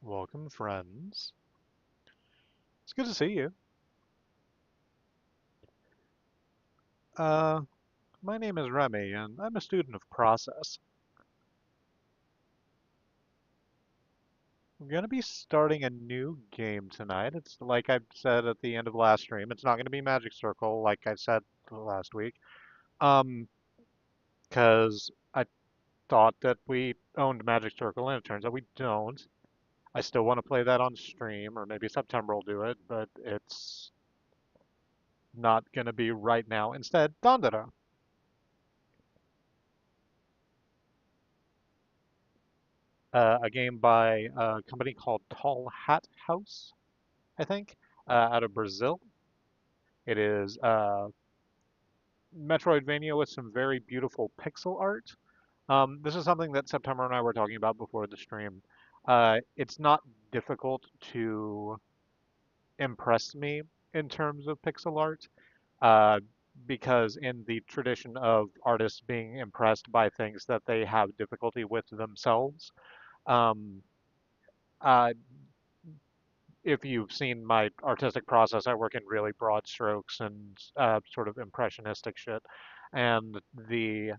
Welcome, friends. It's good to see you. Uh, my name is Remy, and I'm a student of process. We're going to be starting a new game tonight. It's like I said at the end of last stream. It's not going to be Magic Circle, like I said last week. Um, because I thought that we owned Magic Circle, and it turns out we don't. I still want to play that on stream, or maybe September will do it, but it's not going to be right now. Instead, Dandara. A game by a company called Tall Hat House, I think, out of Brazil. It is Metroidvania with some very beautiful pixel art. This is something that September and I were talking about before the stream. It's not difficult to impress me in terms of pixel art, uh, because in the tradition of artists being impressed by things that they have difficulty with themselves, um, uh, if you've seen my artistic process, I work in really broad strokes and sort of impressionistic shit. And the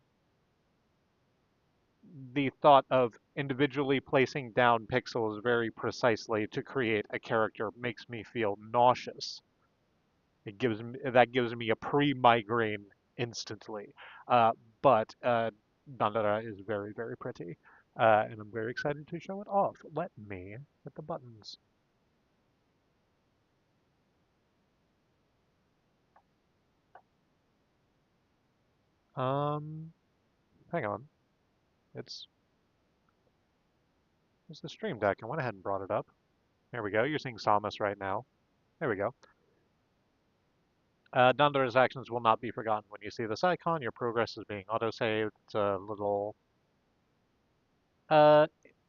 thought of individually placing down pixels very precisely to create a character makes me feel nauseous. That gives me a pre-migraine instantly. But Dandara is very, very pretty, and I'm very excited to show it off. Let me hit the buttons. Um, Hang on. It's It's the Stream Deck. I went ahead and brought it up. There we go. You're seeing Samus right now. There we go. Dandara's actions will not be forgotten. When you see this icon, your progress is being autosaved. It's a little, uh,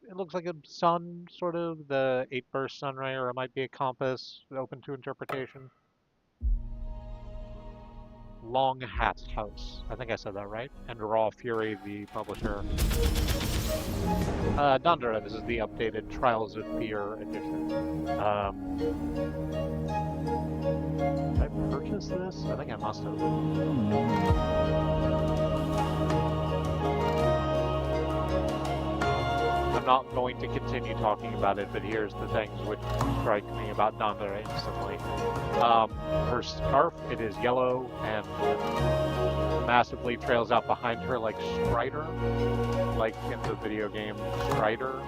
it looks like a sun, sort of, the 8-burst sun ray, or it might be a compass, open to interpretation. Long Hat House. I think I said that right. And Raw Fury, the publisher. Dandara, this is the updated Trials of Fear edition. Did I purchase this? I think I must have. I'm not going to continue talking about it, but here's the things which strike me about Dandara instantly. Her scarf, it is yellow and massively trails out behind her like Strider, like in the video game Strider.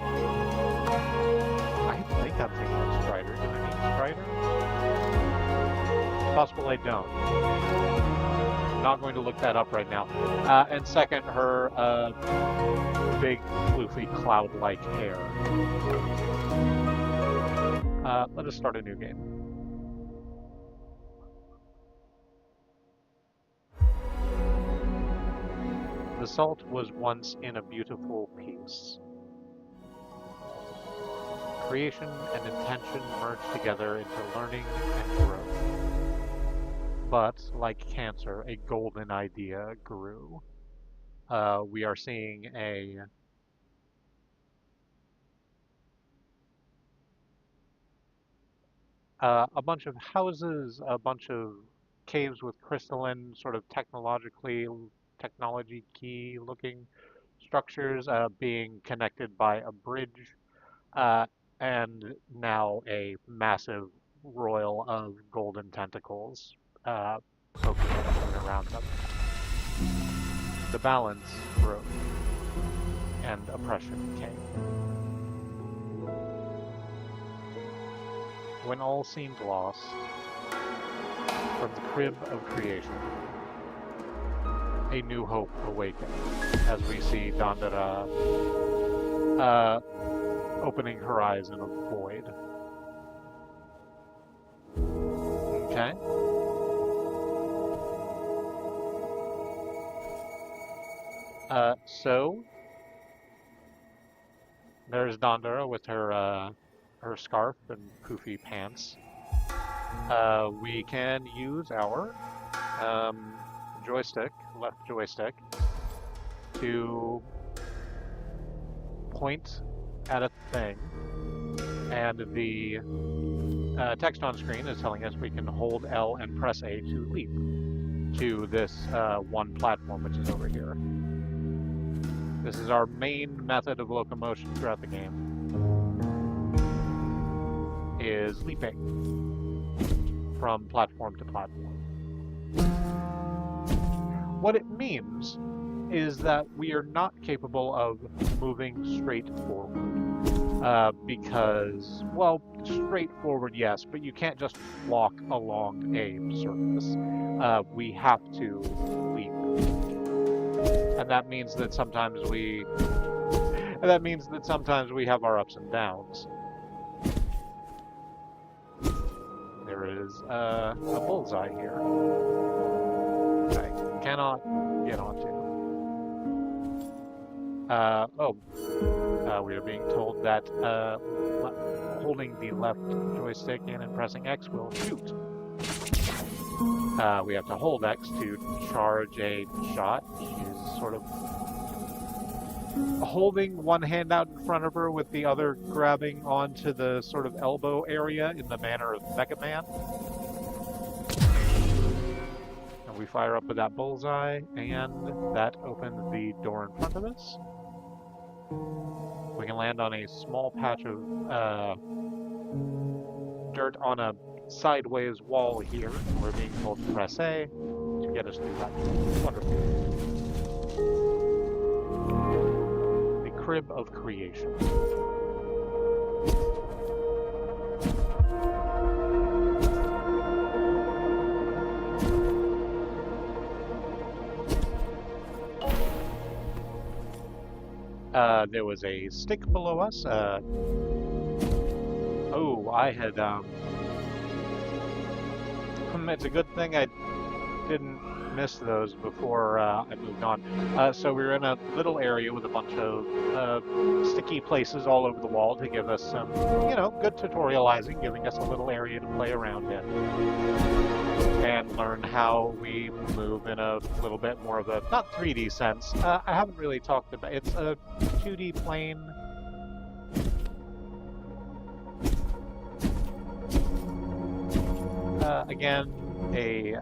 I think I'm thinking of Strider. Did I mean Strider? It's possible I don't. I'm not going to look that up right now. And second, her big, floofy, cloud-like hair. Let us start a new game. The salt was once in a beautiful piece. Creation and intention merged together into learning and growth. But, like cancer, a golden idea grew. We are seeing a bunch of houses, a bunch of caves with crystalline, sort of technology key looking structures being connected by a bridge, uh, and now a massive royal of golden tentacles poking around them. The balance broke, and oppression came. When all seemed lost, from the crib of creation, a new hope awakened as we see Dandara opening her eyes in a void. Okay. So there's Dandara with her scarf and poofy pants. We can use our joystick, left joystick, to point at a thing And the text on screen is telling us we can hold L and press A to leap to this one platform, which is over here. This is our main method of locomotion throughout the game, is leaping from platform to platform. What it means is that we are not capable of moving straight forward. Because, well, straightforward, yes, but you can't just walk along a surface. We have to leap. And that means that sometimes we have our ups and downs. There is a bullseye here I cannot get onto. We are being told that holding the left joystick in and pressing X will shoot. We have to hold X to charge a shot. She's sort of holding one hand out in front of her with the other grabbing onto the sort of elbow area in the manner of Mega Man. And we fire up with that bullseye, and that opens the door in front of us. We can land on a small patch of dirt on a sideways wall here. We're being told to press A to get us through that. Wonderful. The Crib of Creation. There was a stick below us. I had, it's a good thing I didn't miss those before I moved on. So we were in a little area with a bunch of sticky places all over the wall to give us some, good tutorializing, giving us a little area to play around in. And learn how we move in a little bit more of a, not 3D sense. I haven't really talked about, it's a 2D plane. Again, a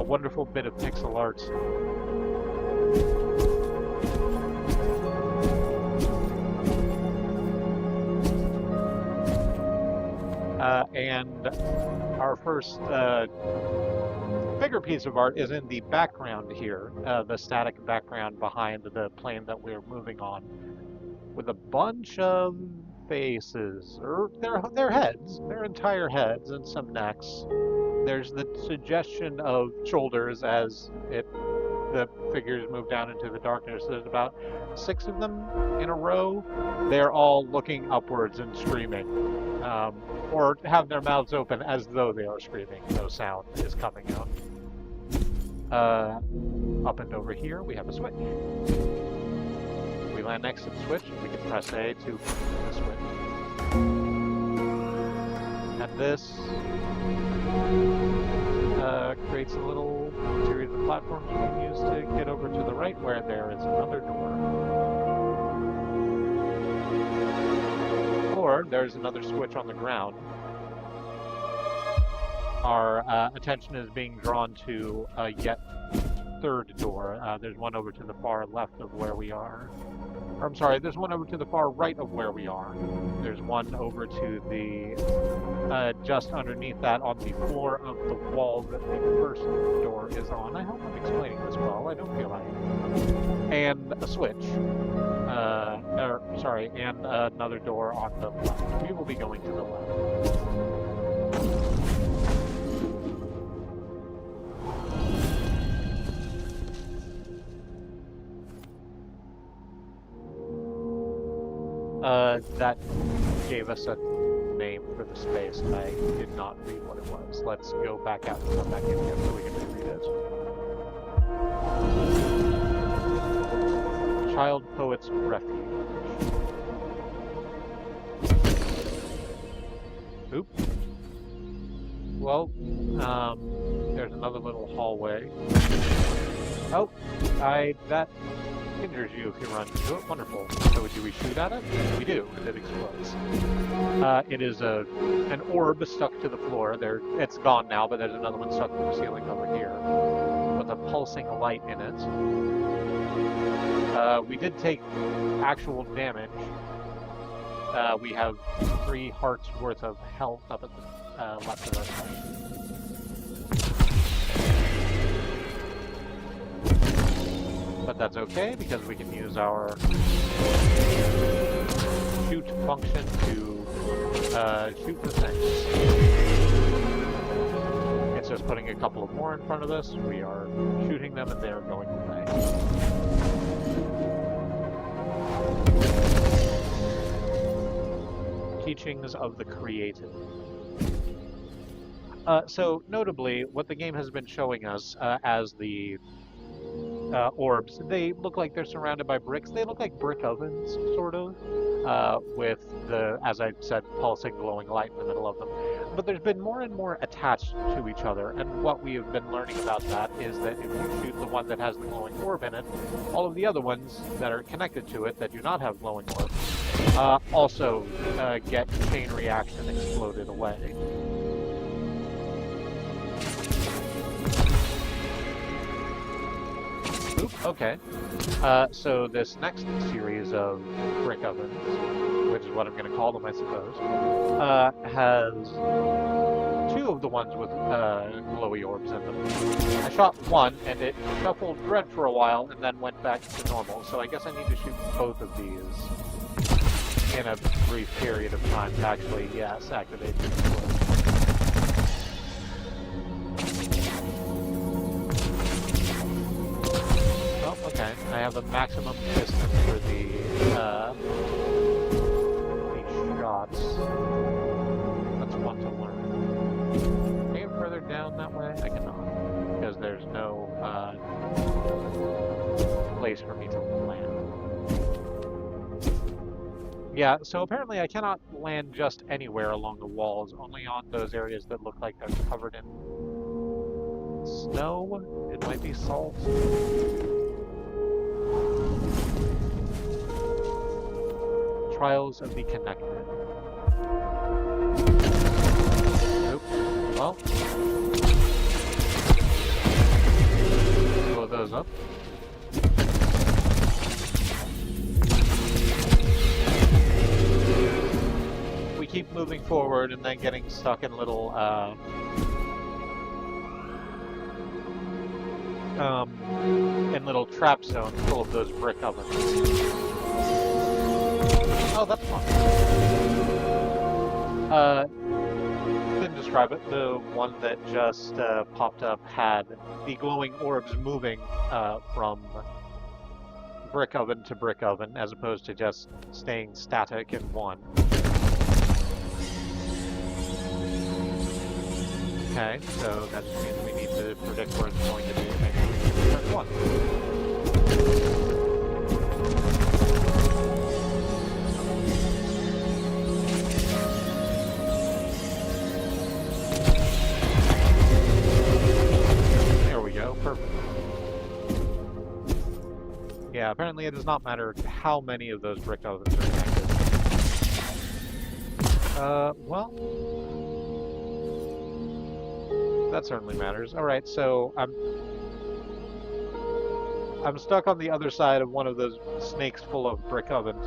wonderful bit of pixel art. And our first bigger piece of art is in the background here, the static background behind the plane that we're moving on, with a bunch of faces, or their heads, their entire heads, and some necks. There's the suggestion of shoulders as the figures move down into the darkness. There's about 6 of them in a row. They're all looking upwards and screaming, or have their mouths open as though they are screaming. No sound is coming out. Up and over here, we have a switch. We land next to the switch, and we can press A to the switch. And this creates a little series of platforms we can use to get over to the right, where there is another door. Or there's another switch on the ground. Our attention is being drawn to a yet third door. There's one over to the far left of where we are. Or, I'm sorry, there's one over to the far right of where we are. There's one over to the, just underneath that on the floor of the wall that the first door is on. I hope I'm explaining this well. I don't feel like it. And a switch. And another door on the left. We will be going to the left. That gave us a name for the space, and I did not read what it was. Let's go back out and come back in here so we can reread it. Child Poet's Refuge. Oop. Well, there's another little hallway. Oh, injures you if you run into it. Wonderful. So do we shoot at it? We do, and it explodes. It is an orb stuck to the floor. It's gone now, but there's another one stuck to the ceiling over here with a pulsing light in it. We did take actual damage. We have 3 hearts worth of health up at the left of us. But that's okay, because we can use our shoot function to shoot the things. It's just putting a couple of more in front of us. We are shooting them and they are going away. Teachings of the Creative. So, notably, what the game has been showing us as the orbs, they look like they're surrounded by bricks. They look like brick ovens, sort of, with the, as I said, pulsing, glowing light in the middle of them. But there's been more and more attached to each other, and what we have been learning about that is that if you shoot the one that has the glowing orb in it, all of the other ones that are connected to it that do not have glowing orbs also get chain reaction exploded away. Oop, okay. So this next series of brick ovens, which is what I'm going to call them, I suppose, has 2 of the ones with glowy orbs in them. I shot one, and it shuffled red for a while, and then went back to normal, so I guess I need to shoot both of these in a brief period of time to actually, yes, activate the explode. Oh, okay. I have a maximum distance for the shots. That's one to learn. Can I get further down that way? I cannot, because there's no place for me to land. Yeah, so apparently I cannot land just anywhere along the walls, only on those areas that look like they're covered in snow. It might be salt. Trials of the Connected. Nope. Well. Blow those up. We keep moving forward and then getting stuck in little trap zones full of those brick ovens. Oh, that's fun. Didn't describe it. The one that just popped up had the glowing orbs moving from brick oven to brick oven, as opposed to just staying static in one. Okay, so that means we need to predict where it's going to be and make sure we can turn one. There we go, perfect. Yeah, apparently it does not matter how many of those brick ovens are connected. Well... that certainly matters. Alright, so I'm stuck on the other side of one of those snakes full of brick ovens,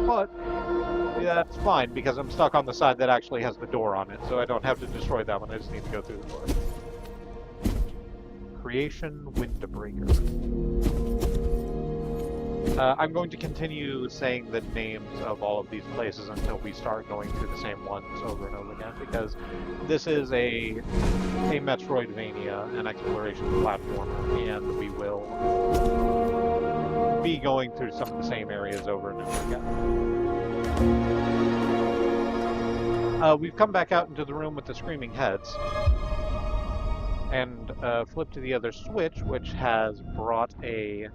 but yeah, that's fine because I'm stuck on the side that actually has the door on it, so I don't have to destroy that one, I just need to go through the door. Creation Windbreaker. I'm going to continue saying the names of all of these places until we start going through the same ones over and over again, because this is a Metroidvania, an exploration platformer, and we will be going through some of the same areas over and over again. We've come back out into the room with the screaming heads, and flipped to the other switch, which has brought a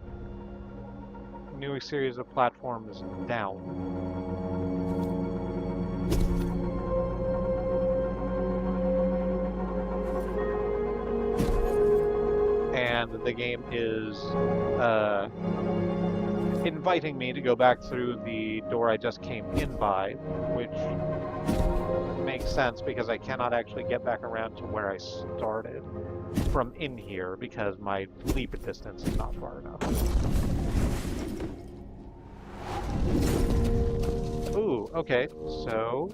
new series of platforms down. And the game is inviting me to go back through the door I just came in by, which makes sense because I cannot actually get back around to where I started from in here because my leap distance is not far enough. Ooh, okay, so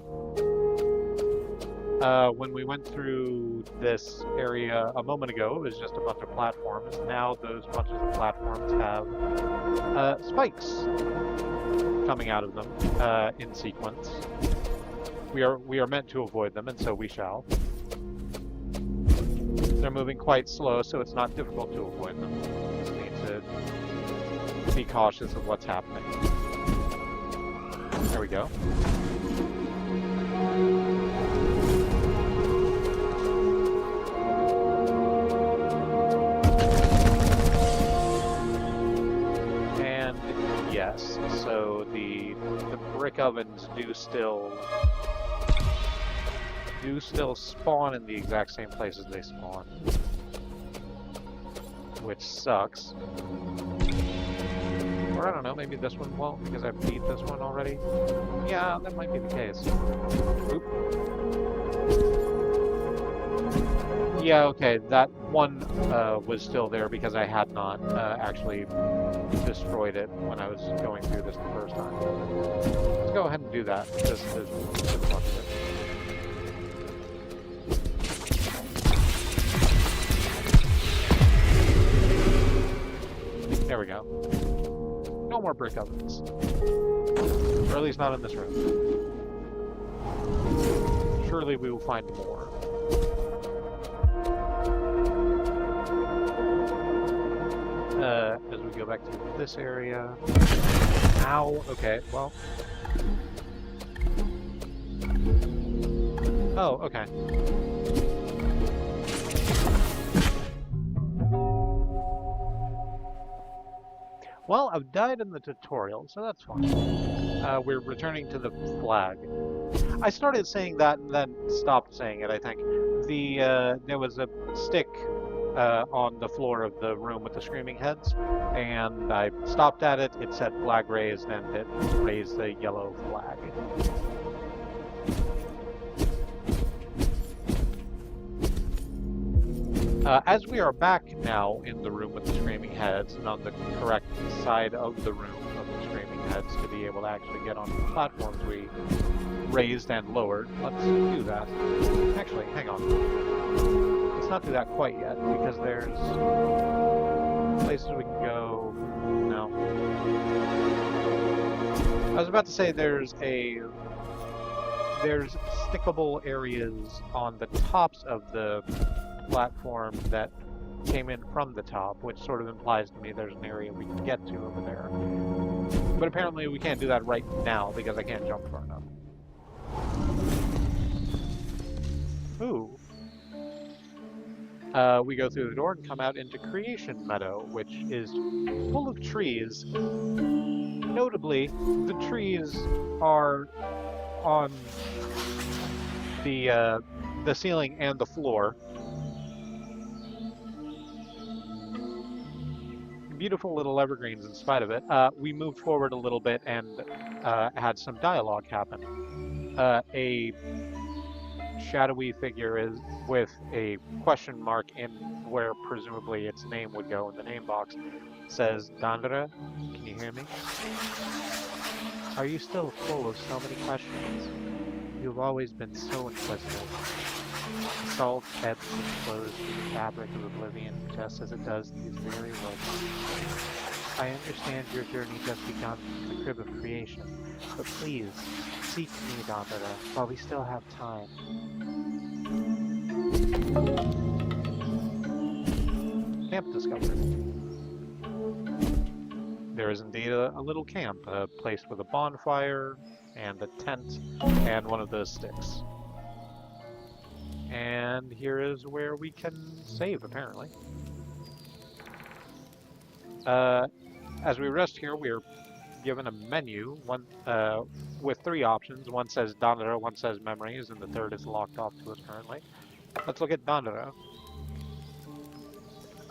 when we went through this area a moment ago, it was just a bunch of platforms. Now those bunches of platforms have spikes coming out of them in sequence. We are meant to avoid them, and so we shall. They're moving quite slow, so it's not difficult to avoid them. We just need to be cautious of what's happening. There we go. And yes, so the brick ovens do still spawn in the exact same places they spawn, which sucks. Or I don't know, maybe this one won't because I've beat this one already. Yeah, that might be the case. Oop. Yeah, okay, that one was still there because I had not actually destroyed it when I was going through this the first time. Let's go ahead and do that. There's a bunch of it. There we go. No more brick ovens. Or at least not in this room. Surely we will find more. As we go back to this area. Ow, okay, well. Oh, okay. Well, I've died in the tutorial, so that's fine. We're returning to the flag. I started saying that and then stopped saying it, I think. There was a stick on the floor of the room with the screaming heads, and I stopped at it, it said flag raised, and it raised the yellow flag. As we are back now in the room with the screaming heads and on the correct side of the room of the screaming heads to be able to actually get onto the platforms we raised and lowered, let's do that. Actually, hang on. Let's not do that quite yet because there's places we can go. No. I was about to say there's stickable areas on the tops of the platform that came in from the top, which sort of implies to me there's an area we can get to over there. But apparently we can't do that right now because I can't jump far enough. Ooh. We go through the door and come out into Creation Meadow, which is full of trees. Notably, the trees are on the ceiling and the floor. Beautiful little evergreens in spite of it. We moved forward a little bit and had some dialogue happen. A shadowy figure is with a question mark in where presumably its name would go in the name box says, "Dandara, can you hear me? Are you still full of so many questions? You've always been so inquisitive. Salt ebbs and flows through the fabric of oblivion just as it does these very woods. I understand your journey just begun from the crib of creation, but please, seek me, Dandara, while we still have time." Camp discovered. There is indeed a little camp, a place with a bonfire, and a tent, and one of those sticks. And here is where we can save, apparently. As we rest here, we're given a menu, one with three options. One says Dandara, one says Memories, and the third is locked off to us currently. Let's look at Dandara.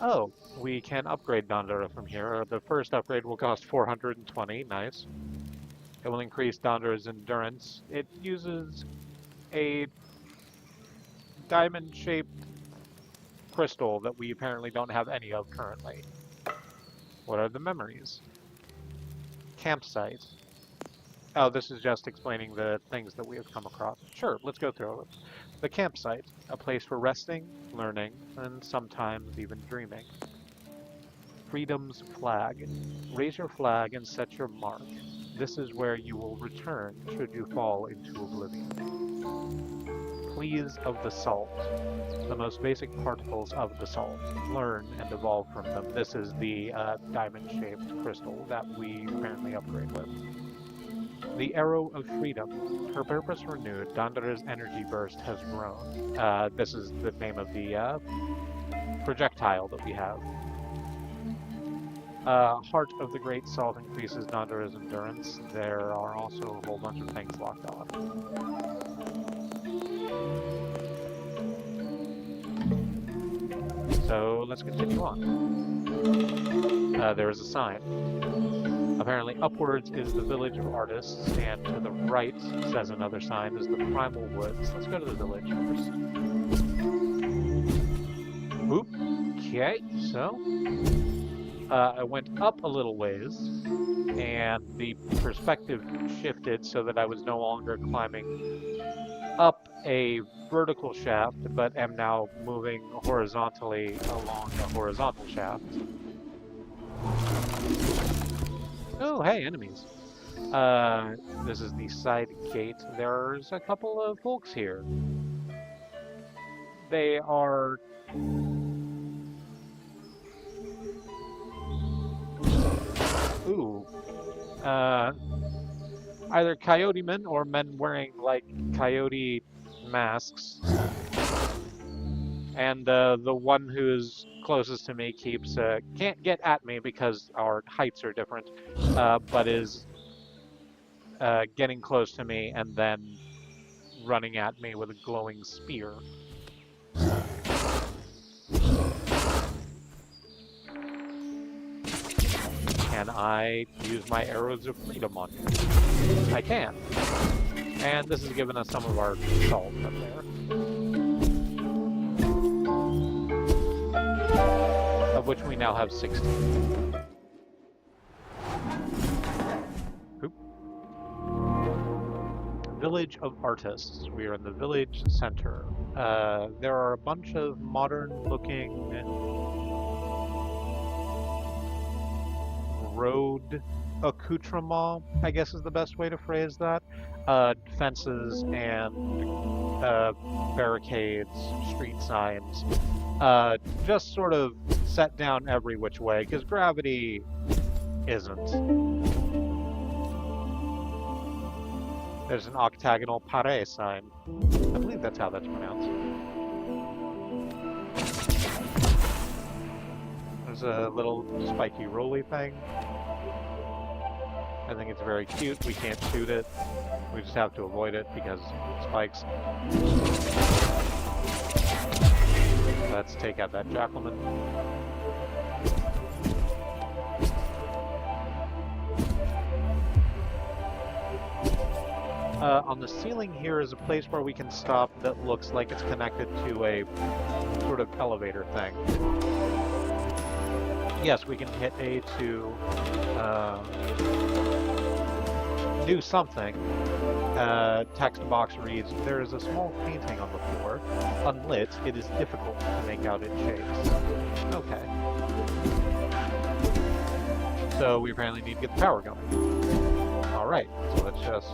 Oh, we can upgrade Dandara from here. The first upgrade will cost 420, nice. It will increase Dandara's endurance. It uses a diamond-shaped crystal that we apparently don't have any of currently. What are the memories? Campsite. Oh, this is just explaining the things that we have come across. Sure, let's go through it. The campsite, a place for resting, learning, and sometimes even dreaming. Freedom's flag. Raise your flag and set your mark. This is where you will return should you fall into oblivion. Pleas of the salt. The most basic particles of the salt. Learn and evolve from them. This is the diamond-shaped crystal that we apparently upgrade with. The Arrow of Freedom. Her purpose renewed, Dandara's energy burst has grown. This is the name of the projectile that we have. Heart of the Great Salt increases Dandara's endurance. There are also a whole bunch of things locked off. So let's continue on. There is a sign. Apparently upwards is the village of artists, and to the right, says another sign, is the primal woods. Let's go to the village first. Oop. Okay, so I went up a little ways, and the perspective shifted so that I was no longer climbing up a vertical shaft, but am now moving horizontally along a horizontal shaft. Oh, hey, enemies. This is the side gate. There's a couple of folks here. They are... Ooh. Either coyote men or men wearing, like, coyote masks. And the one who's closest to me keeps, can't get at me because our heights are different, but is getting close to me and then running at me with a glowing spear. Can I use my arrows of freedom on you? I can. And this has given us some of our salt up there. Of which we now have 16. Oop. Village of Artists. We are in the village center. There are a bunch of modern-looking road accoutrement, I guess is the best way to phrase that. Fences and barricades, street signs, just sort of set down every which way, because gravity isn't. There's an octagonal pare sign. I believe that's how that's pronounced. There's a little spiky rolly thing. I think it's very cute. We can't shoot it. We just have to avoid it because spikes. Let's take out that Jackalman. On the ceiling here is a place where we can stop that looks like it's connected to a sort of elevator thing. Yes, we can hit A to do something. Text box reads, there is a small painting on the floor. Unlit, it is difficult to make out its shapes. Okay. So we apparently need to get the power going. Alright, so let's just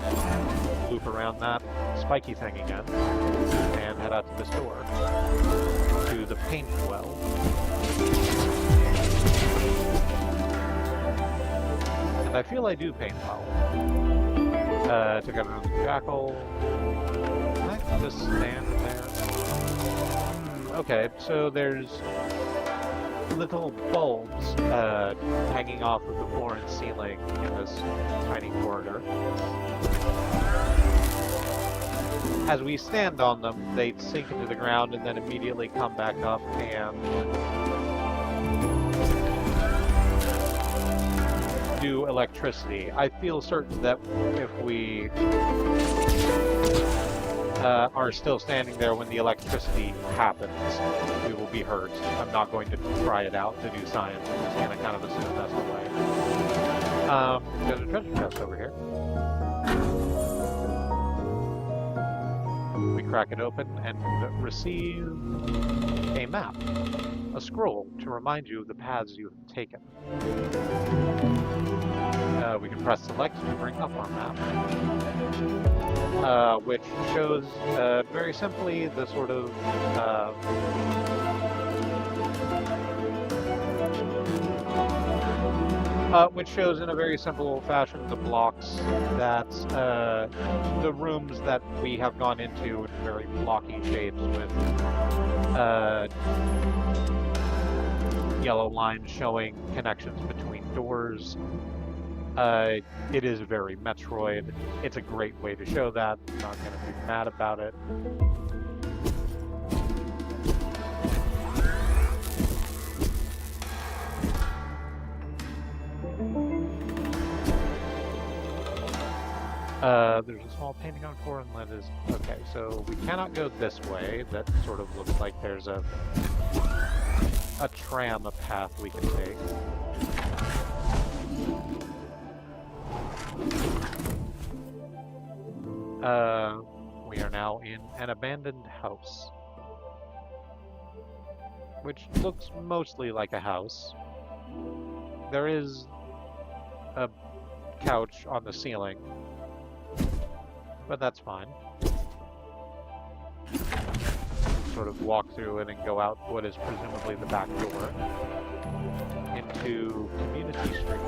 loop around that spiky thing again and head out to this door to the paint well. And I feel I do paint well. Took out another jackal. Can I just stand there? Okay, so there's little bulbs hanging off of the floor and ceiling in this tiny corridor. As we stand on them, they sink into the ground and then immediately come back up and do electricity. I feel certain that if we are still standing there when the electricity happens, we will be hurt. I'm not going to try it out to do science. I'm just going to kind of assume that's the way. There's a treasure chest over here. We crack it open and receive a map, a scroll to remind you of the paths you have taken. We can press select to bring up our map, which shows very simply the sort of which shows in a very simple fashion the blocks that the rooms that we have gone into in very blocky shapes with yellow lines showing connections between doors. It is very Metroid. It's a great way to show that. I'm not going to be mad about it. There's a small painting on floor and that is... Okay, so we cannot go this way. That sort of looks like there's a tram, a path we can take. We are now in an abandoned house, which looks mostly like a house. There is a couch on the ceiling, but that's fine. Sort of walk through it and go out what is presumably the back door into Community Street.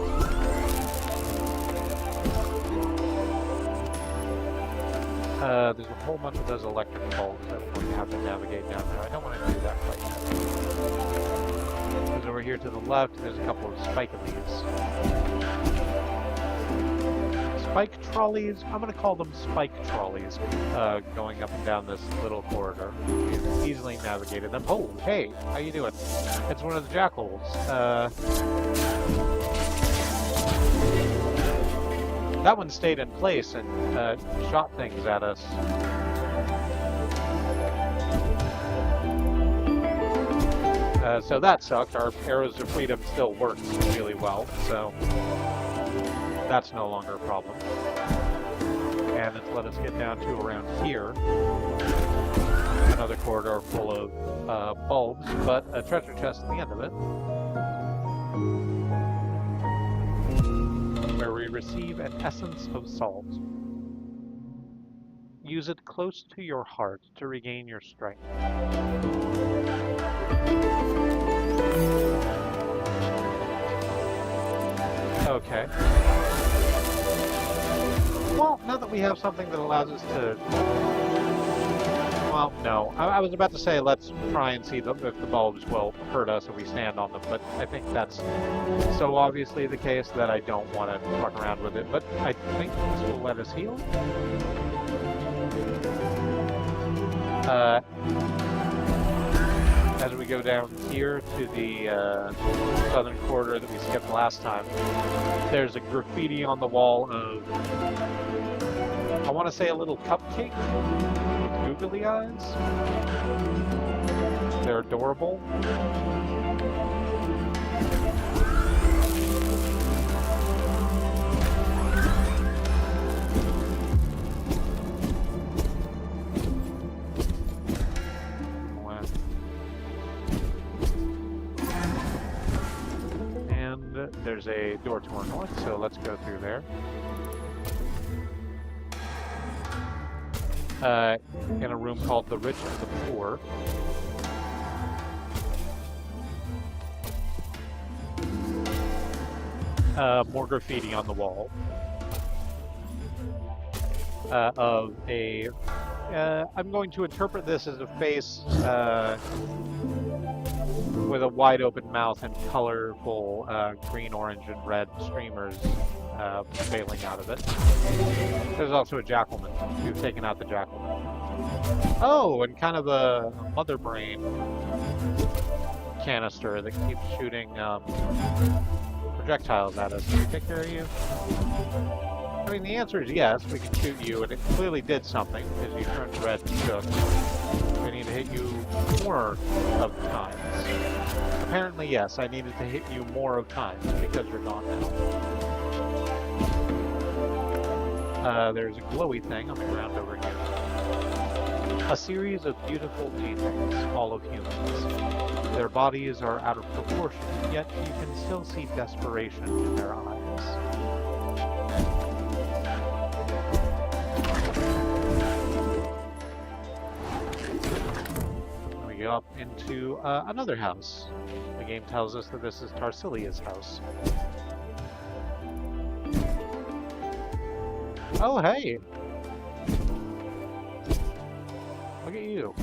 There's a whole bunch of those electric bulbs that we're going to have to navigate down there. I don't want to do that quite yet. Because over here to the left, there's a couple of spike-a-lees. Spike trolleys? I'm going to call them spike trolleys, going up and down this little corridor. We've easily navigated them. Oh, hey, how you doing? It's one of the jackals. That one stayed in place and shot things at us. So that sucked. Our arrows of freedom still works really well, so that's no longer a problem. And it's let us get down to around here. Another corridor full of bulbs, but a treasure chest at the end of it, where we receive an essence of salt. Use it close to your heart to regain your strength. Okay. Well, now that we have something that allows us to... Well, no. I was about to say let's try and see if the bulbs will hurt us if we stand on them, but I think that's so obviously the case that I don't want to fuck around with it, but I think this will let us heal. As we go down here to the southern corridor that we skipped last time, there's a graffiti on the wall of, I want to say a little cupcake with googly eyes. They're adorable. There's a door to our north, so let's go through there. In a room called the Rich and the Poor. More graffiti on the wall. Of a... I'm going to interpret this as a face with a wide open mouth and colorful green, orange, and red streamers bailing out of it. There's also a jackalman. We've taken out the jackalman. Oh, and kind of a mother brain canister that keeps shooting projectiles at us. Can we take care of you? I mean, the answer is yes. We can shoot you, and it clearly did something because you turned red and shook. I need to hit you more of times. Apparently, yes. I needed to hit you more of times because you're gone now. There's a glowy thing on the ground over here. A series of beautiful paintings, all of humans. Their bodies are out of proportion, yet you can still see desperation in their eyes. We go up into another house. The game tells us that this is Tarsilia's house. Oh, hey! Look at you.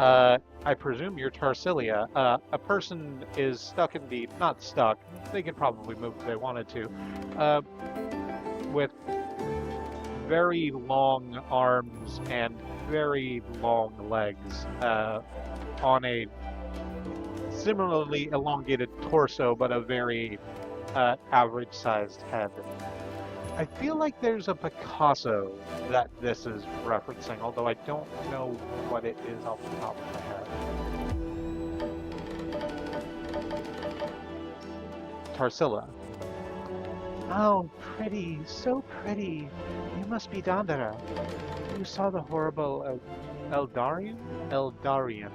I presume you're Tarsilia. A person is stuck in the... not stuck. They could probably move if they wanted to. With very long arms and very long legs. On a similarly elongated torso, but a very average-sized head. I feel like there's a Picasso that this is referencing, although I don't know what it is off the top of my head. Tarsila. Oh, pretty, so pretty. You must be Dandara. You saw the horrible Eldarian? Eldarian.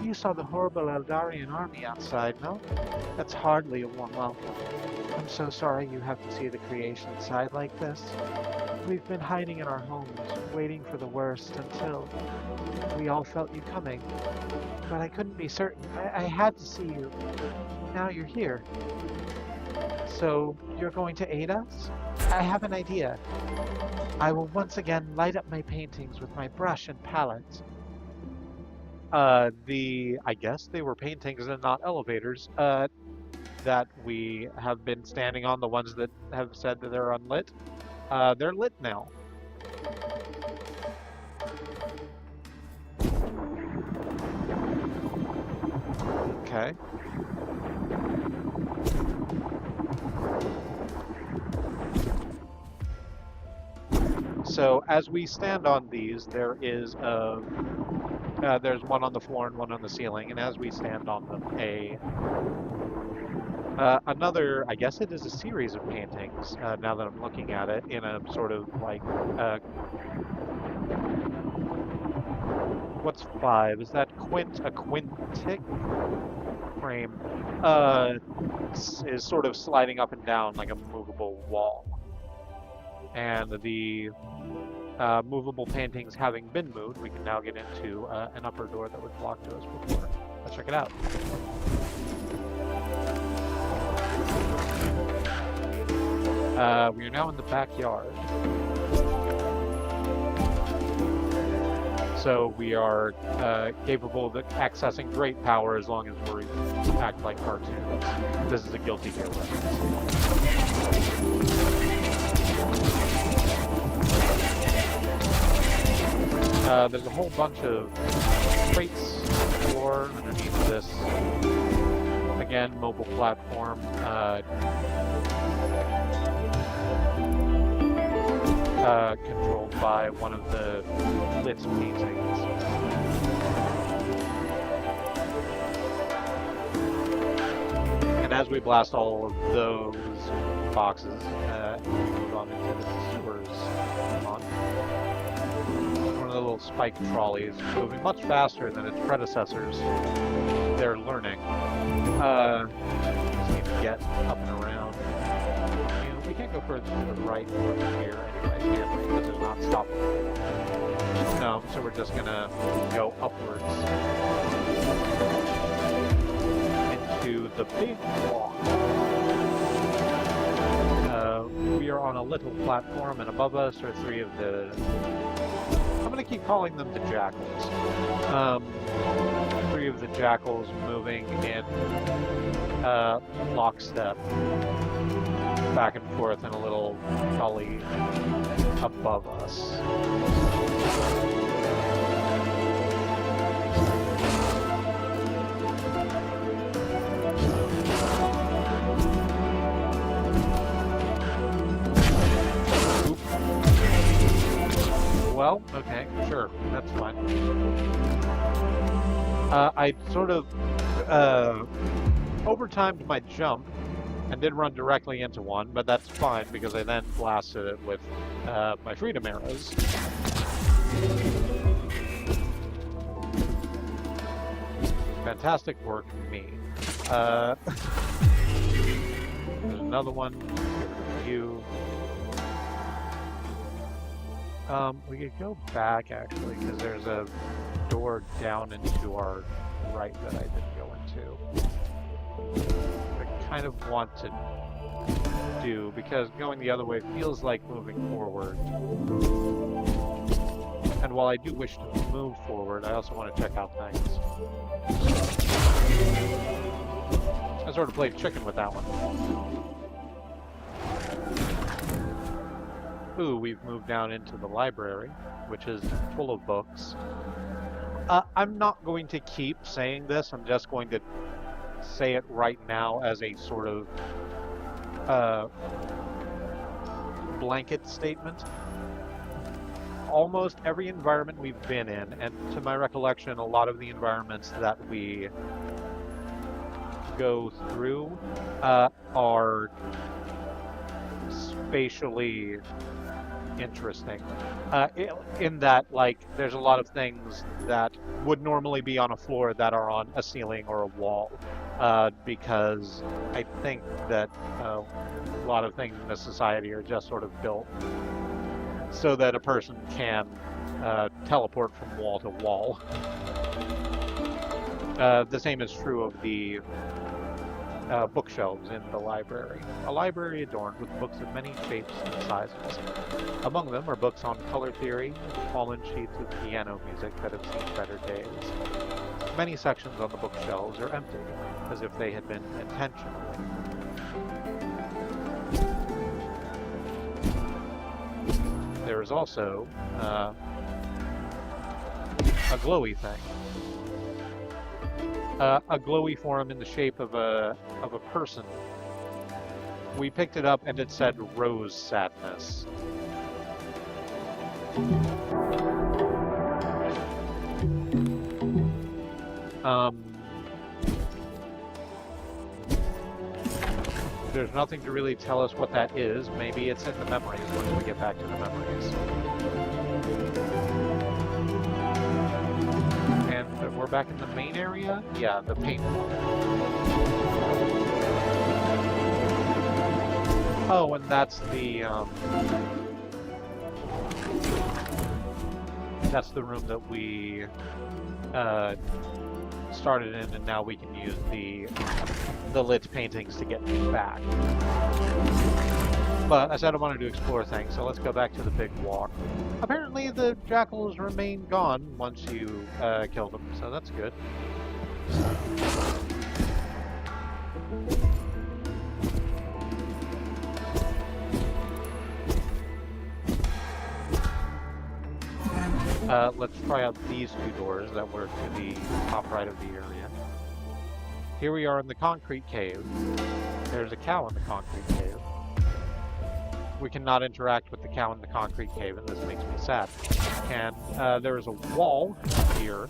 You saw the horrible Eldarian army outside, no? That's hardly a warm welcome. I'm so sorry you have to see the creation side like this. We've been hiding in our homes, waiting for the worst until we all felt you coming. But I couldn't be certain. I had to see you. Now you're here. So, you're going to aid us? I have an idea. I will once again light up my paintings with my brush and palette. I guess they were paintings and not elevators, that we have been standing on, the ones that have said that they're unlit. They're lit now. Okay. So as we stand on these, there is there's one on the floor and one on the ceiling, and as we stand on them, another, I guess it is a series of paintings, now that I'm looking at it, in a sort of like, what's 5? Is that a quintic frame? Is sort of sliding up and down like a movable wall. And the movable paintings having been moved, we can now get into an upper door that was blocked to us before. Let's check it out. We are now in the backyard. So we are capable of accessing great power as long as we act like cartoons. This is a Guilty Gear reference. There's a whole bunch of crates on the floor underneath this. Again, mobile platform. Controlled by one of the lit paintings. And as we blast all of those boxes, move on into the sewers. One of the little spike trolleys, moving much faster than its predecessors. They're learning. Just need to get up and around. We can't go further to the right from here anyway, can we? Because it's not stopping. No, so we're just gonna go upwards into the big walk. We are on a little platform, and above us are 3 of the... I'm gonna keep calling them the jackals. 3 of the jackals moving in lockstep. Back and forth in a little gully above us. well, okay, sure, that's fine. I sort of overtimed my jump and did run directly into one, but that's fine because I then blasted it with my freedom arrows. Fantastic work, me. There's another one. Get rid of you. We could go back actually, because there's a door down into our right that I didn't go into. I kind of want to do, because going the other way feels like moving forward. And while I do wish to move forward, I also want to check out things. I sort of played chicken with that one. Ooh, we've moved down into the library, which is full of books. I'm not going to keep saying this, I'm just going to say it right now as a sort of blanket statement. Almost every environment we've been in, and to my recollection, a lot of the environments that we go through are spatially interesting, in that, like, there's a lot of things that would normally be on a floor that are on a ceiling or a wall, because I think that a lot of things in this society are just sort of built so that a person can teleport from wall to wall. The same is true of the bookshelves in the library. A library adorned with books of many shapes and sizes. Among them are books on color theory, fallen sheets of piano music that have seen better days. Many sections on the bookshelves are empty, as if they had been intentionally. There is also a glowy thing. A glowy form in the shape of a person. We picked it up and it said Rose Sadness. There's nothing to really tell us what that is. Maybe it's in the memories once we get back to the memories. And we're back in the main area? Yeah, the paint one. Oh, and that's the room that we started in, and now we can use the lit paintings to get back. But I said I wanted to explore things, so let's go back to the big walk. Apparently the jackals remain gone once you kill them, so that's good. Let's try out these two doors that were to the top right of the area. Here we are in the concrete cave. There's a cow in the concrete cave. We cannot interact with the cow in the concrete cave, and this makes me sad. And there is a wall here,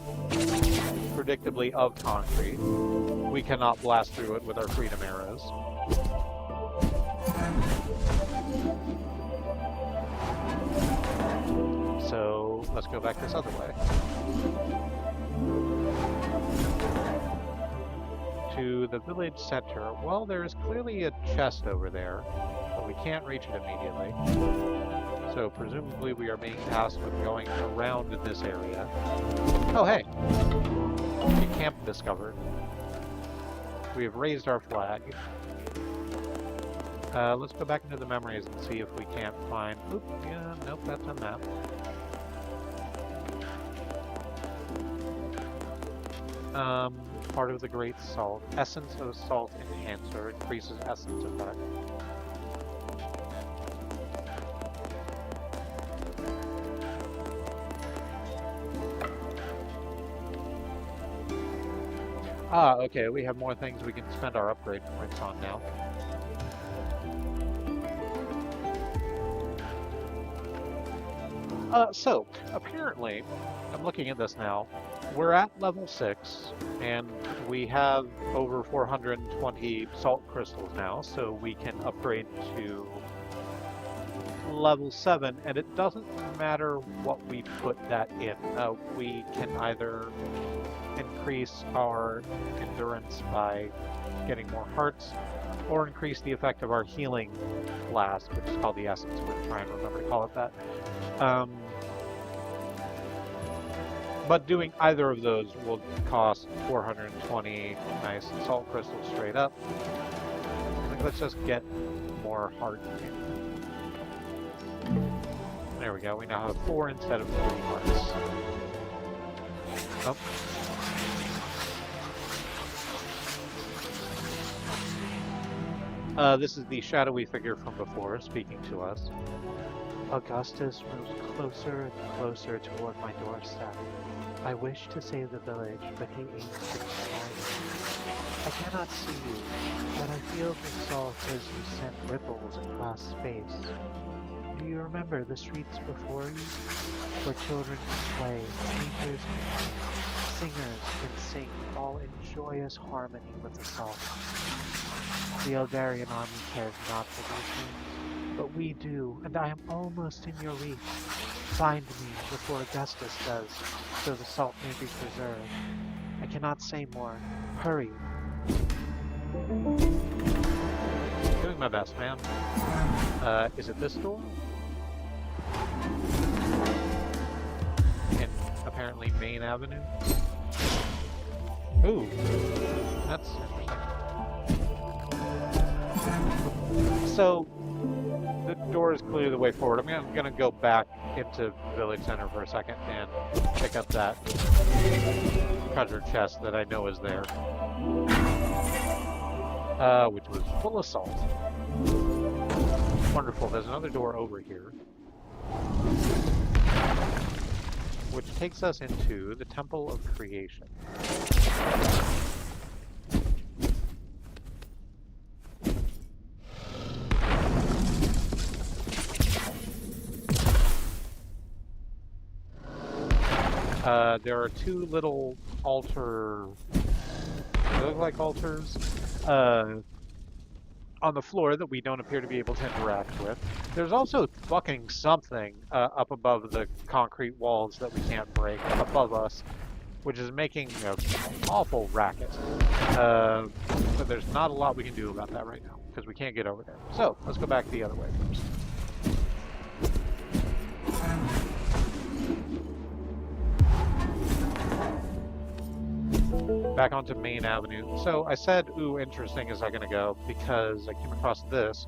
predictably of concrete. We cannot blast through it with our freedom arrows. So let's go back this other way. To the village center. Well, there is clearly a chest over there, but we can't reach it immediately. So presumably we are being tasked with going around this area. Oh, hey! A camp discovered. We have raised our flag. Let's go back into the memories and see if we can't find... Oop, yeah, nope, that's a map. Part of the Great Salt. Essence of Salt Enhancer increases essence effect. Ah, okay, we have more things we can spend our upgrade points on now. So, apparently, I'm looking at this now, we're at level 6, and we have over 420 salt crystals now, so we can upgrade to level 7, and it doesn't matter what we put that in. We can either increase our endurance by getting more hearts, or increase the effect of our healing blast, which is called the essence. We're trying to remember to call it that. But doing either of those will cost 420 nice salt crystals straight up. Let's just get more heart. There we go. We now have 4 instead of 3 hearts. Oh. This is the shadowy figure from before speaking to us. Augustus moves closer and closer toward my doorstep. I wish to save the village, but he aims to destroy me. I cannot see you, but I feel the salt as you send ripples across space. Do you remember the streets before you? Where children can play, painters can paint, singers can sing, all in joyous harmony with the salt. The Elgarian army cares not for these things, but we do, and I am almost in your reach. Find me before Augustus does, so the salt may be preserved. I cannot say more. Hurry. Doing my best, ma'am. Is it this door? In apparently Main Avenue? Ooh, that's interesting. So, the door is clearly the way forward. I'm gonna go back into Village Center for a second and pick up that treasure chest that I know is there. Which was full of salt. Wonderful, there's another door over here. Which takes us into the Temple of Creation. There are 2 little altar, they look like altars, on the floor that we don't appear to be able to interact with. There's also fucking something up above the concrete walls that we can't break, above us, which is making an awful racket. But there's not a lot we can do about that right now, because we can't get over there. So, let's go back the other way first. Back onto Main Avenue. So I said, ooh, interesting is I gonna go, because I came across this.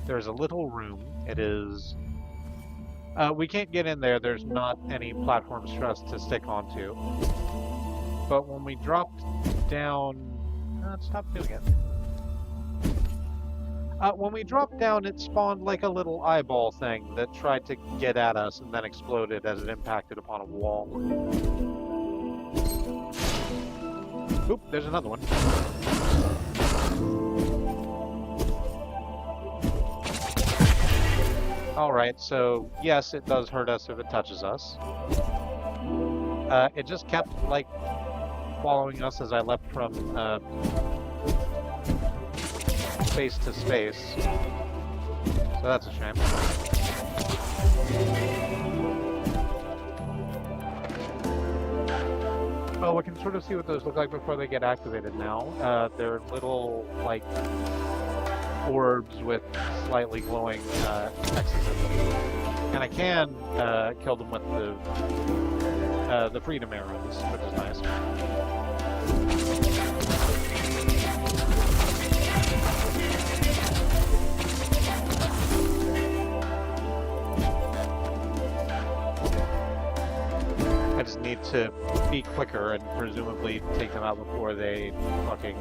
There's a little room. It is... we can't get in there. There's not any platforms for us to stick onto. But when we dropped down... stop doing it. When we dropped down, it spawned like a little eyeball thing that tried to get at us and then exploded as it impacted upon a wall. Oop, there's another one. Alright, so yes, it does hurt us if it touches us. It just kept, like, following us as I leapt from space to space. So that's a shame. Oh, we can sort of see what those look like before they get activated now. They're little, like, orbs with slightly glowing X's in them. And I can kill them with the freedom arrows, which is nice. I just need to be quicker and presumably take them out before they fucking...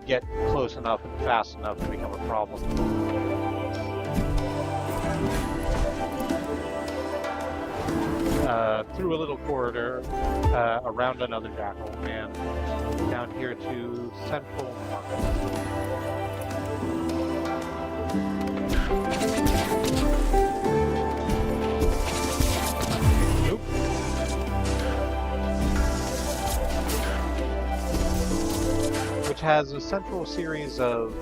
get close enough and fast enough to become a problem. Through a little corridor, around another jackal, and down here to Central Market. Oop. Which has a central series of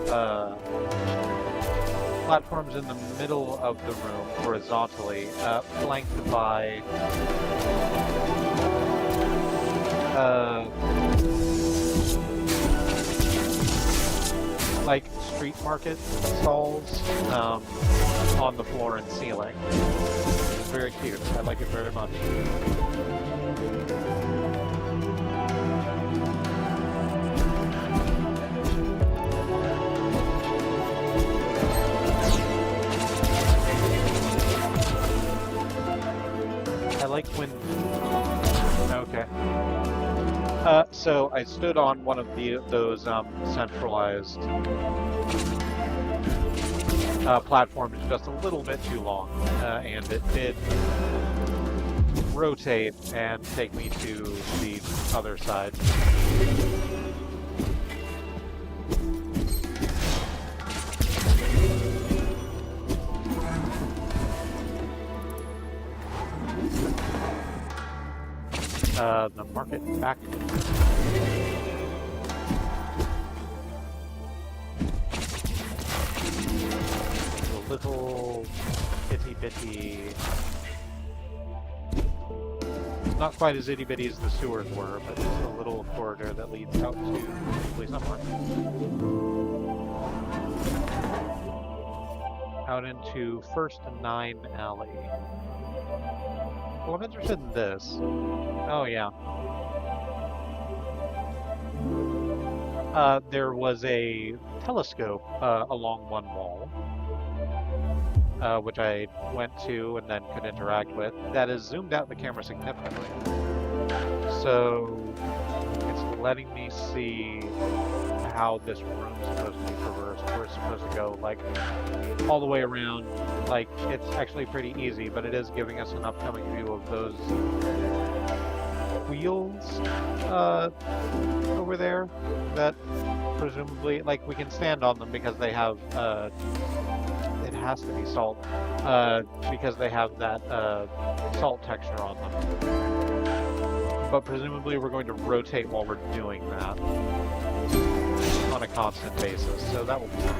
platforms in the middle of the room horizontally, flanked by like street market stalls on the floor and ceiling. It's very cute. I like it very much. I like when... Okay. So I stood on one of those centralized platforms just a little bit too long, and it did rotate and take me to the other side. The market back. A little itty bitty. Not quite as itty bitty as the sewers were, but just a little corridor that leads out to hopefully somewhere. Out into First 9 Alley. Well, I'm interested in this. Oh, yeah. There was a telescope along one wall, which I went to and then could interact with, that has zoomed out the camera significantly. So it's letting me see how this room's supposed to be traversed. We're supposed to go, like, all the way around. Like, it's actually pretty easy, but it is giving us an upcoming view of those wheels over there that presumably, like, we can stand on them because they have, it has to be salt, because they have that salt texture on them. But presumably we're going to rotate while we're doing that on a constant basis, so that will be fun.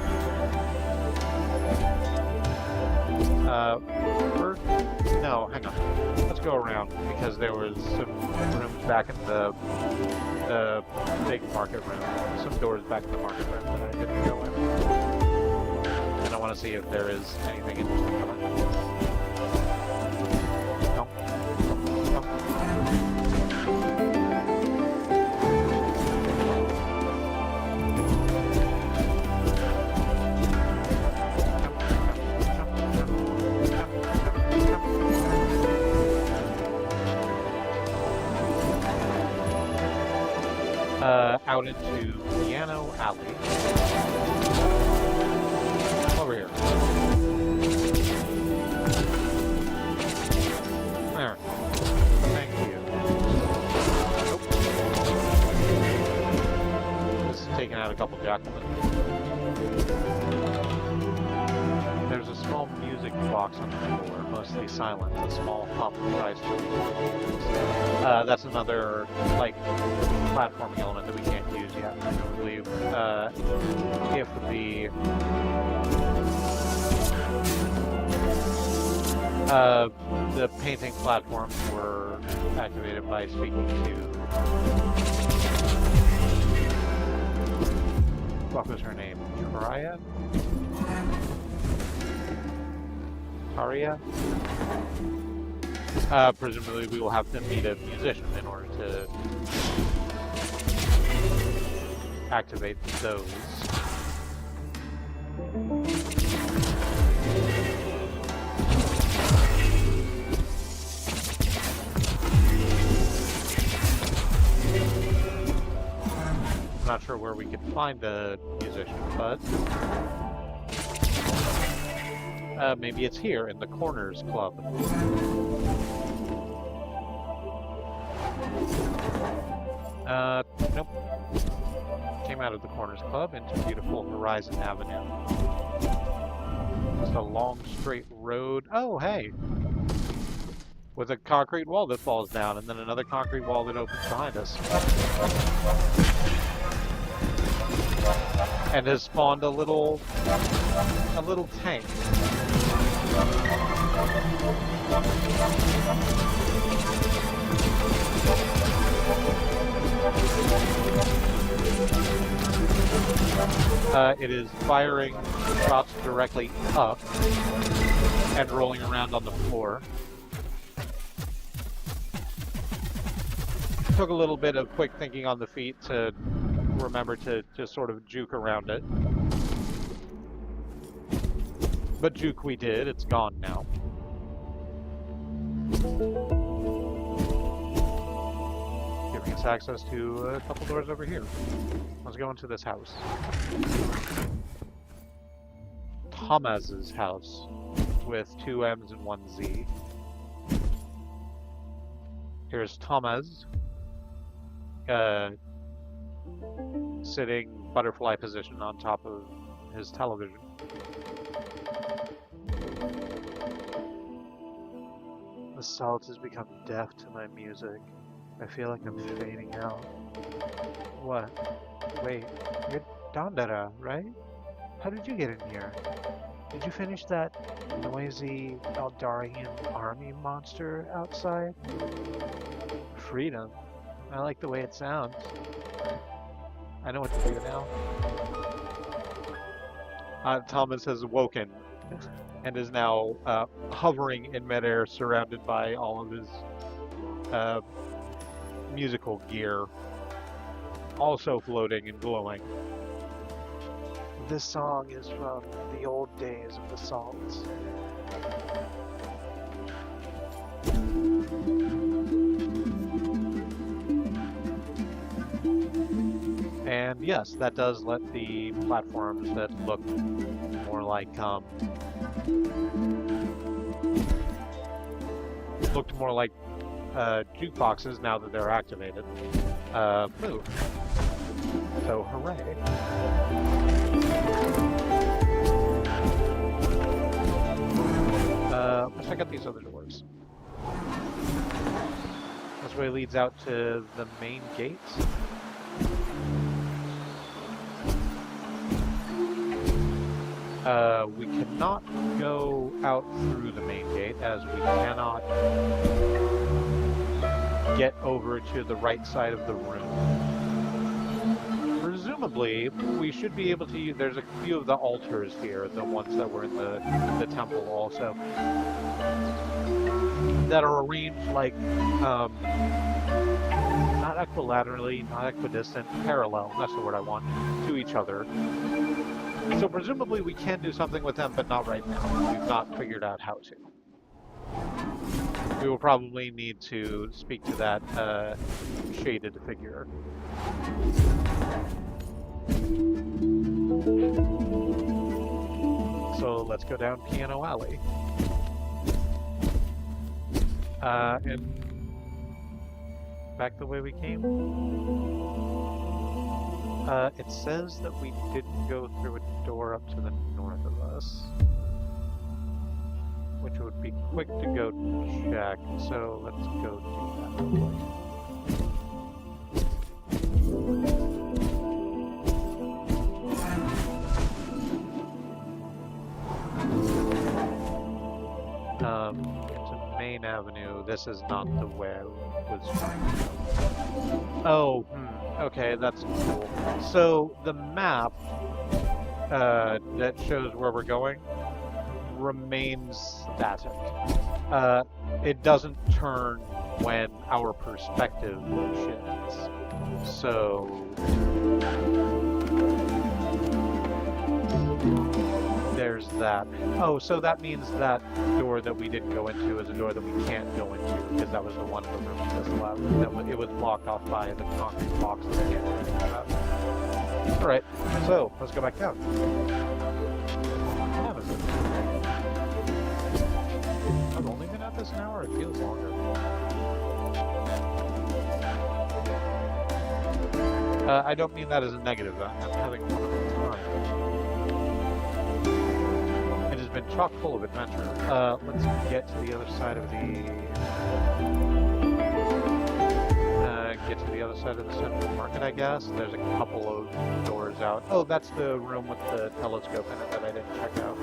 No, hang on. Let's go around, because there was some rooms back in the big market room, some doors back in the market room that I didn't go in. And I want to see if there is anything interesting coming. No. No. Out into Piano Alley. Over here. There. Thank you. Nope. This is taking out a couple jackalmen. There's a small music box on the floor, mostly silent. A small hum tries to reach the ears. That's another, like, platforming element that we can't use yet. Presumably, if the painting platforms were activated by speaking to what was her name? Taria? Presumably we will have to meet a musician in order to activate those. I'm not sure where we could find a musician, but maybe it's here in the Corners Club. Nope. Came out of the Corners Club into beautiful Horizon Avenue. Just a long, straight road. Oh, hey! With a concrete wall that falls down, and then another concrete wall that opens behind us. And has spawned a little tank. It is firing shots directly up and rolling around on the floor. Took a little bit of quick thinking on the feet to remember to just sort of juke around it. But juke we did, it's gone now. Giving us access to a couple doors over here. Let's go into this house. Thomas's house with 2 M's and 1 Z. Here's Thomas. Sitting butterfly position on top of his television. The salt has become deaf to my music. I feel like I'm fading out. What? Wait, you're Dandara, right? How did you get in here? Did you finish that noisy Eldarian army monster outside? Freedom. I like the way it sounds. I know what to do now. Thomas has woken and is now hovering in midair, surrounded by all of his musical gear, also floating and glowing. This song is from the old days of the salts. And yes, that does let the platforms that look more like looked more like jukeboxes now that they're activated move. So hooray! Let's check out these other doors. This way leads out to the main gates. We cannot go out through the main gate, as we cannot get over to the right side of the room. Presumably, we should be able to use, there's a few of the altars here, the ones that were in the temple also, that are arranged like, not equilaterally, not equidistant, parallel, that's the word I want, to each other. So presumably we can do something with them, but not right now. We've not figured out how to. We will probably need to speak to that shaded figure. So let's go down Piano Alley. And back the way we came. It says that we didn't go through a door up to the north of us, which would be quick to go check, so let's go do that real quick. To Main Avenue, this is not the way I was trying to go. Oh, okay, that's cool. So the map that shows where we're going remains static. It doesn't turn when our perspective shifts. So there's that. Oh, so that means that door that we didn't go into is a door that we can't go into, because that was the one in the room that's left. It was blocked off by the concrete box that I can't do anything about. Alright, so let's go back down. What is it? I've only been at this an hour, it feels longer. I don't mean that as a negative. I'm having a wonderful time. It has been chock full of adventure. Let's get to the other side of the central market, I guess. There's a couple of doors out. Oh, that's the room with the telescope in it that I didn't check out.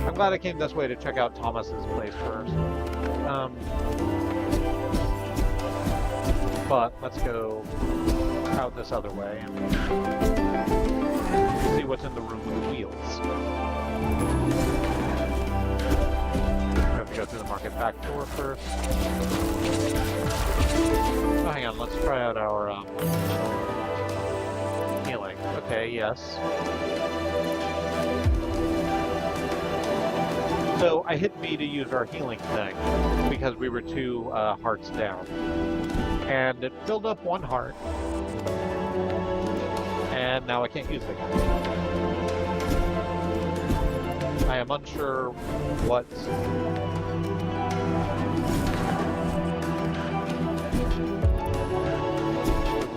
I'm glad I came this way to check out Thomas's place first. But let's go out this other way and see what's in the room with the wheels. We have to go through the market back door first. Oh, hang on, let's try out our healing. Okay, yes. So I hit B to use our healing thing because we were 2 hearts down. And it filled up 1 heart. And now I can't use it again. I am unsure what the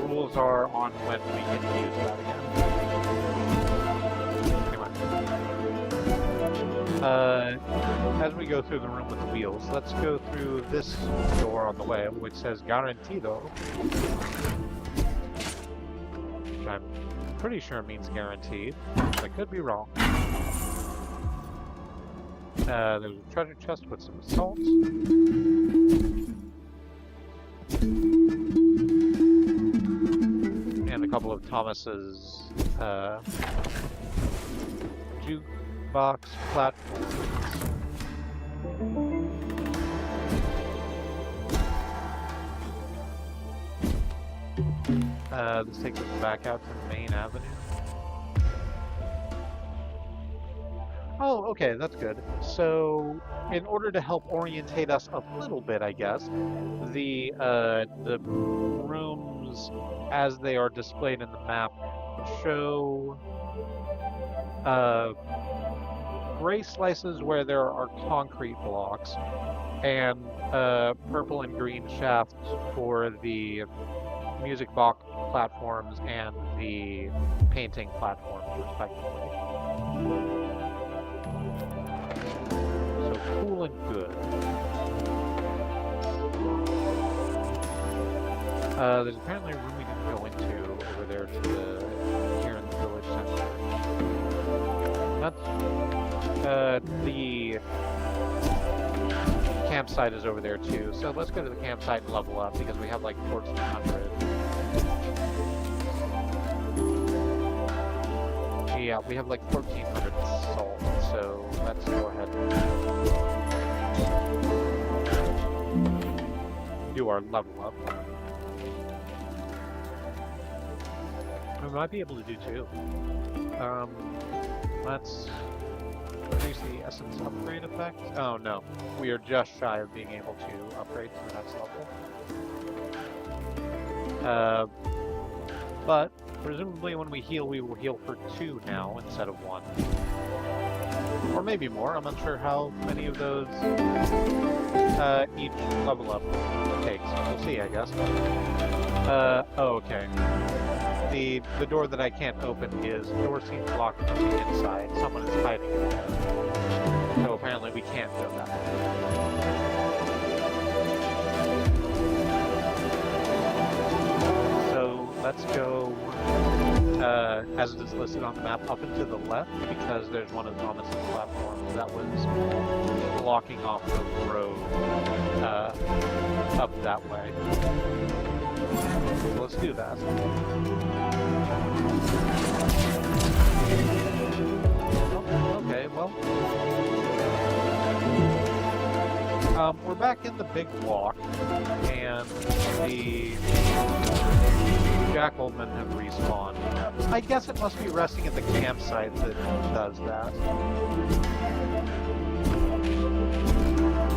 rules are on when we can use that again. Anyway. As we go through the room with the wheels, let's go through this door on the way, which says Garantido. Which I'm pretty sure means guaranteed. I could be wrong. There's a treasure chest with some salt. And a couple of Thomas's jukebox platforms. This takes us back out to the main avenue. Oh, okay, that's good. So, in order to help orientate us a little bit, I guess, the rooms, as they are displayed in the map, show gray slices where there are concrete blocks, and purple and green shafts for the music box platforms and the painting platforms, respectively. So cool and good. There's apparently a room we didn't go into over there here in the village center. That's the campsite is over there too. So let's go to the campsite and level up because we have like 1400. Yeah, we have like 1400 salt, so let's go ahead and do our level up. We might be able to do 2. Let's increase the essence upgrade effect. Oh no, we are just shy of being able to upgrade to the next level. But presumably when we heal, we will heal for 2 now instead of 1. Or maybe more, I'm unsure how many of those each level up takes. We'll see, I guess. Oh, okay. The door that I can't open is, the door seems locked from the inside. Someone is hiding in there. So apparently we can't go that way. So let's go, as it is listed on the map, up and to the left, because there's one of Thomas's platforms that was blocking off the road up that way. So let's do that. Oh, okay, well. We're back in the big walk, and the Jackalmen have respawned. I guess it must be resting at the campsite that does that.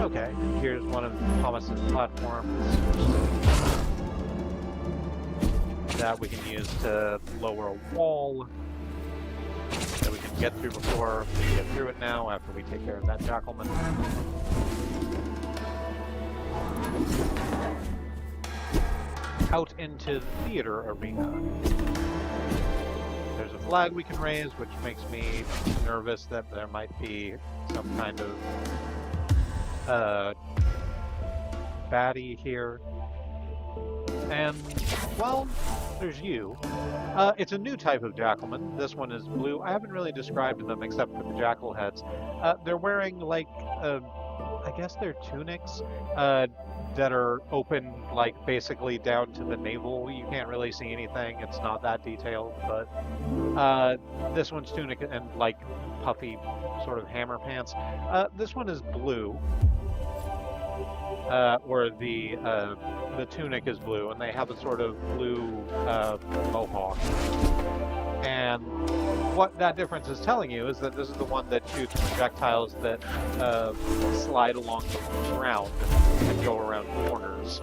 Okay, here's one of Thomas's platforms that we can use to lower a wall that we can get through before we get through it now after we take care of that Jackalman. out into the theater arena. There's a flag we can raise, which makes me nervous that there might be some kind of baddie here. And, well, there's you. It's a new type of jackalman. This one is blue. I haven't really described them except for the jackal heads. They're wearing, like, I guess they're tunics that are open, like, basically down to the navel. You can't really see anything. It's not that detailed, but this one's tunic and, like, puffy sort of hammer pants. This one is blue. Or the tunic is blue, and they have a sort of blue mohawk. And what that difference is telling you is that this is the one that shoots projectiles that slide along the ground and go around corners.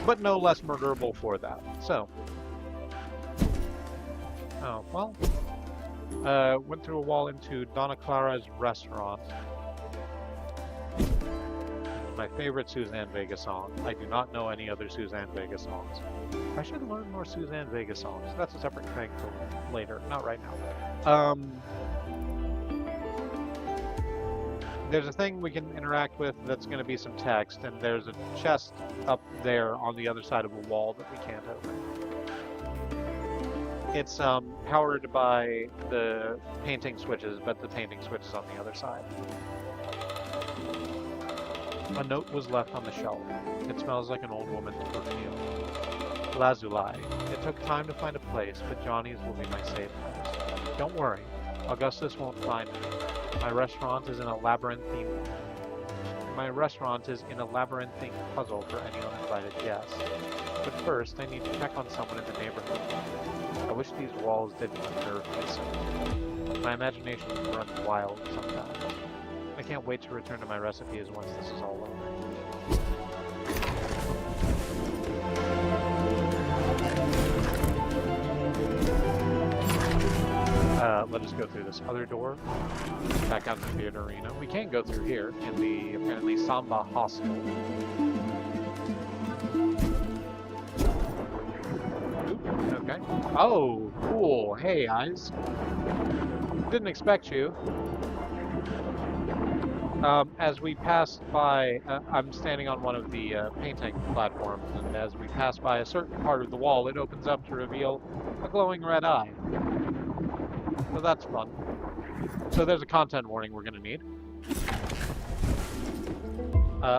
But no less murderable for that. So, oh, well. Went through a wall into Donna Clara's restaurant. My favorite Suzanne Vega song. I do not know any other Suzanne Vega songs. I should learn more Suzanne Vega songs. That's a separate thing for later, not right now. There's a thing we can interact with that's going to be some text, and there's a chest up there on the other side of a wall that we can't open. It's powered by the painting switches, but the painting switch is on the other side. A note was left on the shelf. It smells like an old woman's perfume. Lazuli. It took time to find a place, but Johnny's will be my safe place. Don't worry. Augustus won't find me. My restaurant is in a labyrinthine puzzle for any uninvited guests. But first, I need to check on someone in the neighborhood. I wish these walls didn't unnerve me so. My imagination runs wild sometimes. I can't wait to return to my recipes once this is all over. Let us go through this other door, back out to the theater arena. We can go through here in the apparently Samba hostel. Okay. Oh, cool. Hey, eyes. Didn't expect you. As we pass by, I'm standing on one of the painting platforms, and as we pass by a certain part of the wall, it opens up to reveal a glowing red eye. So that's fun. So there's a content warning we're going to need.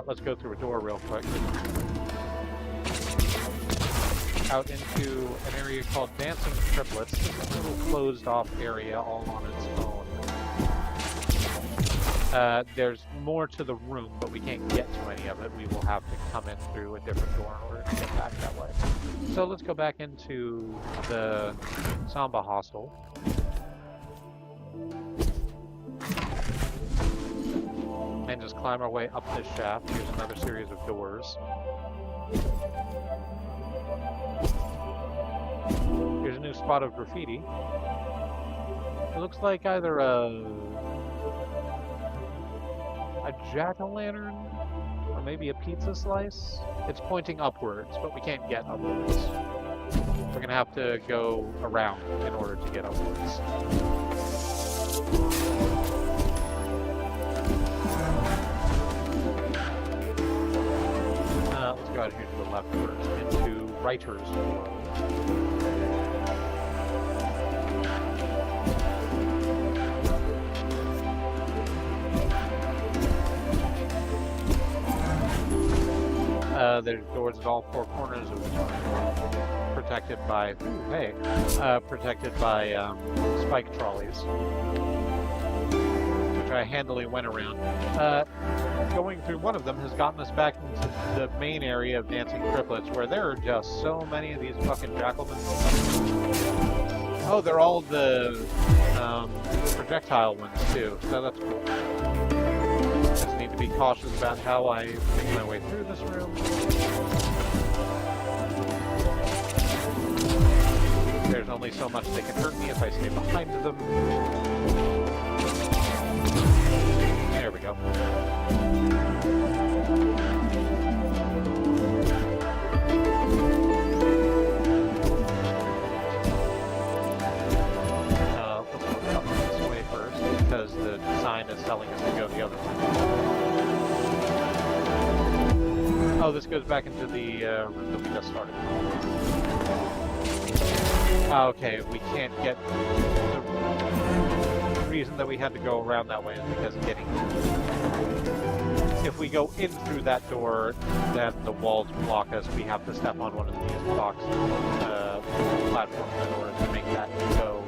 Let's go through a door real quick. Out into an area called Dancing Triplets. This is a little closed off area all on its own. There's more to the room, but we can't get to any of it. We will have to come in through a different door in order to get back that way. So let's go back into the Samba hostel. And just climb our way up this shaft. Here's another series of doors. Here's a new spot of graffiti. It looks like either a jack-o'-lantern or maybe a pizza slice. It's pointing upwards, but we can't get upwards. We're gonna have to go around in order to get upwards. Let's go out here to the left first, into Writer's Row. There's doors at all four corners of the room, protected by, spike trolleys, which I handily went around. Going through one of them has gotten us back into the main area of Dancing Triplets, where there are just so many of these fucking jackalmen. Oh, they're all the projectile ones too, so that's cool. Just need to be cautious about how I make my way through this room. There's only so much they can hurt me if I stay behind them. There we go. go. Let's go up this way first, because the sign is telling us to go the other way. Oh, this goes back into the room that we just started. Okay, we can't get... The reason that we had to go around that way is because getting... If we go in through that door, then the walls block us. We have to step on one of these box platforms in order to make that go.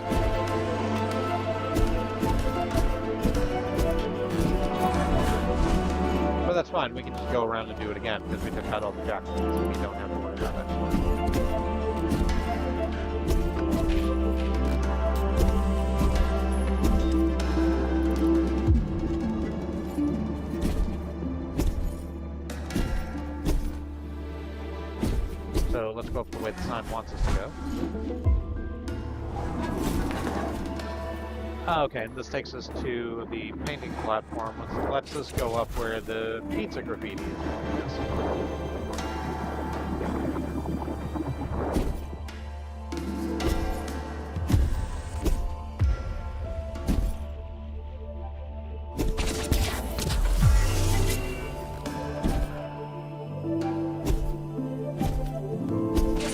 But that's fine, we can just go around and do it again, because we took out all the jackals, so we don't have to worry about that anymore. So let's go up the way the sign wants us to go. Okay, and this takes us to the painting platform, which lets us go up where the pizza graffiti is going us.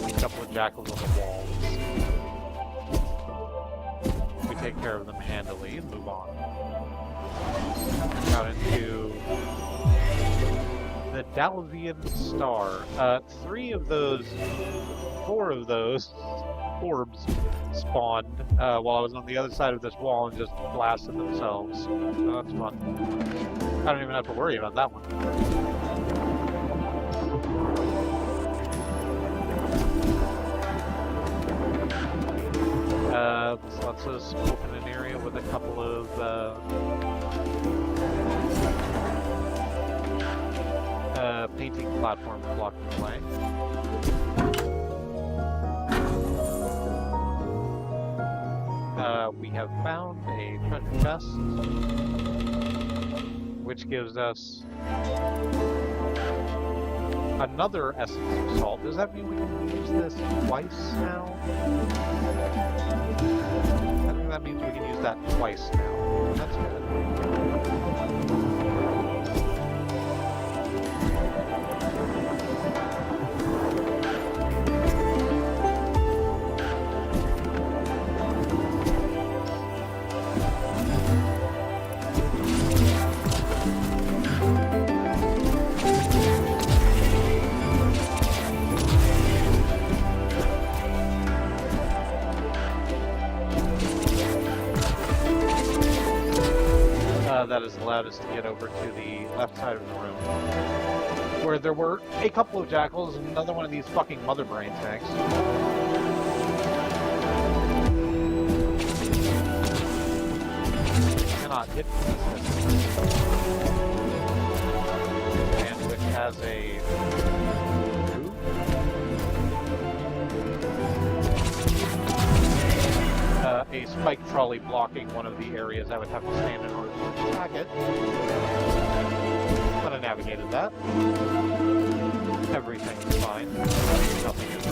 A couple of jackals on the walls. Take care of them handily and move on. Out into the Dalvian Star. 4 of those orbs spawned while I was on the other side of this wall and just blasted themselves. So that's fun. I don't even have to worry about that one. This lets us open an area with a couple of painting platforms blocking the way. We have found a treasure chest, which gives us another essence of salt. Does that mean we can use this twice now? I think that means we can use that twice now. That's good. That has allowed us to get over to the left side of the room, where there were a couple of jackals and another one of these fucking mother brain tanks. Cannot hit this, and which has a spike trolley blocking one of the areas I would have to stand in order to attack it. But I navigated that. Everything's fine. Nothing is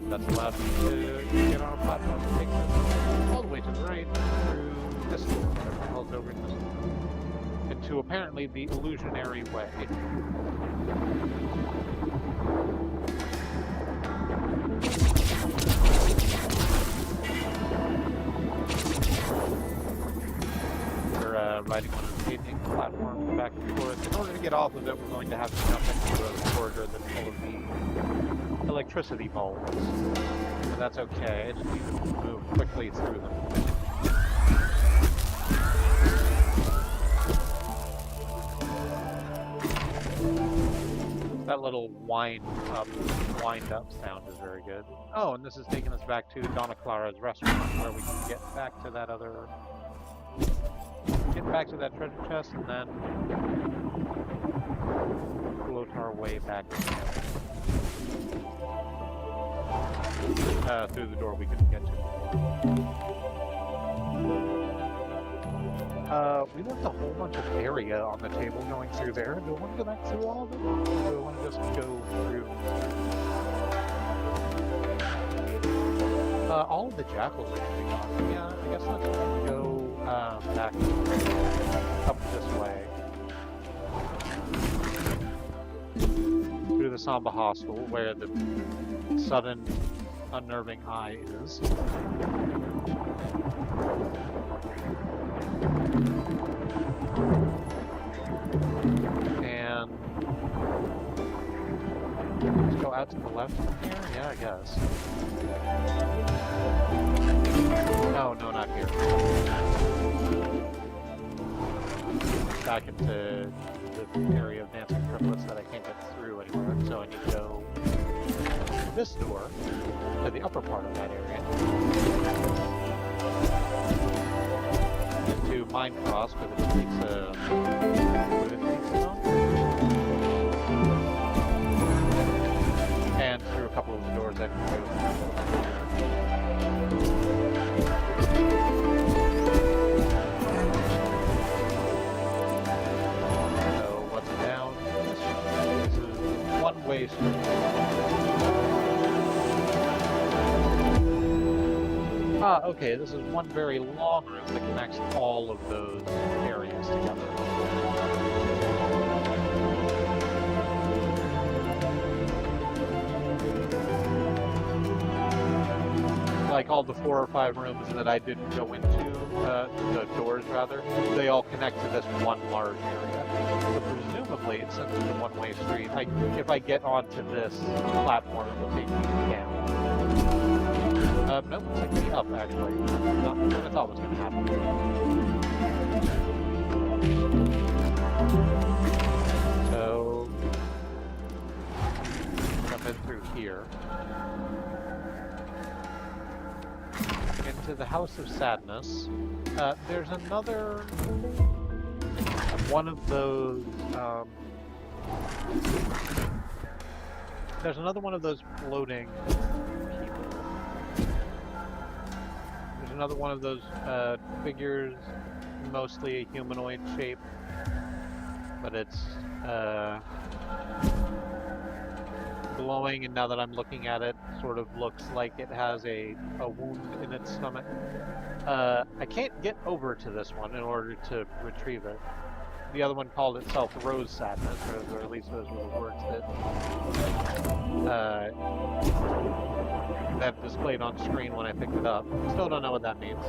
that's allowed me to get on a platform that takes us all the way to the right through this door, whatever the hell's over in this door. To apparently the illusionary way. We're riding on a painting platform back and forth. In order to get off of it, we're going to have to jump into a corridor that's full of the electricity bulbs. But that's okay, I just need to move quickly through them. That little wind up sound is very good. Oh, and this is taking us back to Donna Clara's restaurant, where we can get back to that treasure chest, and then float our way back. through the door we couldn't get to. We left a whole bunch of area on the table going through there. Do we want to go back through all of it? Or do we want to just go through... all of the jackals are going to be gone. Yeah, I guess let's go back up this way. Through the Samba Hostel, where the sudden unnerving eye is. And let's go out to the left from here? Yeah, I guess. No, not here. Back into the area of dancing triplets that I can't get through anywhere, so I need to go this door to the upper part of that area. Into Mine Cross, but it takes a... and through a couple of the doors I can go through. So what's down? This is one-way street. Ah, okay, this is one very long room that connects all of those areas together. Like all the 4 or 5 rooms that I didn't go into, the doors rather, they all connect to this one large area. So presumably, since it's a one-way street, if I get onto this platform, it will take me down. Nope, it's taking me up actually. Not what I thought was going to happen. So, jump in through here. Into the House of Sadness. There's another one of those. There's another one of those floating people. There's another one of those figures, mostly a humanoid shape, but it's glowing, and now that I'm looking at it, sort of looks like it has a wound in its stomach. I can't get over to this one in order to retrieve it. The other one called itself Rose Sadness, or at least those were the words that displayed on screen when I picked it up. Still don't know what that means.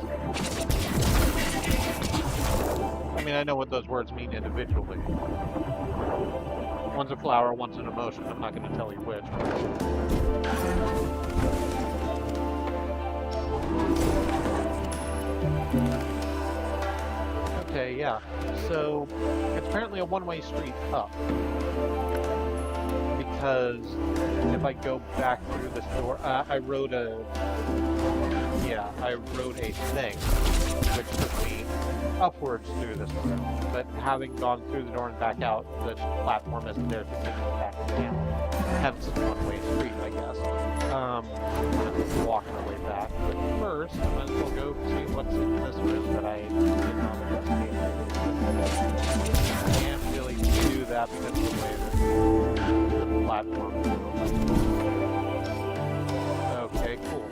I mean, I know what those words mean individually. One's a flower, one's an emotion. I'm not going to tell you which. Okay, yeah. So, it's apparently a one-way street up. Because if I go back through this door, I wrote a thing, which took me upwards through this room. But having gone through the door and back out, the platform isn't there to take me back down. Hence, it's a one-way street, I guess. I'm walking my way back. But first, I might as well go see what's in this room that I did not investigate. Can't really do that because of the way that the platform is. Okay, cool.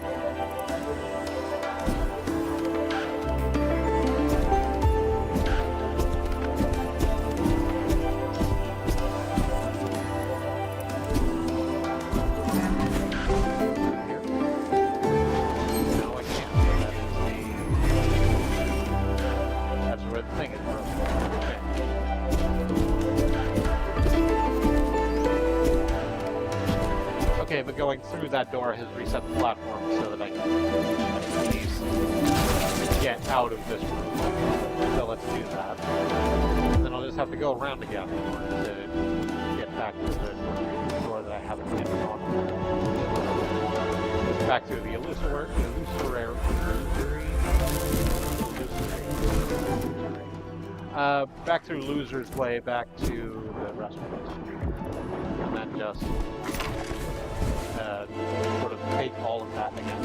Okay, but going through that door has reset the platform so that I can at least get out of this room. So let's do that. And then I'll just have to go around again in order to get back to the door that I haven't yet gone. Back to the back through Loser's Way, back to the restaurant. And then just sort of take all of that again.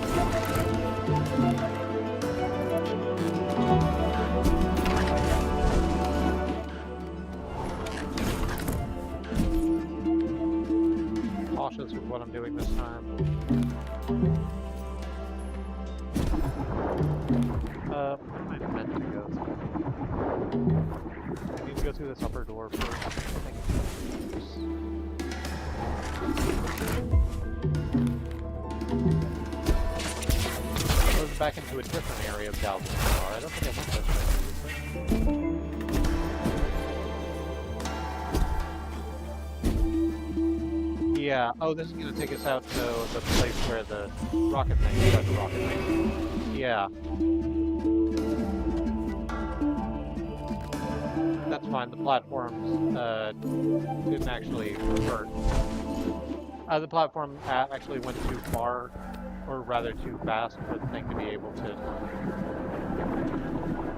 Cautious with what I'm doing this time. What am I meant to go through? I need to go through this upper door first. I think. Goes back into a different area of Dandara. I don't think I went this way previously. Yeah. Oh, this is going to take us out to the place where the rocket thing is. The rocket thing. Yeah. That's fine. The platforms didn't actually hurt. The platform actually went too far, or rather too fast, for the thing to be able to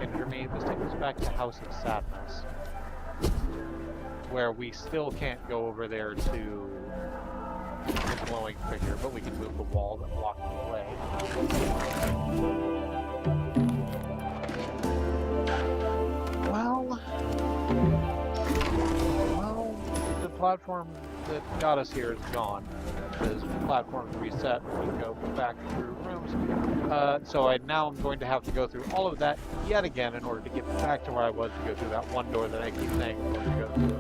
injure me. This takes us back to House of Sadness, where we still can't go over there to the glowing figure, but we can move the wall that blocked the way. Well, the platform that got us here is gone. Because platforms reset when we go back through rooms. So now I'm going to have to go through all of that yet again in order to get back to where I was to go through that one door that I keep saying I'm going to go through.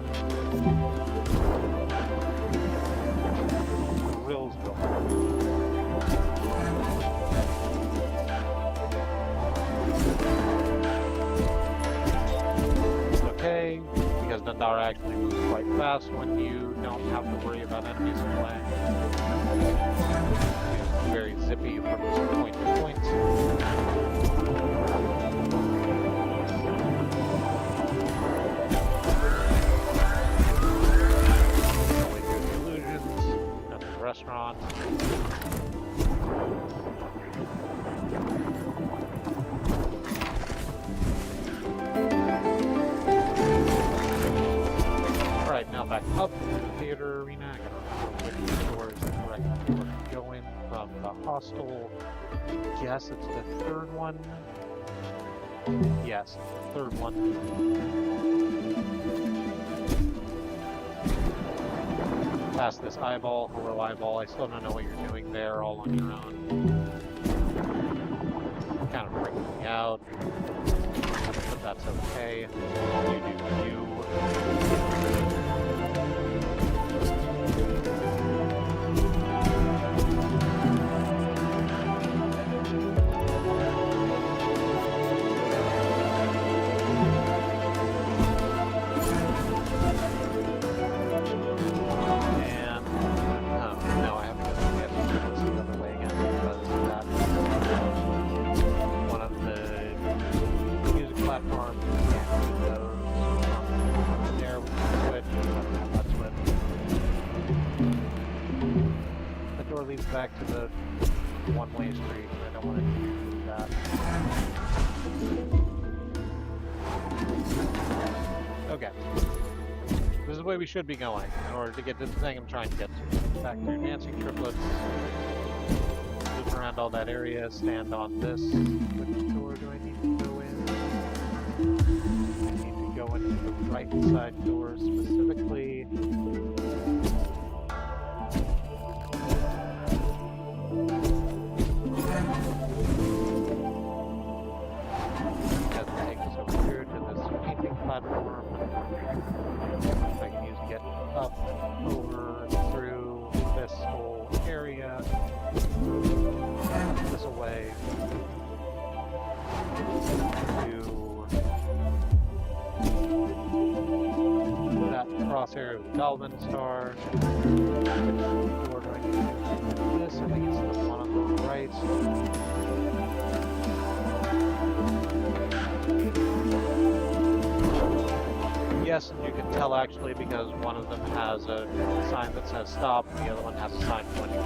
Will's door. Okay, because Dandara actually moves quite fast when you don't have to worry about enemies in the way. It's very zippy from point to point. Only through the illusions, at the restaurant. Alright, now back up to the theater arena. I gotta remember which door is the correct door to go in from the hostel. Guess it's the third one. Yes, third one. Past this eyeball. Hello, eyeball. I still don't know what you're doing there all on your own. Kind of freaking me out. But that's okay. You do you. Back to the one-way street, and I don't want to do that. Okay. This is the way we should be going in order to get to the thing I'm trying to get to. Back through dancing triplets. Loop around all that area, stand on this. Which door do I need to go in? I need to go into the right side door specifically. Platform. I can use to get up, over, through this whole area, this away, to that crosshair of the Galvin Star. Or do I need to do this? I think it's the one on the right. Yes, and you can tell actually because one of them has a sign that says stop, and the other one has a sign pointing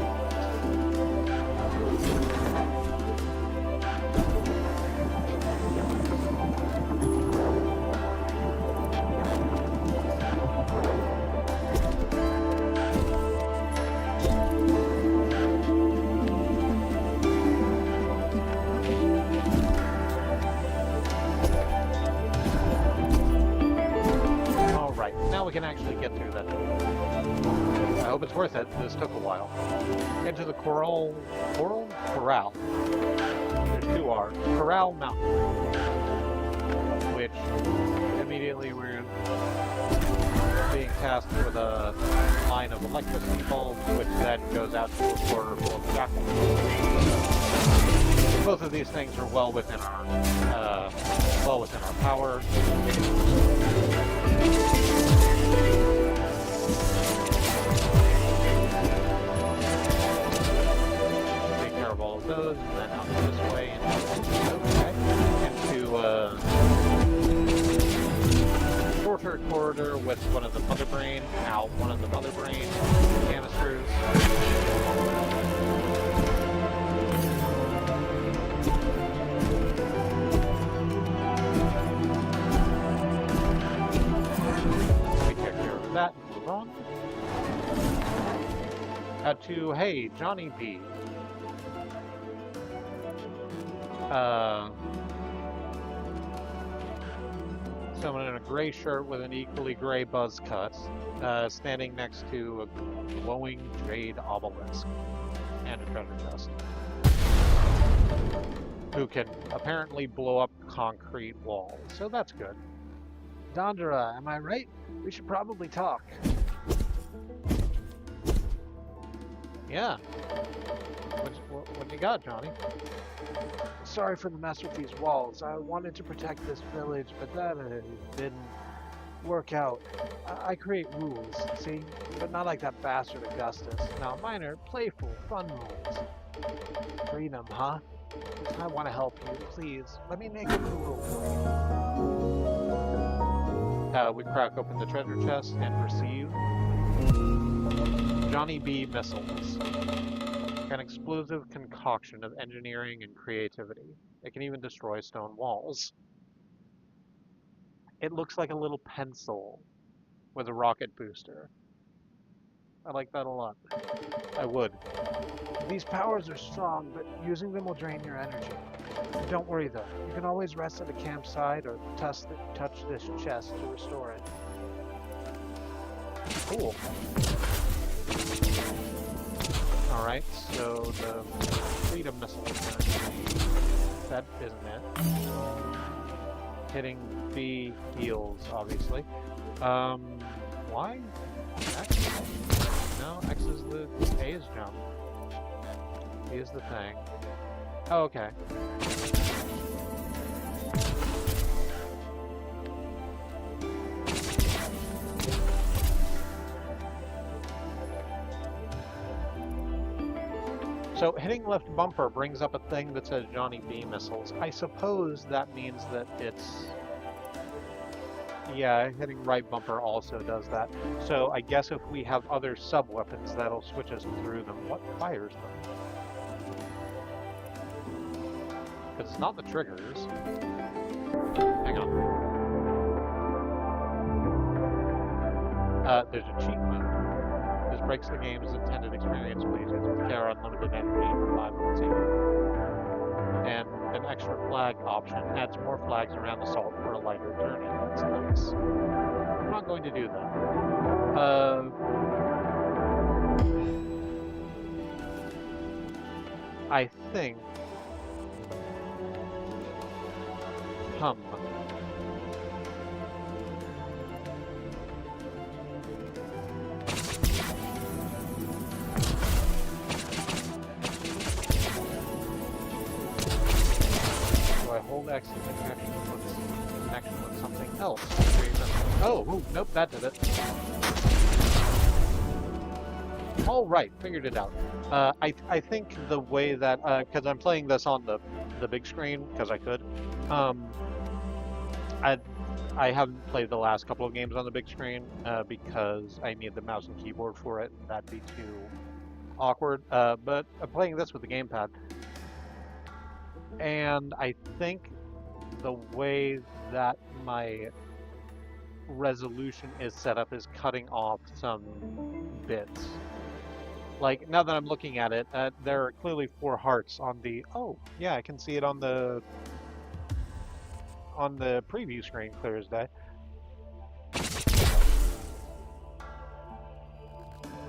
we can actually get through that. I hope it's worth it. This took a while. Into the Corral? Corral. There's two R's. Corral Mountain. Which immediately we're being tasked with a line of electricity bulbs, which then goes out to a corridor full of jackals. Both of these things are well within our power. Take care of all of those, and then out this way into shorter corridor with one of the mother brain. One of the mother brain canisters. That and move on. To, hey, Johnny B. Someone in a gray shirt with an equally gray buzz cut, standing next to a glowing jade obelisk and a treasure chest. Who can apparently blow up concrete walls, so that's good. Dandara, am I right? We should probably talk. Yeah. What you got, Johnny? Sorry for the mess with these walls. I wanted to protect this village, but that didn't work out. I create rules, see? But not like that bastard Augustus. No, mine are playful, fun rules. Freedom, huh? I want to help you. Please, let me make a new rule for you. We crack open the treasure chest and receive Johnny B. missiles. An explosive concoction of engineering and creativity. It can even destroy stone walls. It looks like a little pencil with a rocket booster. I like that a lot. I would. These powers are strong, but using them will drain your energy. Don't worry though, you can always rest at a campsite or touch this chest to restore it. Cool. Alright, so the freedom missile is going to be... That isn't it. Hitting B heals, obviously. Y? X? No, X is the... A is jump. B is the thing. Oh, okay. So hitting left bumper brings up a thing that says Johnny B missiles. I suppose that means that it's... Yeah, hitting right bumper also does that. So I guess if we have other sub-weapons, that'll switch us through them. What fires them? Because it's not the triggers. Hang on. There's a cheat mode. This breaks the game's intended experience. Please use with care, unlimited energy, and revival team. And an extra flag option adds more flags around the salt for a lighter journey. That's nice. I'm not going to do that. I think... Hum. I hold X in connection with something else. Oh, ooh, nope, that did it. All right, figured it out. I think the way that, because I'm playing this on the big screen, because I could, I haven't played the last couple of games on the big screen, because I need the mouse and keyboard for it, and that'd be too awkward, but I'm playing this with the gamepad. And I think the way that my resolution is set up is cutting off some bits. Like, now that I'm looking at it, there are clearly 4 hearts on the... Oh, yeah, I can see it on the preview screen clear as day.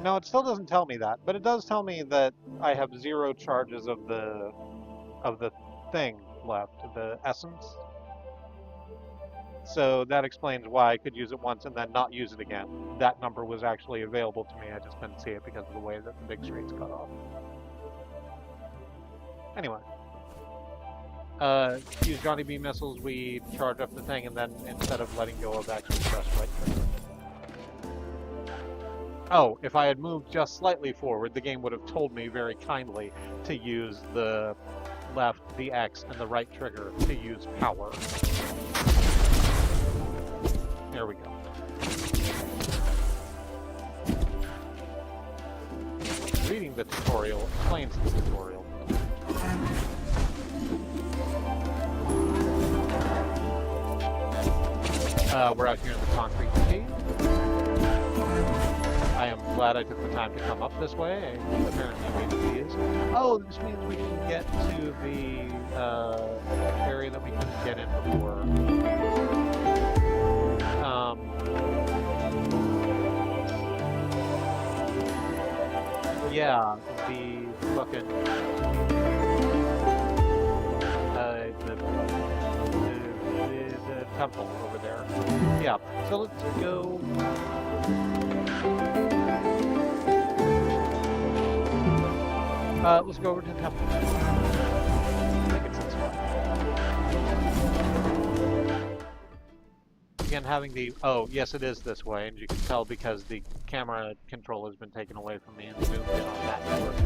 No, it still doesn't tell me that, but it does tell me that I have 0 charges of the thing left, the essence. So that explains why I could use it once and then not use it again. That number was actually available to me. I just couldn't see it because of the way that the big screen's cut off. Anyway, use Johnny B missiles. We charge up the thing, and then instead of letting go of actually press right click. Oh, if I had moved just slightly forward, the game would have told me very kindly to use the left, the X, and the right trigger to use power. There we go. Reading the tutorial explains the tutorial. We're out here in the concrete cave. I am glad I took the time to come up this way. Apparently I made it easy. Oh, this means we can get to the area that we couldn't get in before. Yeah, the fucking the temple over there. Yeah, so let's go. Let's go over to the temple. I think it's this way. Again, having the... Oh, yes, it is this way, and you can tell because the camera control has been taken away from me and zoomed in on that network.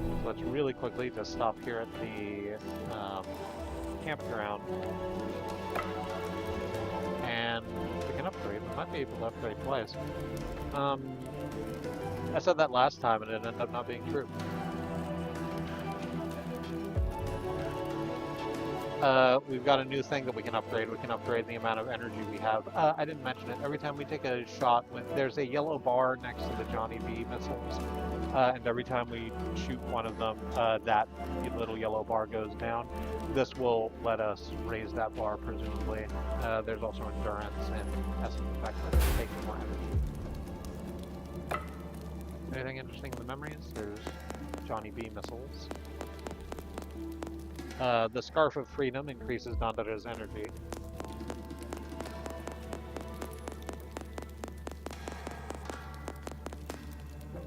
So let's really quickly just stop here at the campground. And we can upgrade. We might be able to upgrade twice. I said that last time and it ended up not being true. We've got a new thing that we can upgrade. We can upgrade the amount of energy we have. I didn't mention it. Every time we take a shot, there's a yellow bar next to the Johnny B missiles. And every time we shoot one of them, that little yellow bar goes down. This will let us raise that bar, presumably. There's also endurance and essence effect that takes more energy. Anything interesting in the memories? There's Johnny B missiles. The Scarf of Freedom increases Dandara's energy.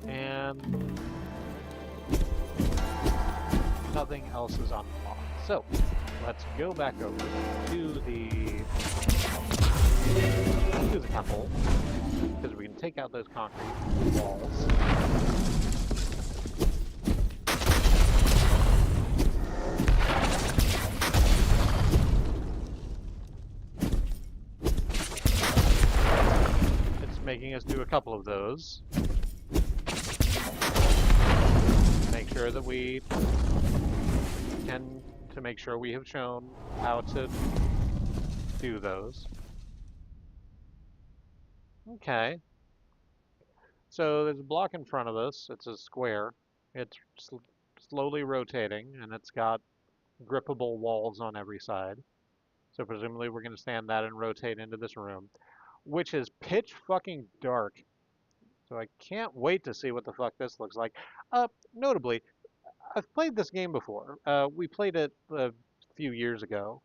And nothing else is unlocked. So, let's go back over to the temple, because we can take out those concrete walls. Making us do a couple of those. Make sure that we can, to make sure we have shown how to do those. Okay. So there's a block in front of us. It's a square. It's slowly rotating, and it's got grippable walls on every side. So presumably we're going to stand that and rotate into this room, which is pitch fucking dark. So I can't wait to see what the fuck this looks like. Notably, I've played this game before. We played it a few years ago.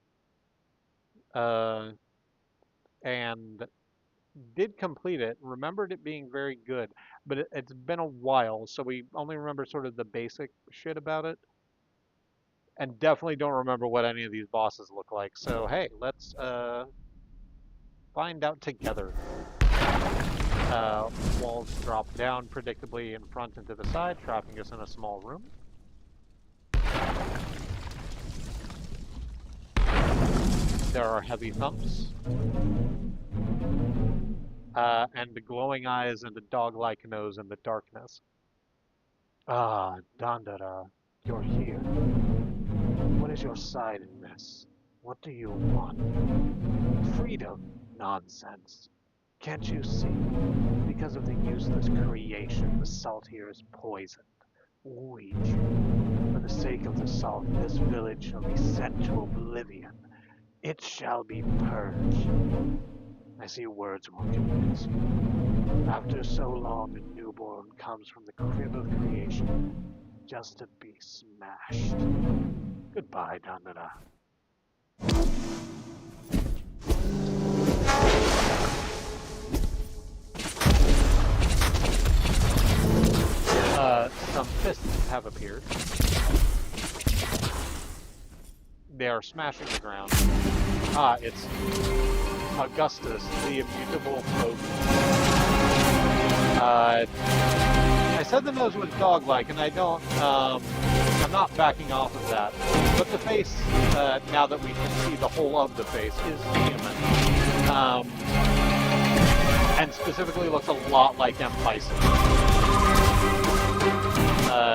And did complete it, remembered it being very good, but it's been a while, so we only remember sort of the basic shit about it. And definitely don't remember what any of these bosses look like. So hey, let's find out together. Walls drop down predictably in front and to the side, trapping us in a small room. There are heavy thumps. And the glowing eyes and a dog-like nose in the darkness. Ah, Dandara, you're here. What is your side in this? What do you want? Freedom? Nonsense. Can't you see? Because of the useless creation, the salt here is poisoned. Weak. For the sake of the salt, this village shall be sent to oblivion. It shall be purged. I see words won't convince me. After so long, a newborn comes from the crib of creation, just to be smashed. Goodbye, Dandara. Some fists have appeared. They are smashing the ground. Ah, it's Augustus, the immutable folk. I said the nose was dog-like, and I don't, I'm not backing off of that. But the face, now that we can see the whole of the face, is human. And specifically looks a lot like M. Bison.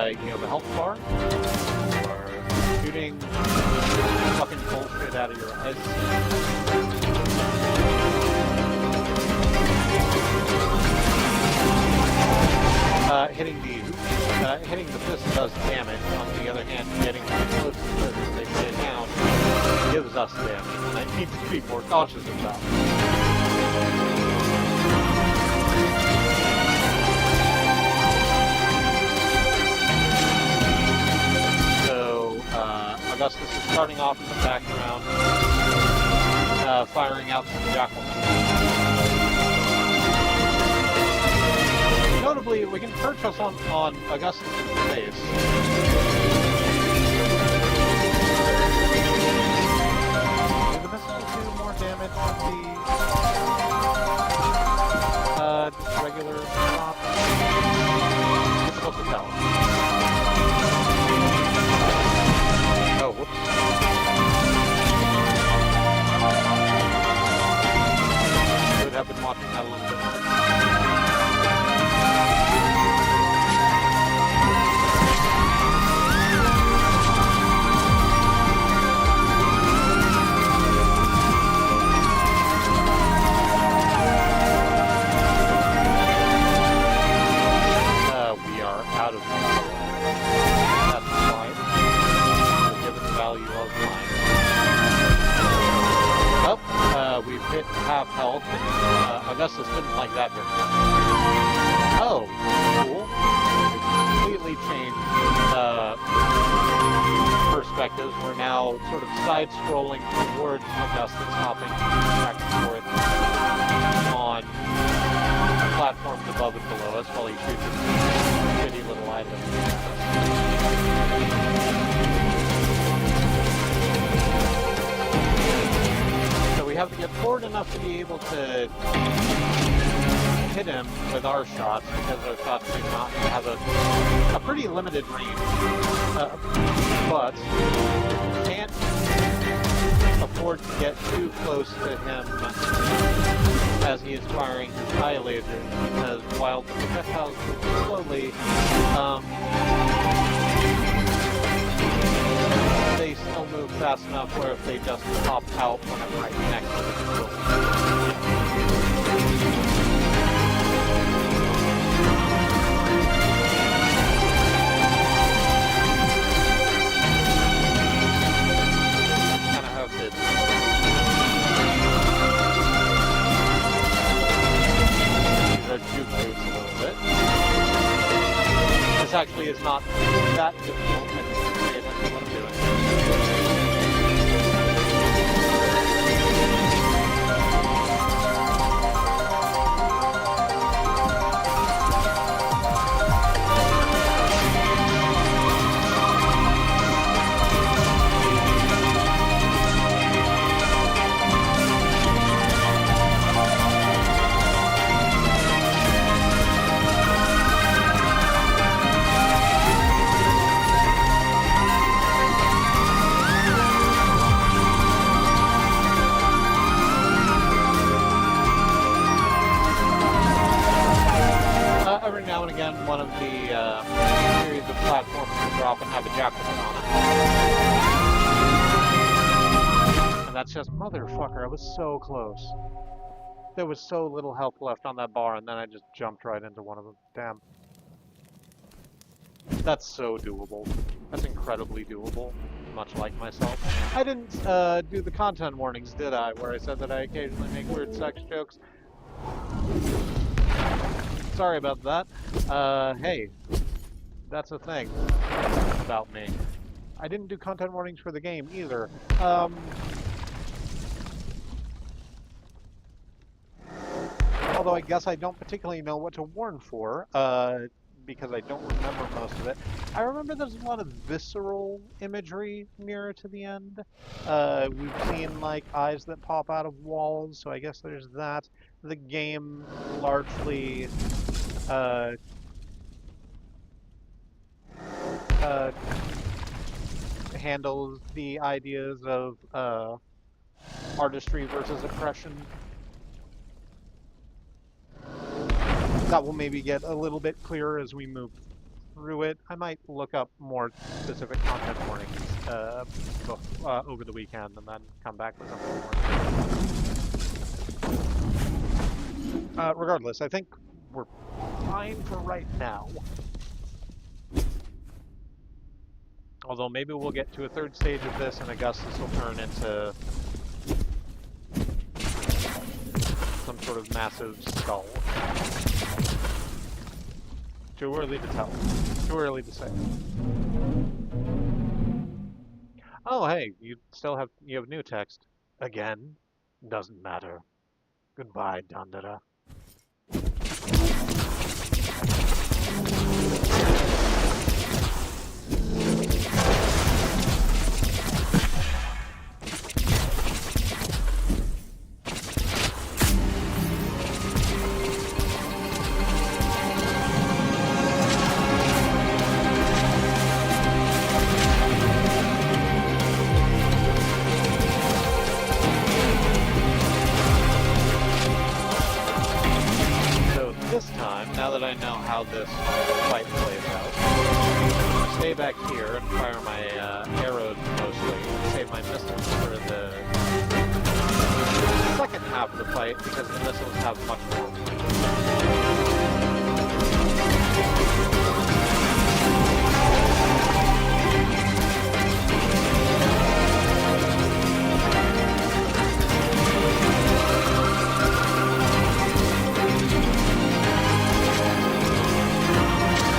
You know, the health bar? Or shooting fucking bullshit out of your eyes. Hitting the fist does damage. On the other hand, getting too close to the fist, they put it down, gives us damage, and I need to be more cautious of that. So, Augustus is starting off in the background, firing out some jackal. Notably, we can perch us on Augustus' face. Do the missiles do more damage than the just regular shot? Difficult to tell. Oh, whoops. Should have been watching that a little bit more. Out of control. That's fine. Given the value of mine. Oh, we've hit half health, and Augustus didn't like that very much. Oh, cool. Completely changed perspectives. We're now sort of side-scrolling towards Augustus, hopping back and forth on platforms above and below us while he shoots his shitty little items. So we have to get forward enough to be able to hit him with our shots, because our shots do not have a pretty limited range. But can't afford to get too close to him as he is firing his eye lasers, because while the projectiles move slowly, they still move fast enough where if they just pop out when I'm right next to them, kind of have to juke boots a little bit. This actually is not that difficult. I just pay attention to what I'm doing. Every now and again, one of the series of platforms will drop and have a jackal on it. And that's just, motherfucker, I was so close. There was so little health left on that bar, and then I just jumped right into one of them. Damn. That's so doable. That's incredibly doable. much like myself. I didn't do the content warnings, did I? Where I said that I occasionally make weird sex jokes. Sorry about that. Hey, that's a thing about me. I didn't do content warnings for the game either. Although I guess I don't particularly know what to warn for, because I don't remember most of it. I remember there's a lot of visceral imagery nearer to the end. We've seen like eyes that pop out of walls, so I guess there's that. The game largely uh, uh, handles the ideas of artistry versus oppression. That will maybe get a little bit clearer as we move through it. I might look up more specific content warnings over the weekend and then come back with something more. Regardless, I think we're fine for right now. Although maybe we'll get to a third stage of this and Augustus will turn into some sort of massive skull. Too early to tell. Too early to say. Oh, hey, you have new text. Again? Doesn't matter. Goodbye, Dandara. This time, now that I know how this fight plays out, stay back here and fire my arrows mostly, and save my missiles for the second half of the fight, because the missiles have much more range.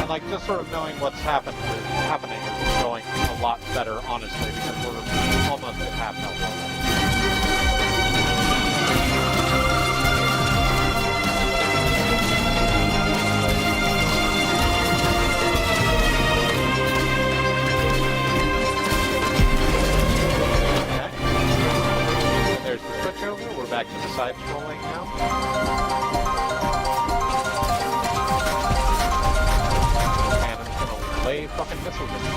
Like, just sort of knowing what's happening is going a lot better, honestly, because we're almost at half health already. Okay. There's the switch over. We're back to the side scrolling now. Lay fucking missiles at you.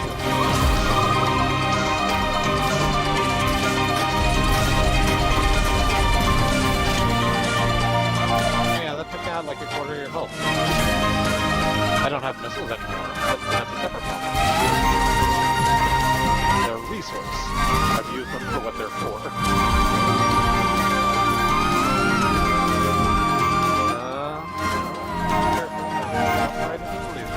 Yeah, that took out like a quarter of your health. I don't have missiles anymore, but that's a separate problem. They're a resource. I've used them for what they're for. Right into the lead.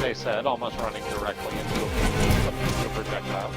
They said, almost running directly into a projectile.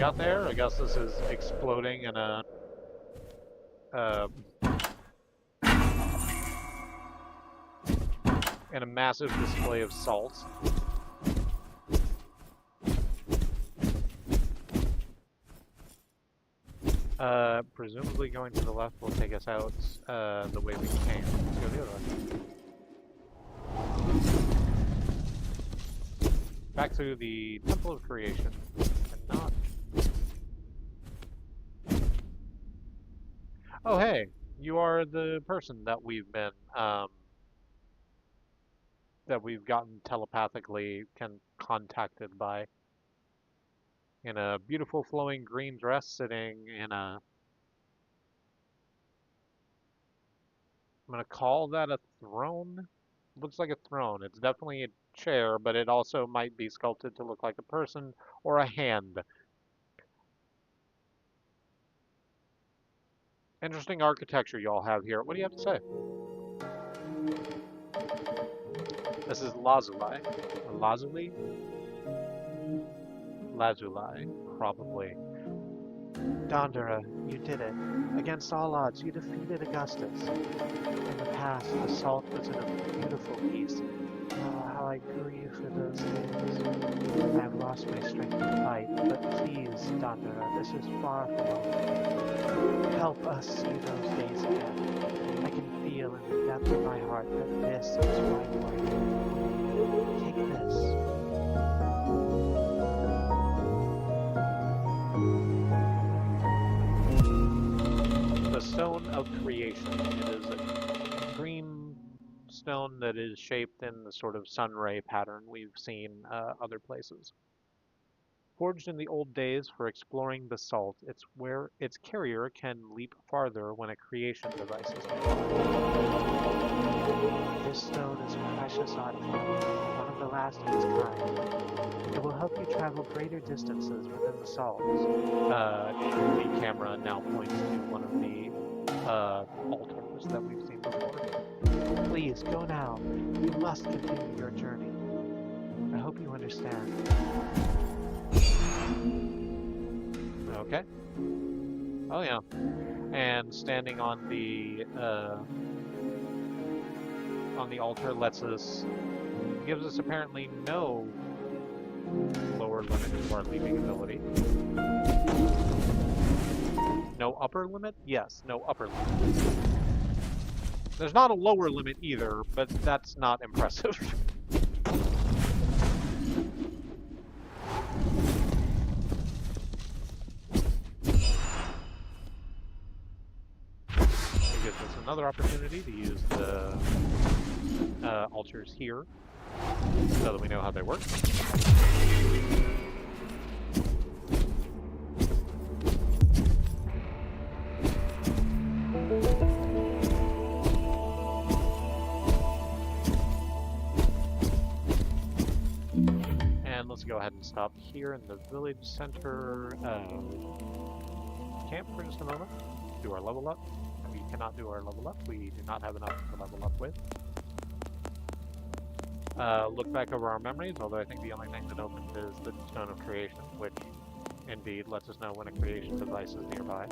out there? Augustus is exploding uh, in a massive display of salt. Presumably going to the left will take us out the way we came. Let's go the other way. Back to the Temple of Creation, and not... Oh, hey! You are the person that we've gotten telepathically contacted by. In a beautiful flowing green dress, sitting in a... I'm gonna call that a throne? Looks like a throne. It's definitely a chair, but it also might be sculpted to look like a person or a hand. Interesting architecture y'all have here. What do you have to say? This is Lazuli. Lazuli? Lazuli, probably. Dandara, you did it. Against all odds, you defeated Augustus. In the past, the salt was in a beautiful piece. Oh, how I grieve for those days. I have lost my strength to fight, but please, Dandara, this is far from over. Help us see those days again. I can feel in the depth of my heart that this is right for you. Take this. The Stone of Creation. It is a green stone that is shaped in the sort of sun ray pattern we've seen other places. Forged in the old days for exploring the salt, it's where its carrier can leap farther when a creation device is nearby. This stone is a precious artifact, one of the last of its kind. It will help you travel greater distances within the salts. The camera now points to one of the altars that we've seen before. Please, go now. You must continue your journey. I hope you understand. Okay. Oh yeah. And standing on the altar gives us apparently no lower limit to our leaping ability. No upper limit? Yes, no upper limit. There's not a lower limit either, but that's not impressive. It gives us another opportunity to use the altars here, so that we know how they work. Let's go ahead and stop here in the village center camp for just a moment. Do our level up. We cannot do our level up. We do not have enough to level up with. Look back over our memories, although I think the only thing that opens is the Stone of Creation, which indeed lets us know when a creation device is nearby.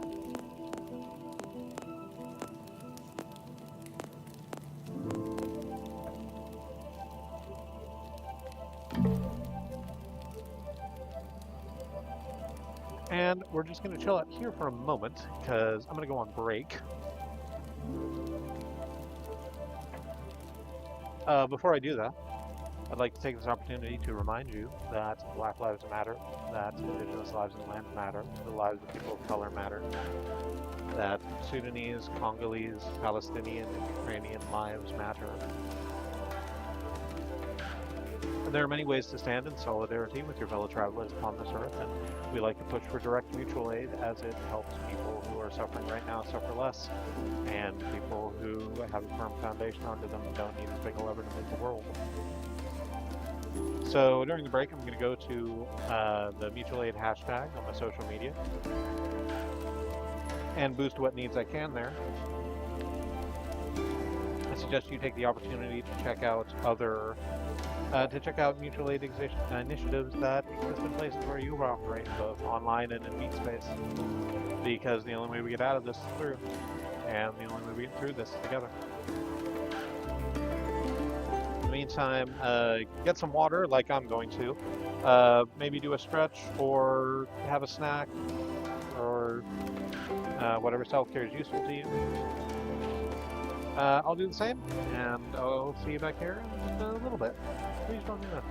And we're just going to chill out here for a moment, because I'm going to go on break. Before I do that, I'd like to take this opportunity to remind you that Black Lives Matter, that Indigenous lives and land matter, the lives of people of color matter, that Sudanese, Congolese, Palestinian, and Ukrainian lives matter. And there are many ways to stand in solidarity with your fellow travelers upon this earth, and we like to push for direct mutual aid as it helps people who are suffering right now suffer less, and people who have a firm foundation under them don't need as big a lever to make the world. So during the break, I'm going to go to the mutual aid hashtag on my social media and boost what needs I can there. I suggest you take the opportunity to check out other to check out mutual aid initiatives that exist in places where you operate, both online and in meat space. Because the only way we get out of this is through, and the only way we get through this is together. In the meantime, get some water, like I'm going to. Maybe do a stretch, or have a snack, or whatever self-care is useful to you. I'll do the same, and I'll see you back here in a little bit. Please join me then.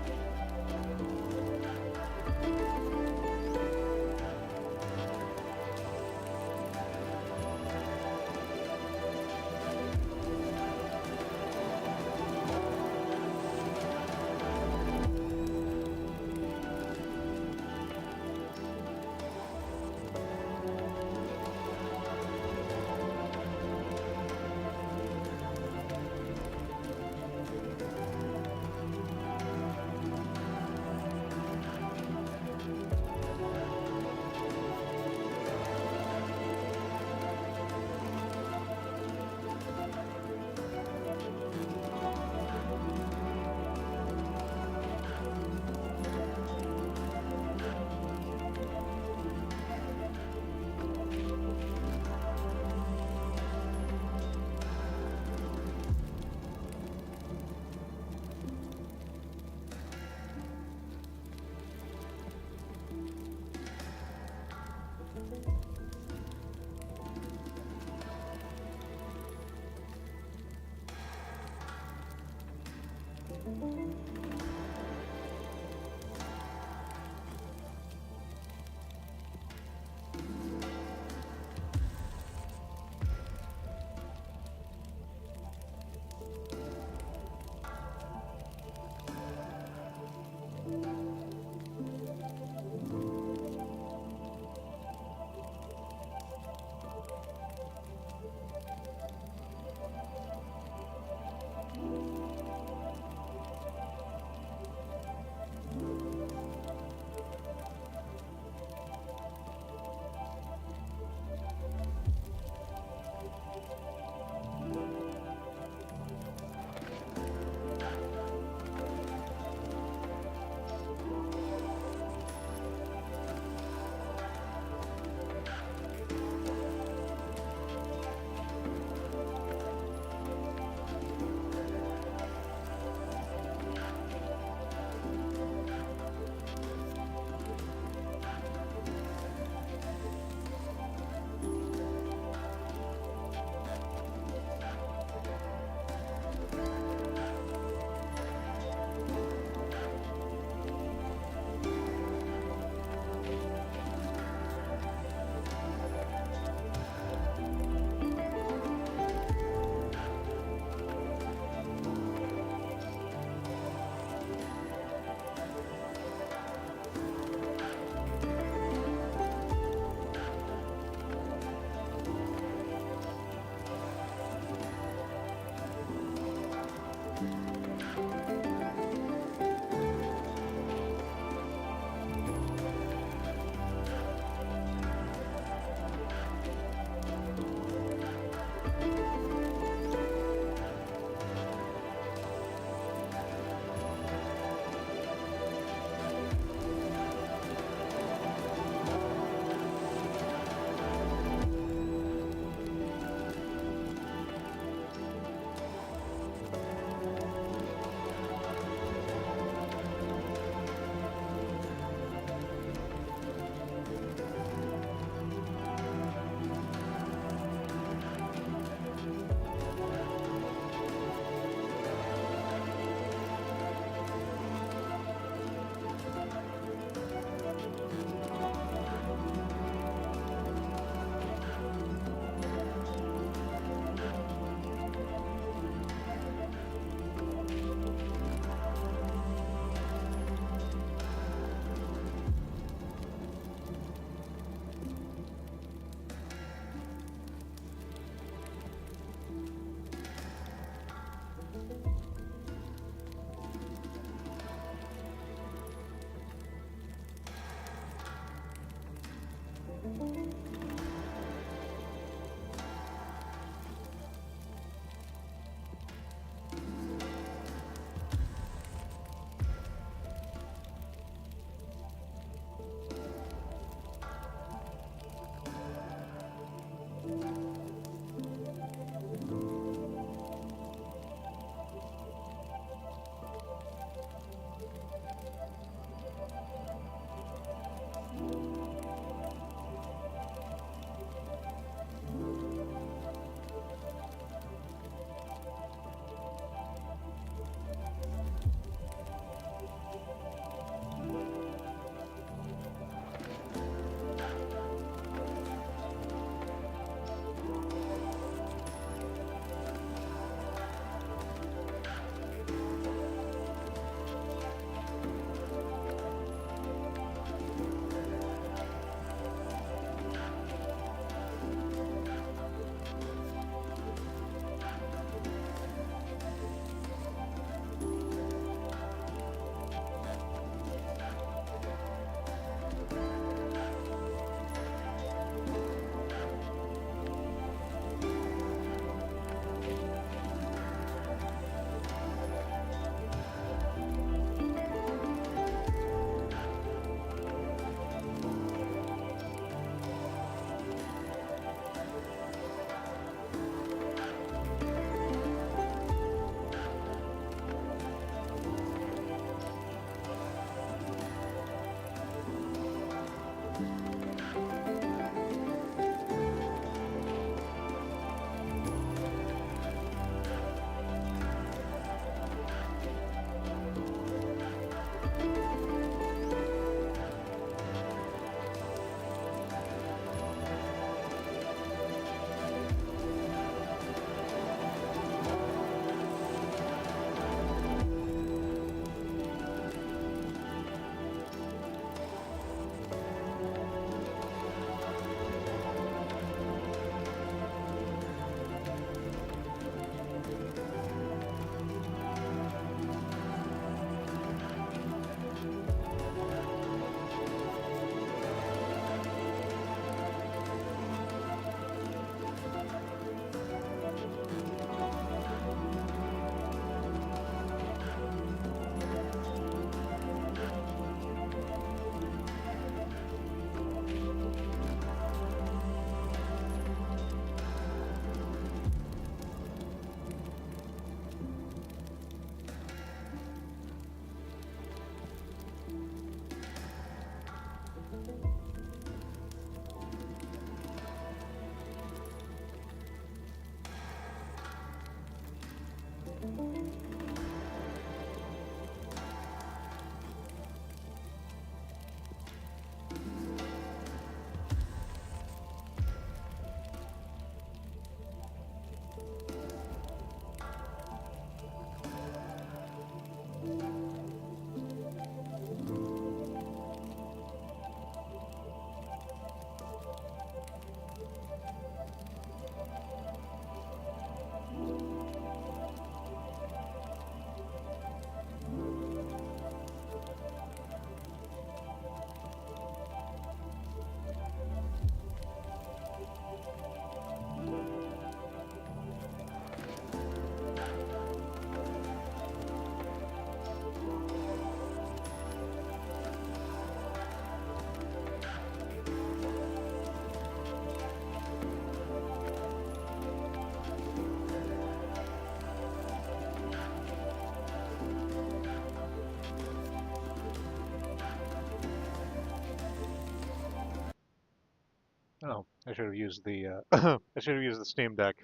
Oh, I should have used the I should have used the Steam Deck.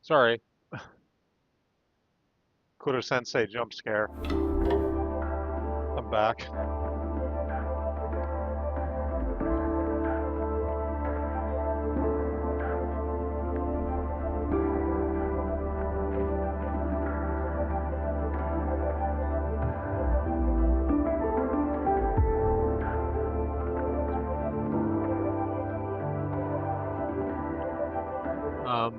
Sorry, Kuro Sensei jump scare. I'm back. Um,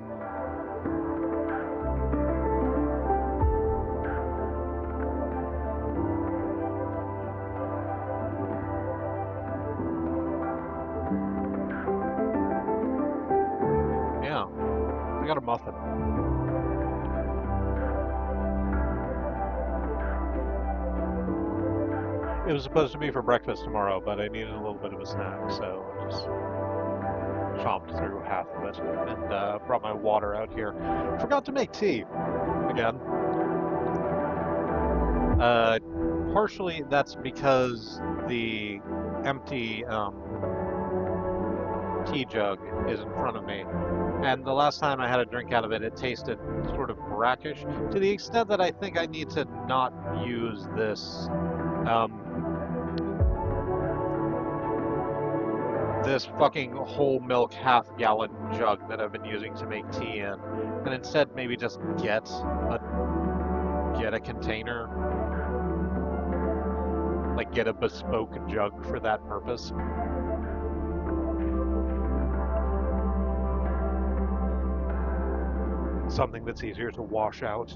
yeah, I got a muffin. It was supposed to be for breakfast tomorrow, but I needed a little bit of a snack, so I just chomped through half of it and brought my water out here. Forgot to make tea again. Uh, Partially that's because the empty tea jug is in front of me. And the last time I had a drink out of it, it tasted sort of brackish to the extent that I think I need to not use this fucking whole milk half-gallon jug that I've been using to make tea in, and instead maybe just get a container, like get a bespoke jug for that purpose. Something that's easier to wash out.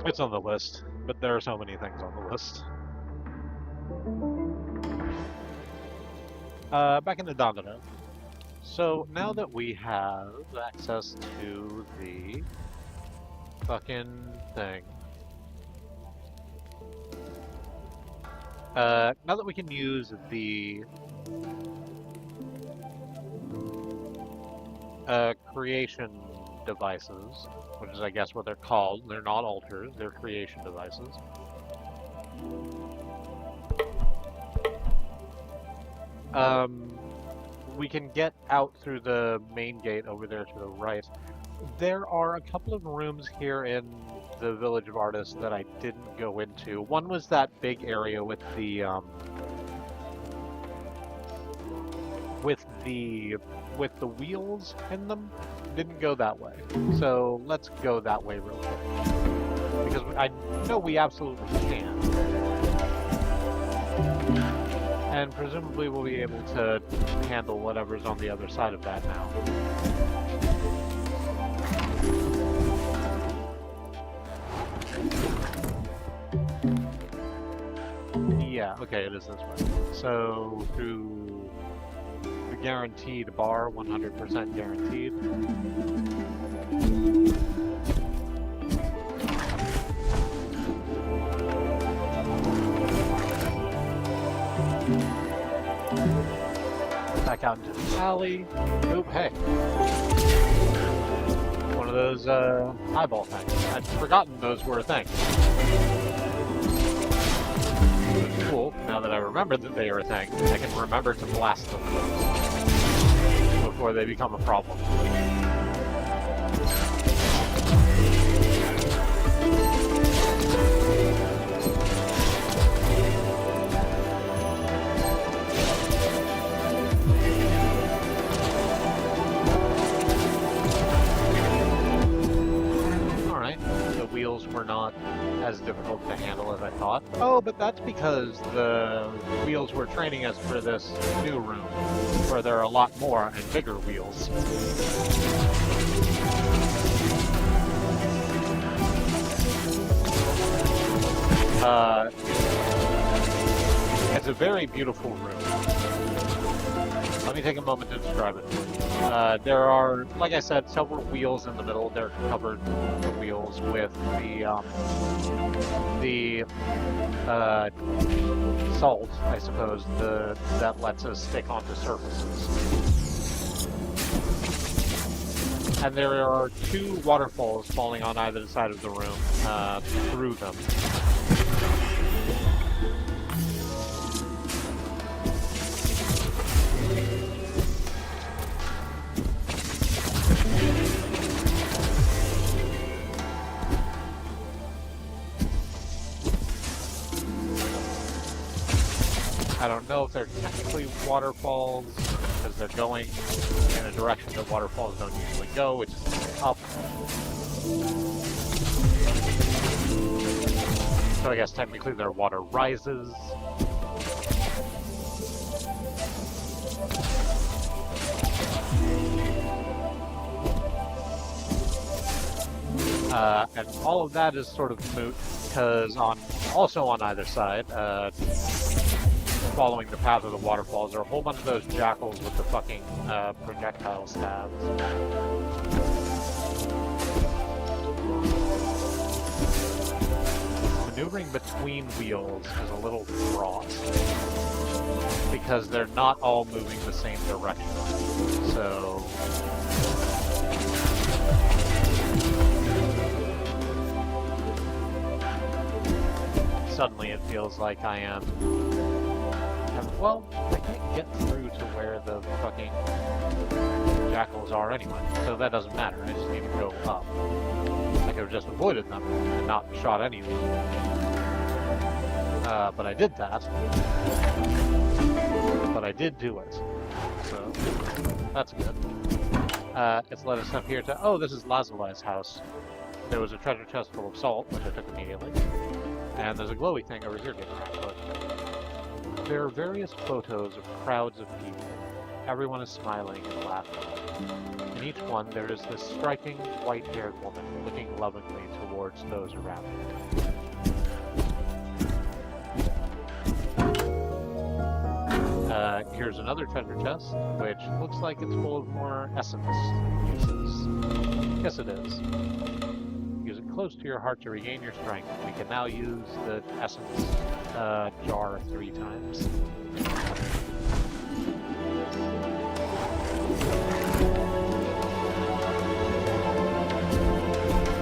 It's on the list, but there are so many things on the list. Back into Dandara. So now that we have access to the fucking thing, now that we can use the creation devices, which is I guess what they're called, they're not altars, they're creation devices. We can get out through the main gate over there to the right. There are a couple of rooms here in the Village of Artists that I didn't go into. One was that big area with the wheels in them. Didn't go that way. So let's go that way real quick. Because I know we absolutely can. And presumably we'll be able to handle whatever's on the other side of that now. Yeah, okay, it is this way. So through the guaranteed bar, 100% guaranteed. Back out into the alley. Oop, hey. One of those eyeball things. I'd forgotten those were a thing. It's cool, now that I remember that they are a thing, I can remember to blast them before they become a problem. Were not as difficult to handle as I thought. Oh, but that's because the wheels were training us for this new room, where there are a lot more and bigger wheels. It's a very beautiful room. Let me take a moment to describe it. There are, like I said, several wheels in the middle. They're covered wheels with the salt, I suppose, that lets us stick onto surfaces. And there are two waterfalls falling on either side of the room, through them. I don't know if they're technically waterfalls, because they're going in a direction that waterfalls don't usually go, which is up. So I guess technically they're water rises. And all of that is sort of moot, because also on either side, following the path of the waterfalls, are a whole bunch of those jackals with the fucking projectile stabs. Maneuvering between wheels is a little fraught, because they're not all moving the same direction. So suddenly it feels like I am... Well, I can't get through to where the fucking jackals are anyway, so that doesn't matter. I just need to go up. I could have just avoided them and not shot any of them. But I did that. But I did do it. So, that's good. It's led us up here to... Oh, this is Lazulai's house. There was a treasure chest full of salt, which I took immediately. And there's a glowy thing over here getting put. There are various photos of crowds of people. Everyone is smiling and laughing. In each one, there is this striking, white-haired woman looking lovingly towards those around her. Here's another treasure chest, which looks like it's full of more essence uses. Yes, it is. Use it close to your heart to regain your strength. We can now use the essence jar 3 times.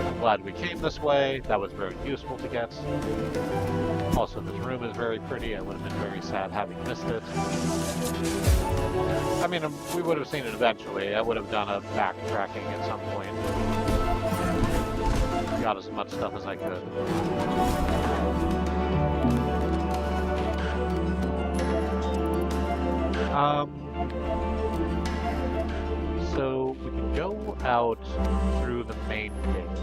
I'm glad we came this way. That was very useful to get. Also, this room is very pretty. I would have been very sad having missed it. I mean, we would have seen it eventually. I would have done a backtracking at some point. Got as much stuff as I could. So we can go out through the main gate.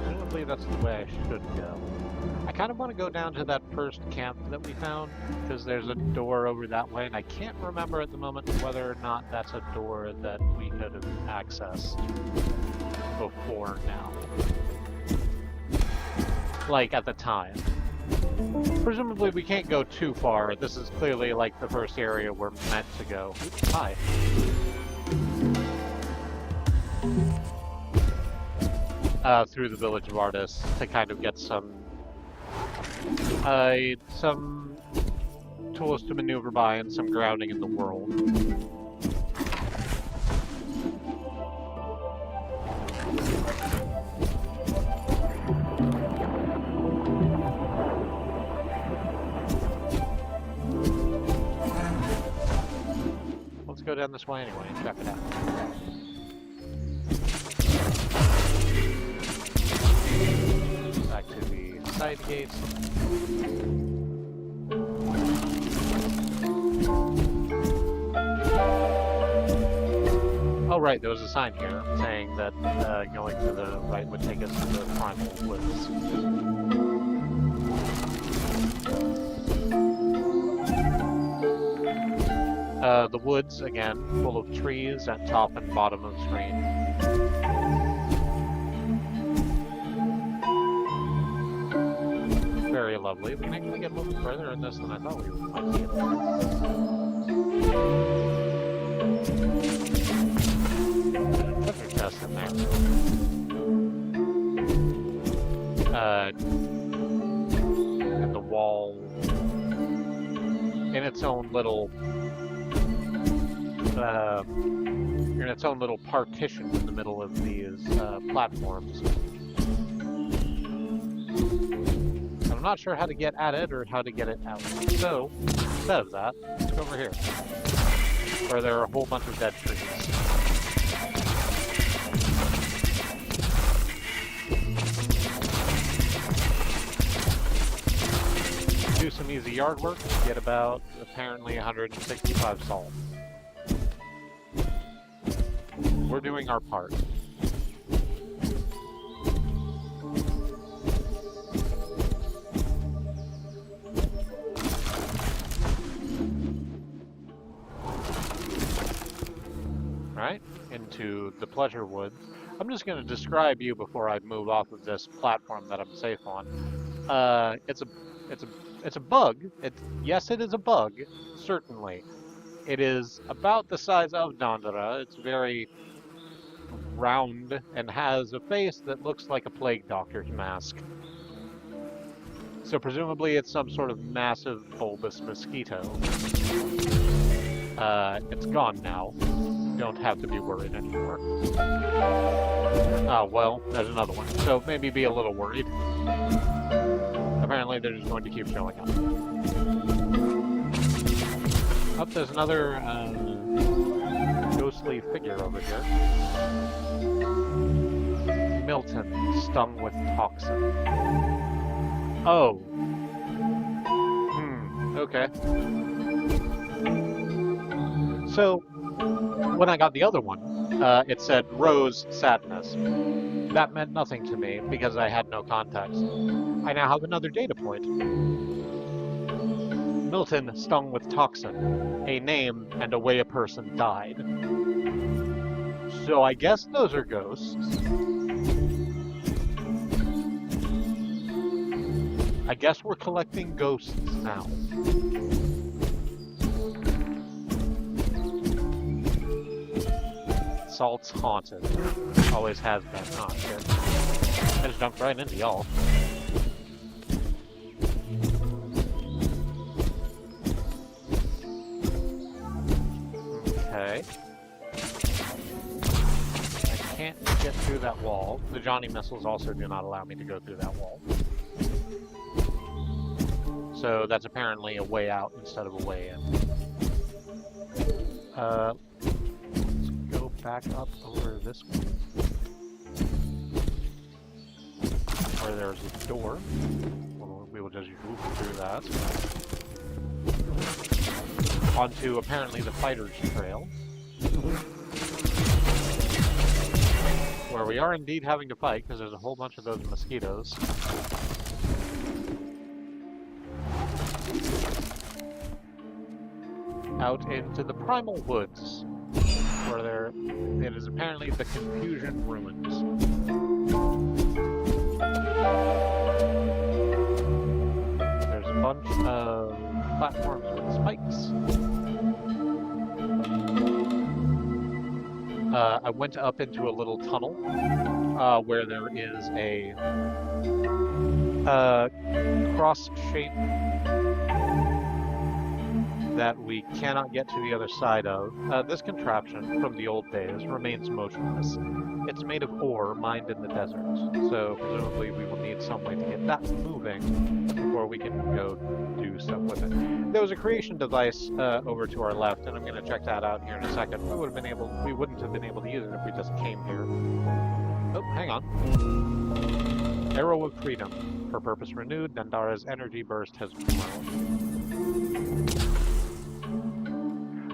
Presumably that's the way I should go. I kind of want to go down to that first camp that we found, because there's a door over that way, and I can't remember at the moment whether or not that's a door that we could have accessed before now. Like, at the time. Presumably we can't go too far. This is clearly, like, the first area we're meant to go. Oops, hi. Through the Village of Artists to kind of get some tools to maneuver by and some grounding in the world. Let's go down this way anyway and check it out. Back to the side gates. Oh right, there was a sign here saying that going to the right would take us to the primal woods. The woods, again, full of trees at top and bottom of the screen. Very lovely. We can actually get a little further in this than I thought we might be able to. Treasure chest in there. And the wall in its own little you're in its own little partition in the middle of these platforms. I'm not sure how to get at it or how to get it out. So, instead of that, let's go over here, where there are a whole bunch of dead trees. Do some easy yard work, get about, apparently, 165 salt. We're doing our part. Right, into the Pleasure Woods. I'm just going to describe you before I move off of this platform that I'm safe on. It's a bug. Yes, it is a bug, certainly. It is about the size of Dandara. It's very round and has a face that looks like a plague doctor's mask. So presumably it's some sort of massive bulbous mosquito. It's gone now. Don't have to be worried anymore. Oh, well, there's another one. So maybe be a little worried. Apparently they're just going to keep showing up. Oh, there's another ghostly figure over here. Milton, stung with toxin. Oh. Okay. So, when I got the other one, it said Rose Sadness. That meant nothing to me because I had no context. I now have another data point. Milton stung with toxin, a name and a way a person died. So I guess those are ghosts. I guess we're collecting ghosts now. Salt's haunted. Always has been. Oh, shit. I just jumped right into y'all. Okay. I can't get through that wall. The Johnny missiles also do not allow me to go through that wall. So that's apparently a way out instead of a way in. Let's go back up over this one. Where there's a door. We will just move through that. Onto apparently the fighter's trail. Where we are indeed having to fight because there's a whole bunch of those mosquitoes. Out into the Primal Woods, where it is apparently the Confusion Ruins. There's a bunch of platforms with spikes. I went up into a little tunnel where there is a cross-shaped that we cannot get to the other side of. This contraption from the old days remains motionless. It's made of ore mined in the desert, so presumably we will need some way to get that moving before we can go do stuff with it. There was a creation device over to our left, and I'm going to check that out here in a second. We wouldn't have been able to use it if we just came here. Oh, hang on. Arrow of Freedom. Her purpose renewed, Dandara's energy burst has grown.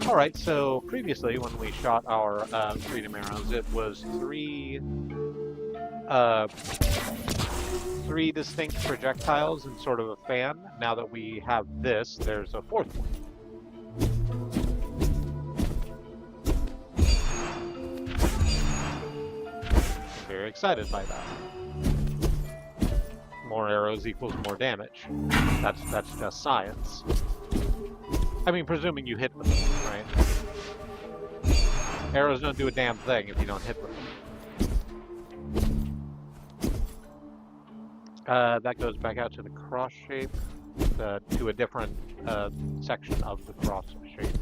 Alright, so previously when we shot our freedom arrows, it was three distinct projectiles and sort of a fan. Now that we have this, there's a fourth one. I'm very excited by that. More arrows equals more damage. That's just science. I mean, presuming you hit with them, right? Arrows don't do a damn thing if you don't hit with them. That goes back out to the cross shape, to a different section of the cross shape.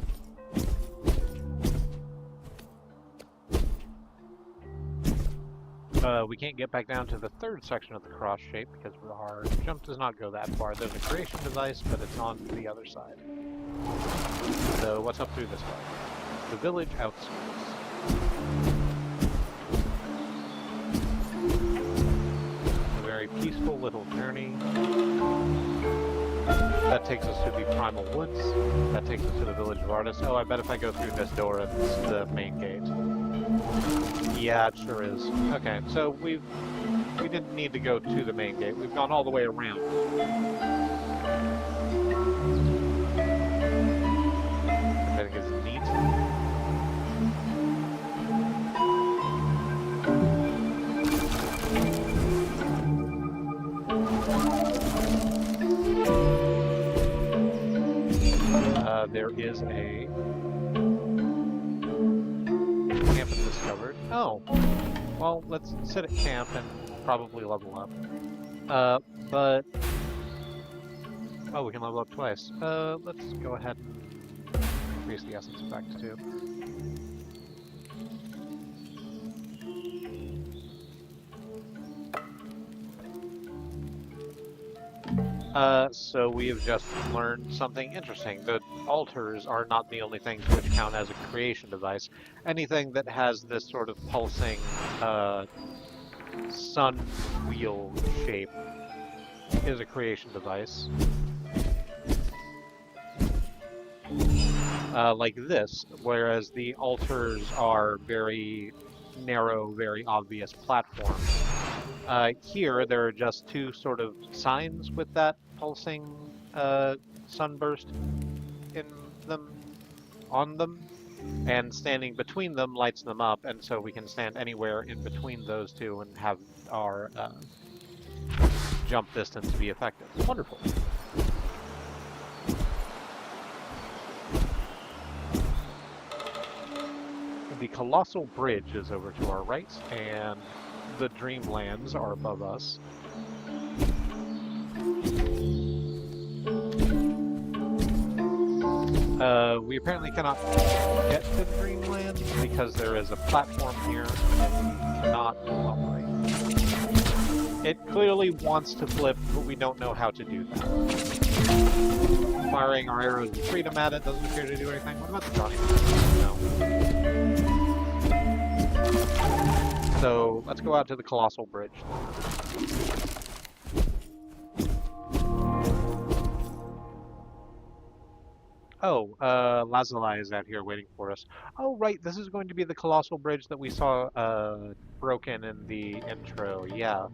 We can't get back down to the third section of the cross shape because our jump does not go that far. There's a creation device, but it's on the other side. So what's up through this way? The village outskirts. A very peaceful little journey. That takes us to the Primal Woods. That takes us to the Village of Artists. Oh, I bet if I go through this door, it's the main gate. Yeah, it sure is. Okay, so we didn't need to go to the main gate. We've gone all the way around. I think it's neat. There is a camp discovered. Oh, well, let's sit at camp and probably level up. But oh, we can level up twice. Let's go ahead and increase the essence effect too. So we have just learned something interesting. The altars are not the only things which count as a creation device. Anything that has this sort of pulsing sun wheel shape is a creation device. Like this, whereas the altars are very narrow, very obvious platforms. Here, there are just two sort of signs with that pulsing sunburst in them, on them, and standing between them lights them up, and so we can stand anywhere in between those two and have our jump distance be effective. Wonderful. The Colossal Bridge is over to our right, and the Dreamlands are above us. We apparently cannot get to Dreamland because there is a platform here and we cannot operate. It clearly wants to flip, but we don't know how to do that. Firing our arrows of freedom at it doesn't appear to do anything. What about the Johnny? No. So let's go out to the Colossal Bridge. Oh, Lazuli is out here waiting for us. Oh, right, this is going to be the Colossal Bridge that we saw broken in the intro, yeah.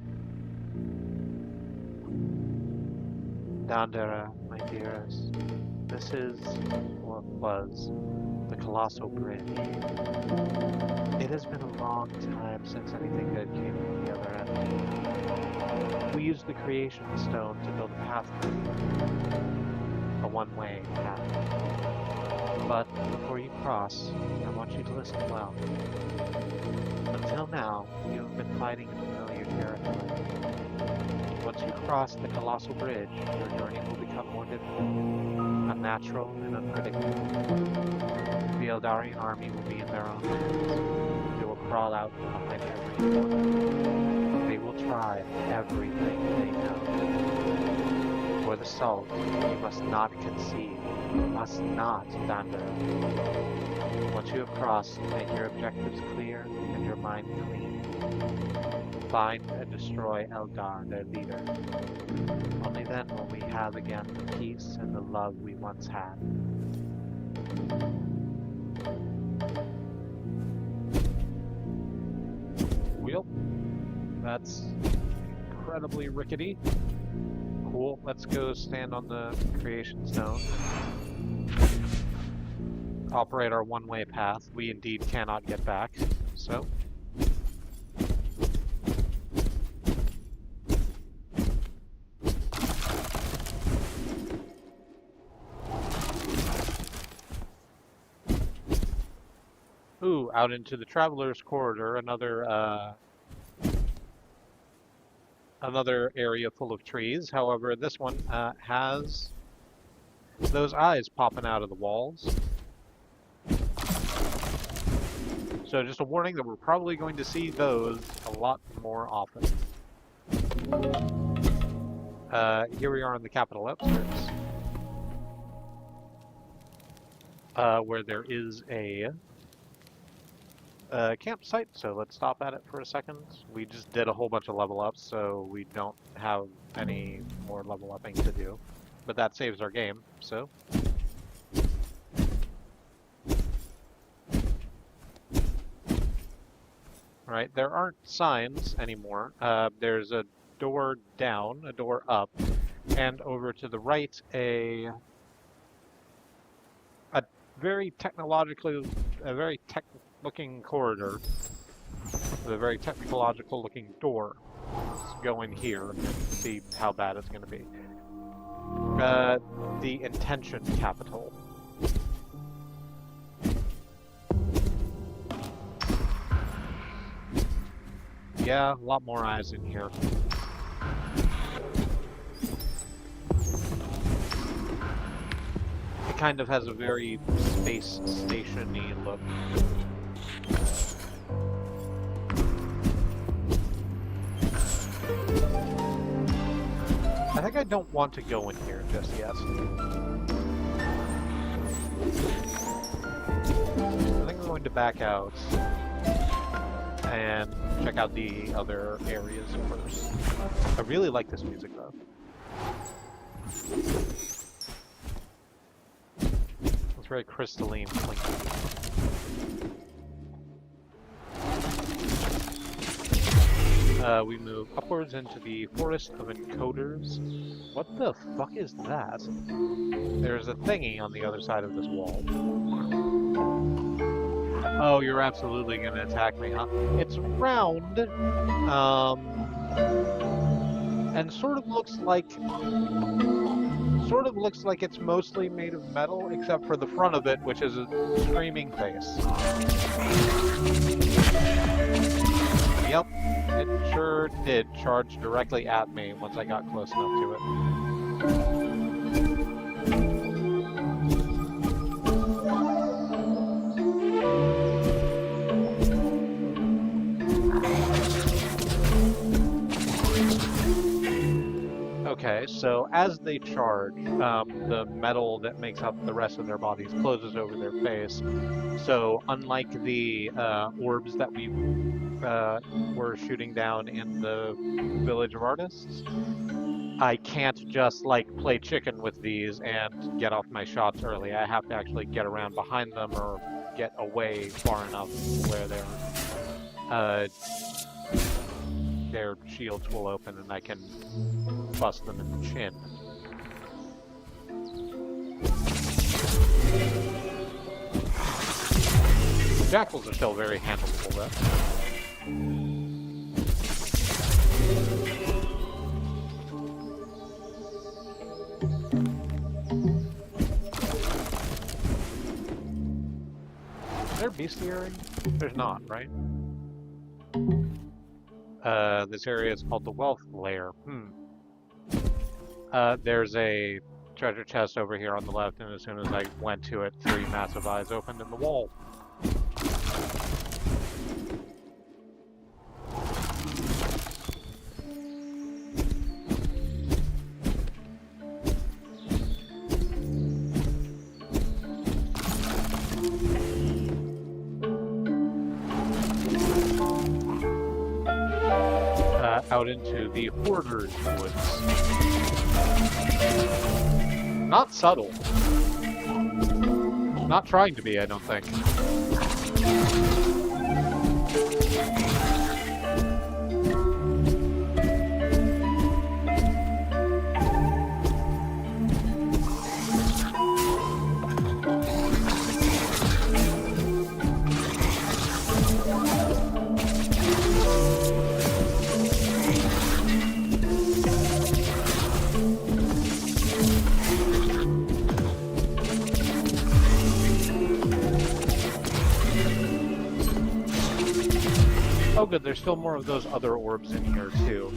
Dandara, my dearest, this is, or was, the Colossal Bridge. It has been a long time since anything good came from the other end. We used the Creation Stone to build a path for you. A one-way path. But before you cross, I want you to listen well. Until now, you have been fighting in familiar territory. Once you cross the Colossal Bridge, your journey will become more difficult, unnatural, and unpredictable. The Eldarian army will be in their own hands. They will crawl out from behind every corner. They will try everything they know. For the salt, you must not concede. You must not, Dandara. Once you have crossed, make your objectives clear and your mind clean. Find and destroy Eldar, their leader. Only then will we have again the peace and the love we once had. Well, that's incredibly rickety. Cool, let's go stand on the Creation Stone. Operate our one-way path. We indeed cannot get back, so. Ooh, out into the Traveler's Corridor, another area full of trees. However, this one has those eyes popping out of the walls. So just a warning that we're probably going to see those a lot more often. Here we are in the Capitol outskirts, where there is a campsite, so let's stop at it for a second. We just did a whole bunch of level ups, so we don't have any more level upping to do. But that saves our game, so. Right, there aren't signs anymore. There's a door down, a door up, and over to the right, a very tech-looking corridor with a very technological-looking door. Let's go in here and see how bad it's going to be. The Intention Capital. Yeah, a lot more eyes in here. It kind of has a very space station-y look. I think I don't want to go in here just yet. I think I'm going to back out and check out the other areas first. I really like this music though. It's very crystalline, clinky. We move upwards into the Forest of Encoders. What the fuck is that? There's a thingy on the other side of this wall. Oh, you're absolutely gonna attack me, huh? It's round, and sort of looks like it's mostly made of metal, except for the front of it, which is a screaming face. Yep, it sure did charge directly at me once I got close enough to it. Okay, so as they charge, the metal that makes up the rest of their bodies closes over their face. So unlike the orbs that we were shooting down in the Village of Artists, I can't just like play chicken with these and get off my shots early. I have to actually get around behind them or get away far enough where their shields will open and I can bust them in the chin. The jackals are still very handleable though. Is there bestiary? There's not, right? This area is called the Wealth Lair. There's a treasure chest over here on the left, and as soon as I went to it, 3 massive eyes opened in the wall. Out into the Hoarder's Woods. Not subtle. Not trying to be, I don't think. Oh good, there's still more of those other orbs in here too.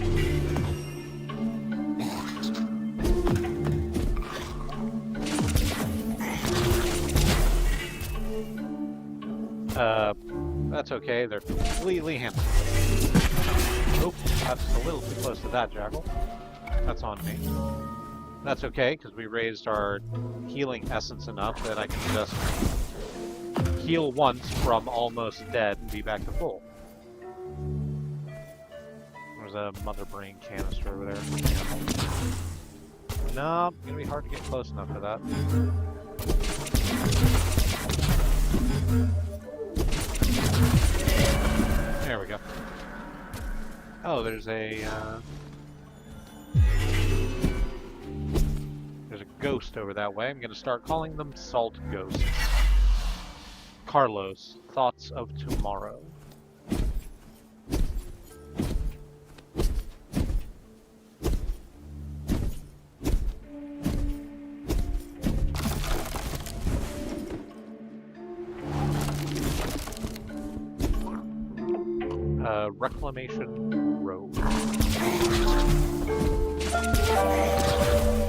That's okay, they're completely handled. Oh, that's a little too close to that jackal. That's on me. That's okay, because we raised our healing essence enough that I can just heal once from almost dead and be back to full. There's a mother brain canister over there. No, it's gonna be hard to get close enough for that. There we go. Oh, there's a ghost over that way. I'm gonna start calling them salt ghosts. Carlos, thoughts of tomorrow. Reclamation Road. As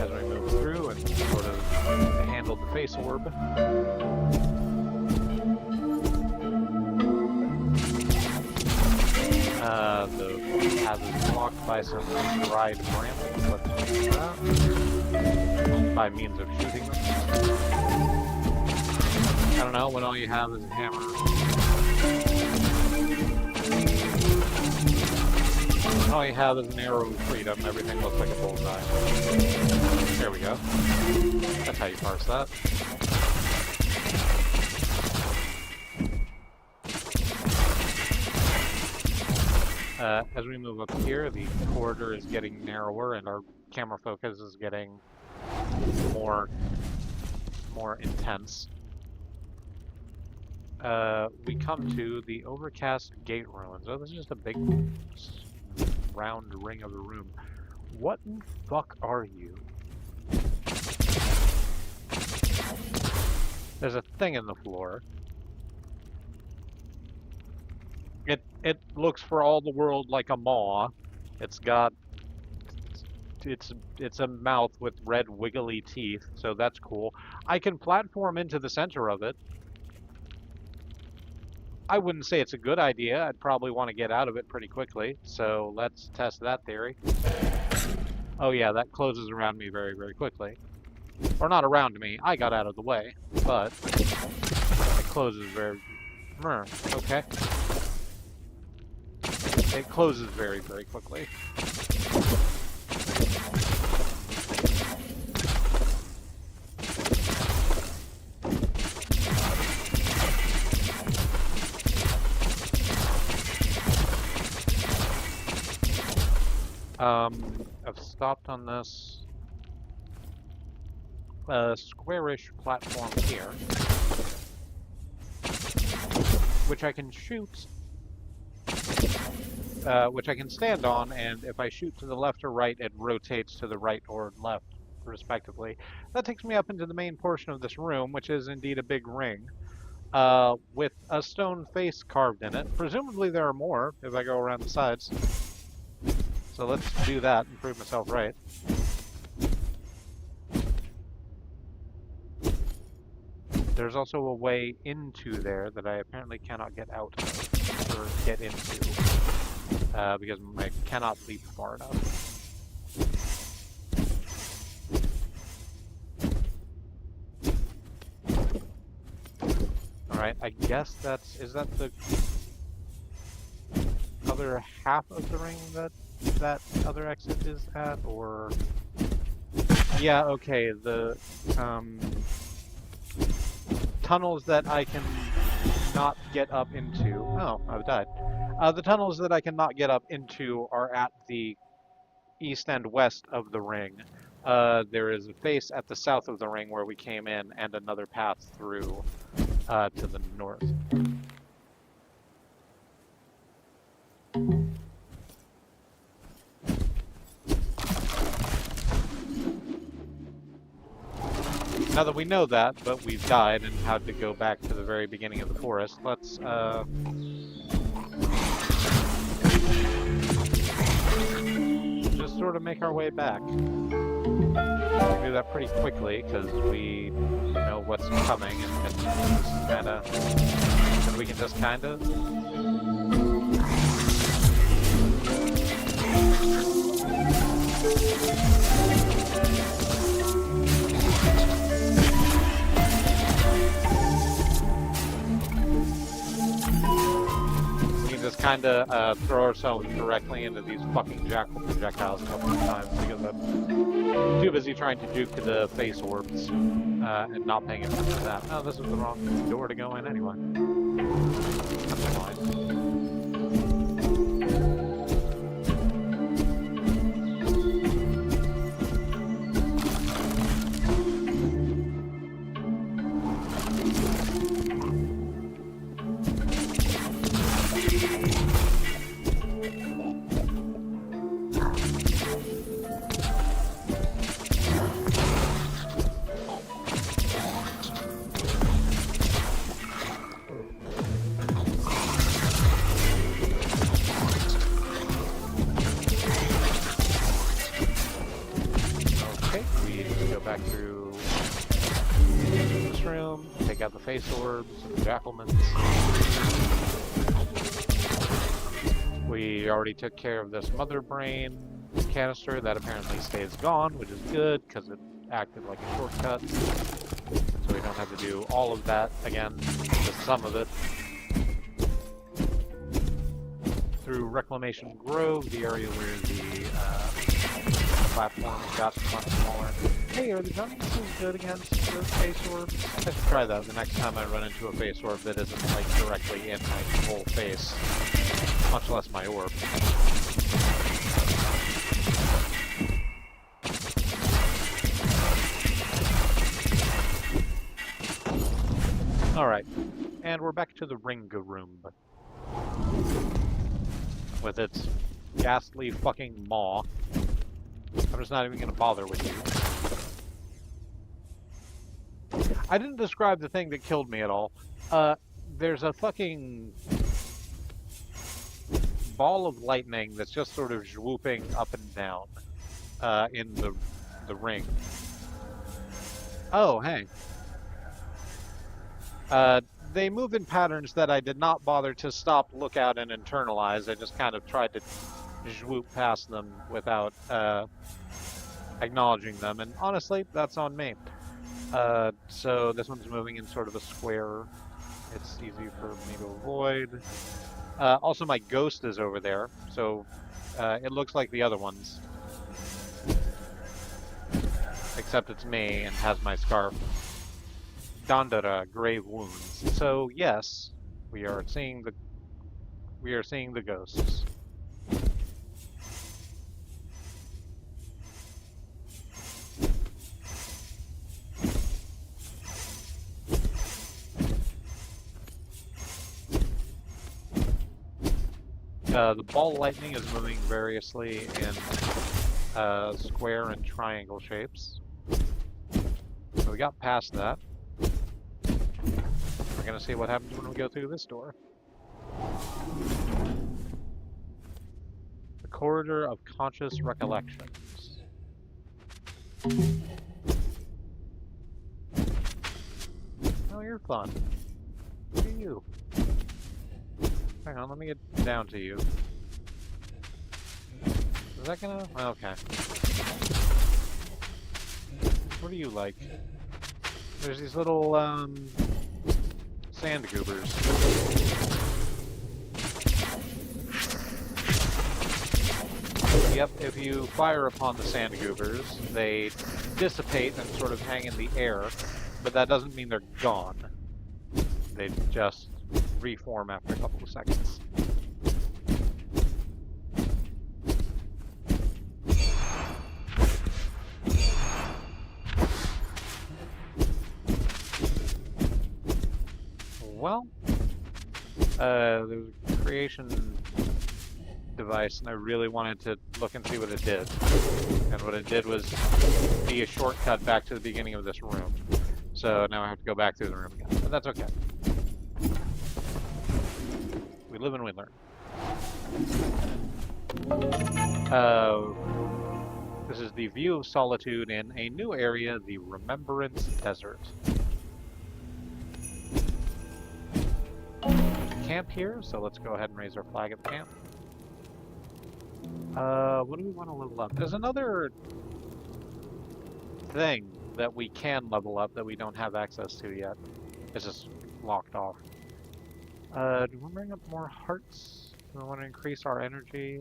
we move through and sort of handle the face orb. The path is blocked by some dried brambles. Let's do that. By means of shooting them. I don't know, when all you have is a hammer. All you have is an arrow of freedom, everything looks like a bullseye. There we go. That's how you parse that. As we move up here, the corridor is getting narrower and our camera focus is getting more intense. We come to the overcast gate ruins. Oh, this is just a big round ring of a room. What in fuck are you? There's a thing in the floor. It looks for all the world like a maw. It's got it's a mouth with red wiggly teeth, so that's cool. I can platform into the center of it. I wouldn't say it's a good idea. I'd probably want to get out of it pretty quickly. So let's test that theory. Oh yeah, that closes around me very, very quickly. Or not around me. I got out of the way, but it closes very... Okay. It closes very, very quickly. I've stopped on this squarish platform here, which I can shoot, which I can stand on, and if I shoot to the left or right, it rotates to the right or left, respectively. That takes me up into the main portion of this room, which is indeed a big ring, with a stone face carved in it. Presumably there are more if I go around the sides. So let's do that and prove myself right. There's also a way into there that I apparently cannot get out of, or get into, because I cannot leap far enough. Alright, I guess is that the other half of the ring that other exit is at, or... Yeah, okay, the, tunnels that I can not get up into... Oh, I've died. The tunnels that I cannot get up into are at the east and west of the ring. There is a face at the south of the ring where we came in, and another path through to the north. Now that we know that, but we've died and had to go back to the very beginning of the forest, let's just sort of make our way back. We can do that pretty quickly, because we know what's coming, and can just kind of we can just kind of... We can just kind of throw ourselves directly into these fucking jackal projectiles a couple of times because I'm too busy trying to juke the face orbs and not paying attention to that. Oh, this is the wrong door to go in anyway. That's fine. Back through this room, take out the face orbs and the jackalmans. We already took care of this mother brain canister that apparently stays gone, which is good because it acted like a shortcut. So we don't have to do all of that again, just some of it. Through Reclamation Grove, the area where the platform got much smaller. Hey, are the jump missiles good against the face orbs? I should try that the next time I run into a face orb that isn't like directly in my whole face, much less my orb. Alright, and we're back to the ring room with its ghastly fucking maw. I'm just not even going to bother with you. I didn't describe the thing that killed me at all. There's a fucking ball of lightning that's just sort of swooping up and down in the ring. Oh, hey. They move in patterns that I did not bother to stop, look out, and internalize. I just kind of tried to swoop past them without acknowledging them, and honestly, that's on me. So this one's moving in sort of a square. It's easy for me to avoid. Also, my ghost is over there, so it looks like the other ones. Except it's me and has my scarf. Dandara, grave wounds. So yes, we are seeing the ghosts. The ball lightning is moving variously in square and triangle shapes. So we got past that. We're gonna see what happens when we go through this door. The Corridor of Conscious Recollections. Oh, you're fun. Look at you. Hang on, let me get down to you. Is that gonna... Okay. What do you like? There's these little, sand goobers. Yep, if you fire upon the sand goobers, they dissipate and sort of hang in the air, but that doesn't mean they're gone. They just reform after a couple of seconds. Well, there was a creation device, and I really wanted to look and see what it did. And what it did was be a shortcut back to the beginning of this room. So now I have to go back through the room again, but that's okay. We live and we learn. This is the view of solitude in a new area, the Remembrance Desert. camp here, so let's go ahead and raise our flag at the camp. What do we want to level up? There's another thing that we can level up that we don't have access to yet. It's just locked off. Do we bring up more hearts? Do we want to increase our energy?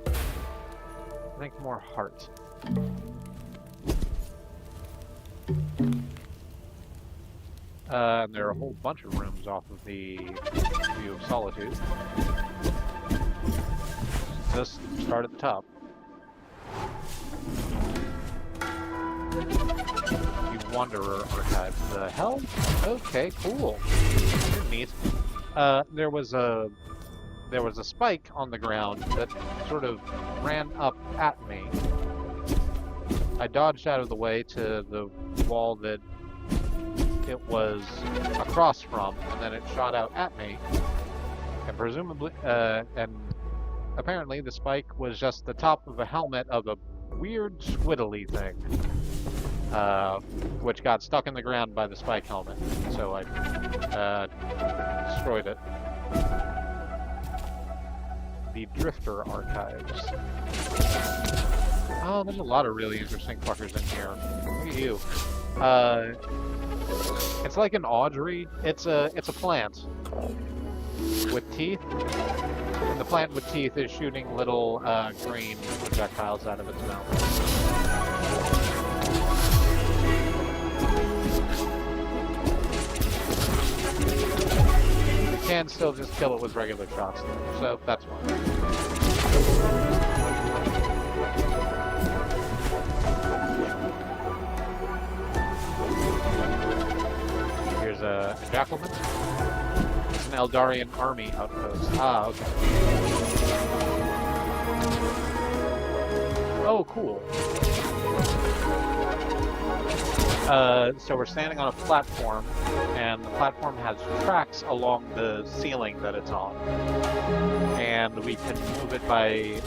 I think more heart. And there are a whole bunch of rooms off of the View of Solitude. Just start at the top. The Wanderer Archive. The hell? Okay, cool. You're neat. There was a spike on the ground that sort of ran up at me. I dodged out of the way to the wall that it was across from, and then it shot out at me. And presumably, and apparently the spike was just the top of a helmet of a weird squiddly thing, which got stuck in the ground by the spike helmet. So I destroyed it. The Drifter Archives. Oh, there's a lot of really interesting fuckers in here. Look at you. It's like an Audrey. It's a plant with teeth. And the plant with teeth is shooting little green projectiles out of its mouth. You can still just kill it with regular shots, though, so that's fine. Here's a Jackalman. It's an Eldarian army outpost. Ah, okay. Oh, cool. So we're standing on a platform, and the platform has tracks along the ceiling that it's on. And we can move it by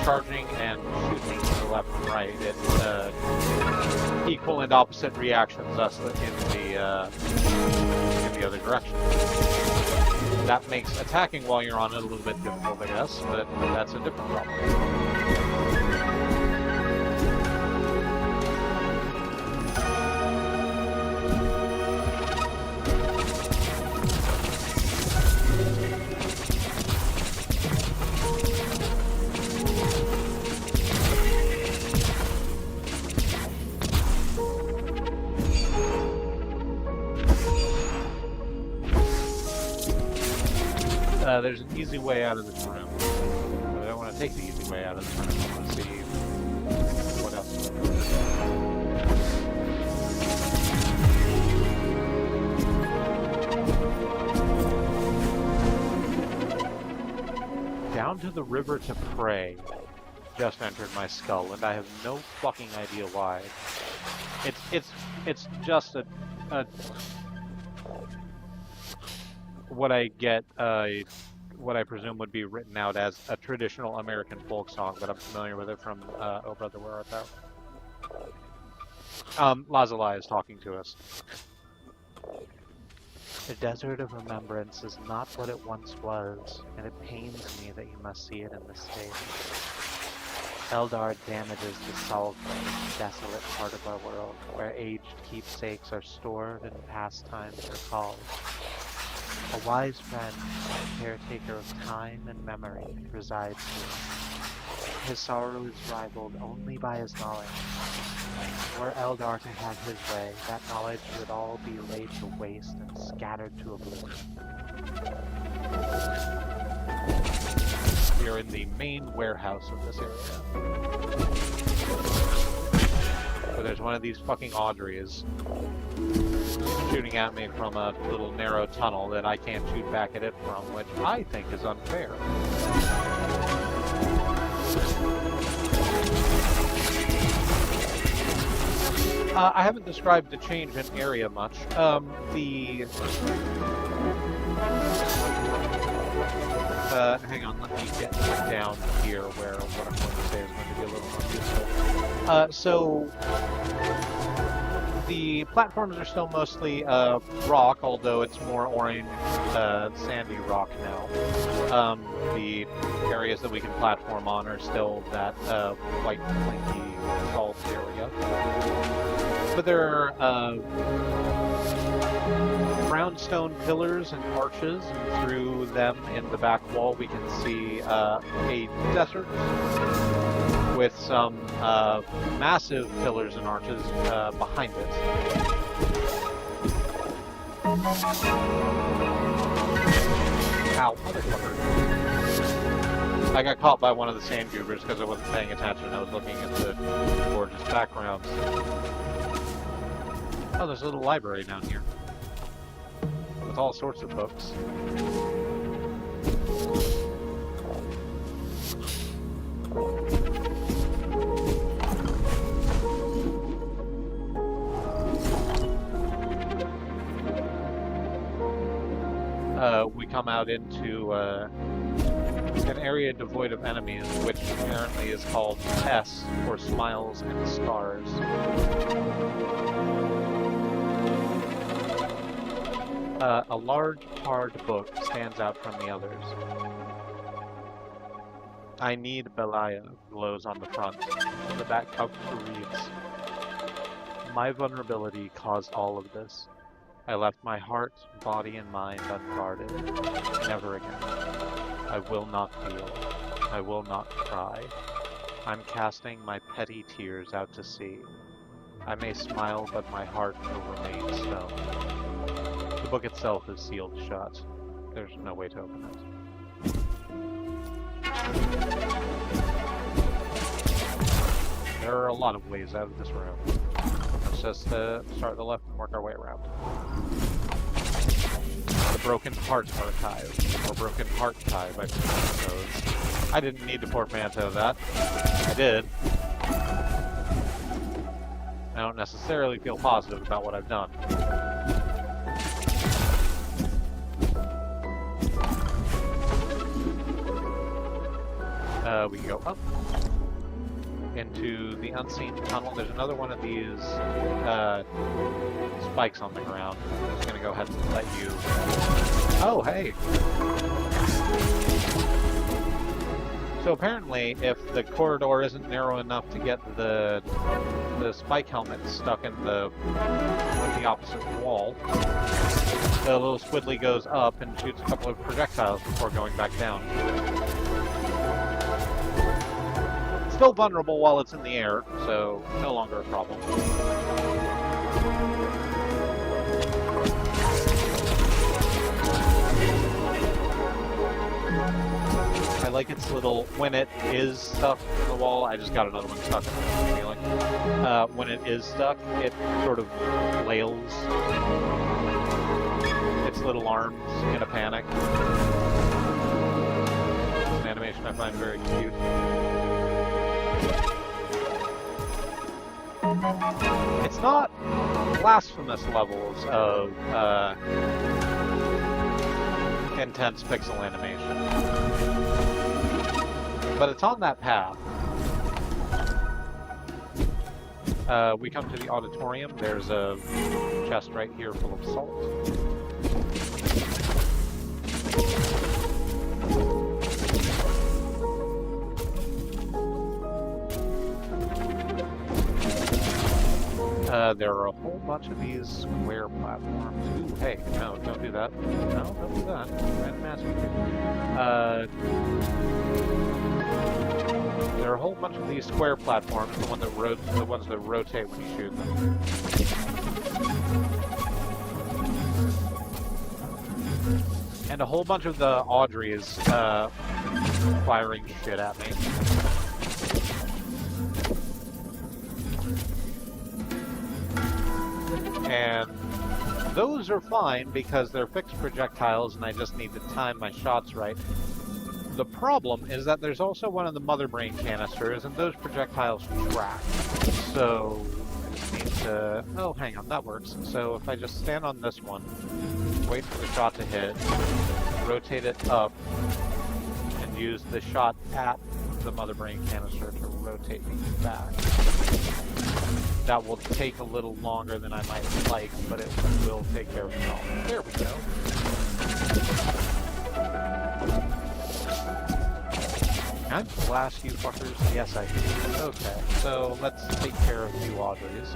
charging and shooting to the left and right. It's equal and opposite reactions thus in the other direction. That makes attacking while you're on it a little bit difficult, I guess, but that's a different problem. There's an easy way out of this room. But I don't want to take the easy way out of this room. I want to see what else. Down to the river to pray just entered my skull, and I have no fucking idea why. It's just a what I get, what I presume would be written out as a traditional American folk song, but I'm familiar with it from Oh Brother, Where Art Thou? Lazalai is talking to us. The desert of remembrance is not what it once was, and it pains me that you must see it in this state. Eldar damages the solitary, desolate part of our world, where aged keepsakes are stored and pastimes recalled. A wise friend, caretaker of time and memory, resides here. His sorrow is rivaled only by his knowledge. Were Eldar to have his way, that knowledge would all be laid to waste and scattered to oblivion. We are in the main warehouse of this area. So there's one of these fucking Audreys shooting at me from a little narrow tunnel that I can't shoot back at it from, which I think is unfair. I haven't described the change in area much. Hang on, let me get down here where what I'm going to say is going to be a little more useful. So The platforms are still mostly rock, although it's more orange, sandy rock now. The areas that we can platform on are still that white, flaky salt area. But there are brownstone pillars and arches, and through them in the back wall we can see a desert with some massive pillars and arches behind it. Ow, motherfucker. I got caught by one of the sand goobers because I wasn't paying attention. I was looking at the gorgeous backgrounds. Oh, there's a little library down here with all sorts of books. We come out into an area devoid of enemies, which apparently is called S, for Smiles and Stars. A large, hard book stands out from the others. I need Belaya glows on the front. The back cover reads, My vulnerability caused all of this. I left my heart, body, and mind unguarded. Never again. I will not feel. I will not cry. I'm casting my petty tears out to sea. I may smile, but my heart will remain stone. The book itself is sealed shut. There's no way to open it. There are a lot of ways out of this room. Let's just start at the left and work our way around. The Broken Heart Archive, or Broken Heart Archive, I suppose. I didn't need to portmanteau that. I did. I don't necessarily feel positive about what I've done. We can go up into the unseen tunnel. There's another one of these spikes on the ground. I'm just gonna go ahead and let you... Oh, hey! So apparently, if the corridor isn't narrow enough to get the spike helmet stuck in the opposite wall, the little squiddly goes up and shoots a couple of projectiles before going back down. Still vulnerable while it's in the air, so no longer a problem. I like its little, when it is stuck in the wall, I just got another one stuck in the ceiling. When it is stuck, it sort of flails its little arms in a panic. It's an animation I find very cute. It's not blasphemous levels of intense pixel animation, but it's on that path. We come to the auditorium. There's a chest right here full of salt. There are a whole bunch of these square platforms. Ooh, hey, no, don't do that. No, don't do that. Random asking you. There are a whole bunch of these square platforms, the ones that rotate when you shoot them. And a whole bunch of the Audreys firing shit at me. And those are fine because they're fixed projectiles and I just need to time my shots right. The problem is that there's also one of the mother brain canisters and those projectiles track. So I just need to... Oh, hang on, that works. So if I just stand on this one, wait for the shot to hit, rotate it up, and use the shot at the mother brain canister to rotate me back. That will take a little longer than I might like, but it will take care of itself. There we go. Can I blast you fuckers? Yes, I can. Okay, so let's take care of you Audreys.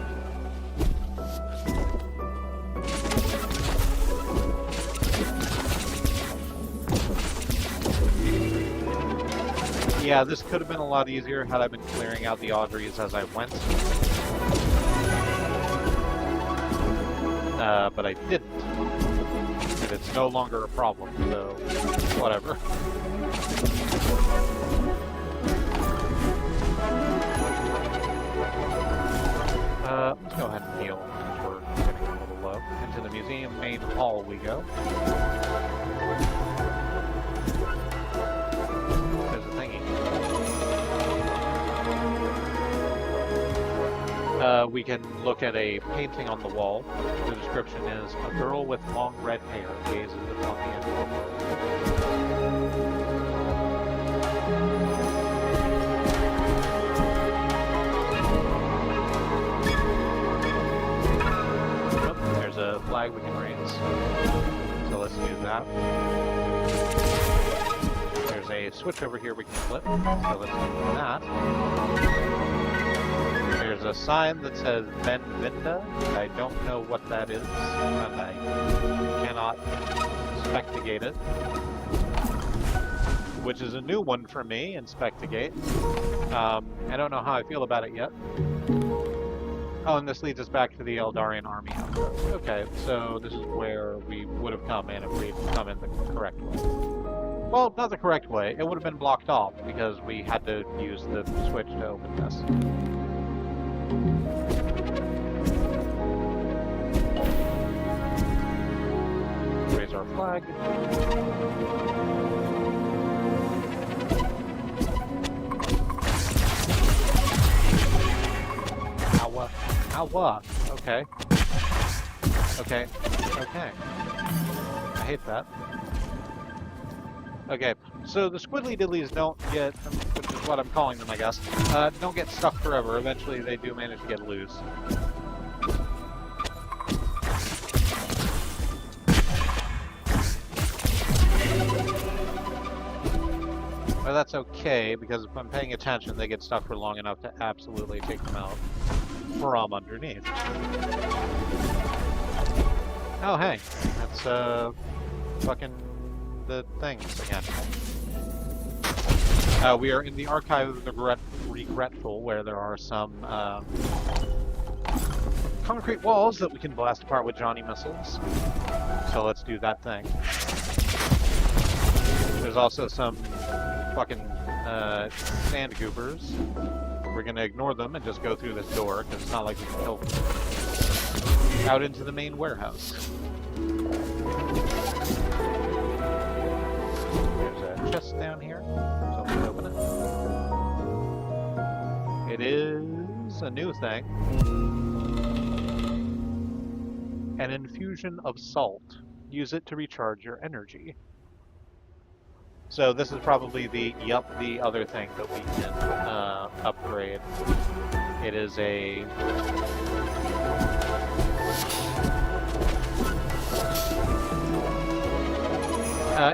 Yeah, this could have been a lot easier had I been clearing out the Audreys as I went. But I didn't. And it's no longer a problem, so whatever. Let's go ahead and heal since we're getting a little low. Into the museum main hall we go. There's a thingy. We can look at a painting on the wall. The description is, a girl with long red hair gazes upon the end of the world. Oh, there's a flag we can raise. So let's do that. There's a switch over here we can flip. So let's do that. There's a sign that says Benvinda. I don't know what that is, and I cannot spectigate it. Which is a new one for me, Inspectigate. I don't know how I feel about it yet. Oh, and this leads us back to the Eldarian army outpost. Okay, so this is where we would have come in if we'd come in the correct way. Well, not the correct way. It would have been blocked off because we had to use the switch to open this. Raise our flag. Owa. Owa. Okay. Okay. Okay. I hate that. Okay, so the squiddly diddlies don't get, which is what I'm calling them, I guess, don't get stuck forever. Eventually they do manage to get loose. But that's okay, because if I'm paying attention, they get stuck for long enough to absolutely take them out from underneath. Oh, hey, that's, fucking the things again. We are in the Archive of the Regretful, where there are some, concrete walls that we can blast apart with Johnny missiles. So let's do that thing. There's also some fucking sand goobers. We're gonna ignore them and just go through this door, because it's not like we can kill them. Out into the main warehouse. There's a chest down here, so let's open it. It is a new thing. An infusion of salt. Use it to recharge your energy. So this is probably the other thing that we can upgrade. It is a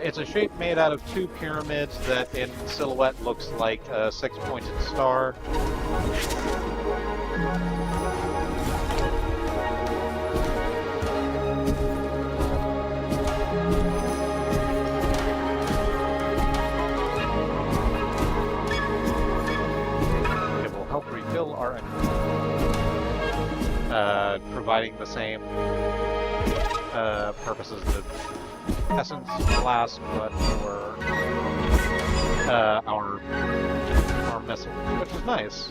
it's a shape made out of two pyramids that in silhouette looks like a six-pointed star. Refill our energy, providing the same purpose as the essence flask, but for our missiles, which is nice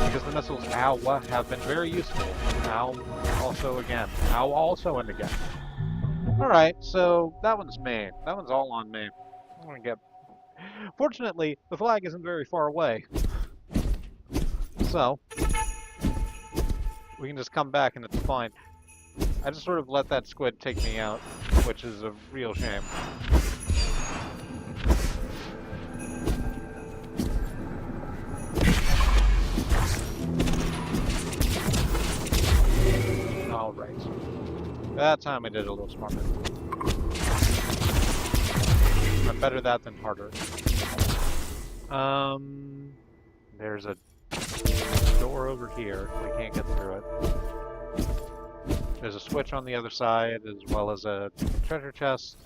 because the missiles have been very useful. Also again, also and again. All right, so that one's me. That one's all on me. I'm gonna get. Fortunately, the flag isn't very far away. So, we can just come back and it's fine. I just sort of let that squid take me out, which is a real shame. That time I did it a little smarter. I'm better that than harder. There's a door over here. We can't get through it. There's a switch on the other side, as well as a treasure chest.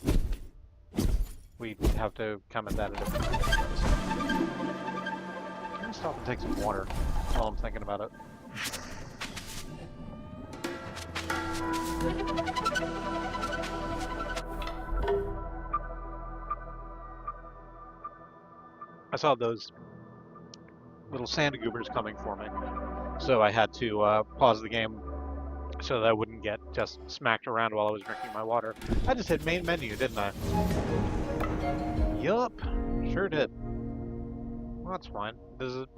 We have to come at that a different way. Let me stop and take some water while I'm thinking about it. I saw those little sand goobers coming for me, so I had to pause the game so that I wouldn't get just smacked around while I was drinking my water. I just hit main menu, didn't I? Yup, sure did. Well, that's fine. Does it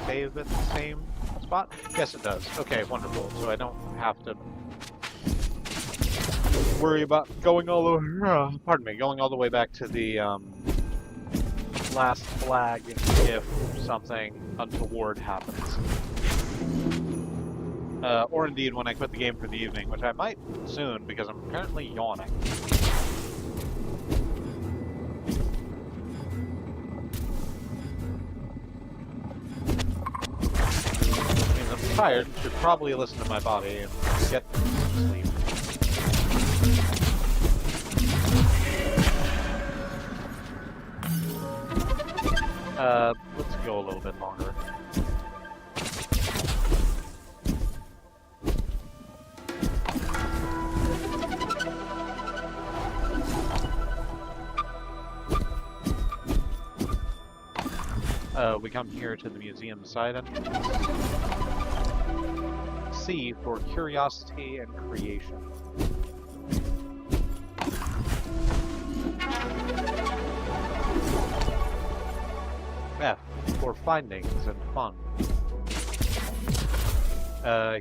save at the same spot? Yes, it does. Okay, wonderful. So I don't have to worry about going all the way, pardon me, going all the way back to the last flag if something untoward happens. Or indeed when I quit the game for the evening, which I might soon because I'm currently yawning. Which means I'm tired and should probably listen to my body and get some sleep. Let's go a little bit longer. We come here to the museum side entrance. C for curiosity and creation. F for findings and fun.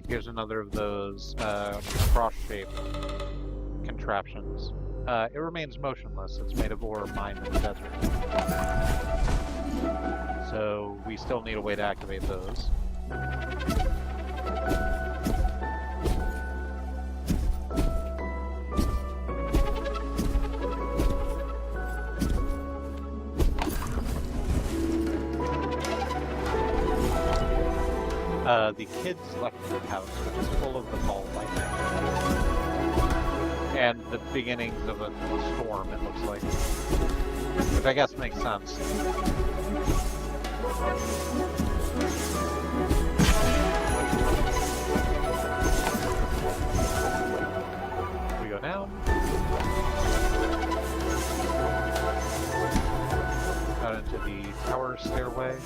Here's another of those cross-shaped contraptions. It remains motionless. It's made of ore mined in the desert. So we still need a way to activate those. The kids' lecture house, which is full of the ball lightning. And the beginnings of a storm, it looks like. Which I guess makes sense. We go down. Out into the tower stairway.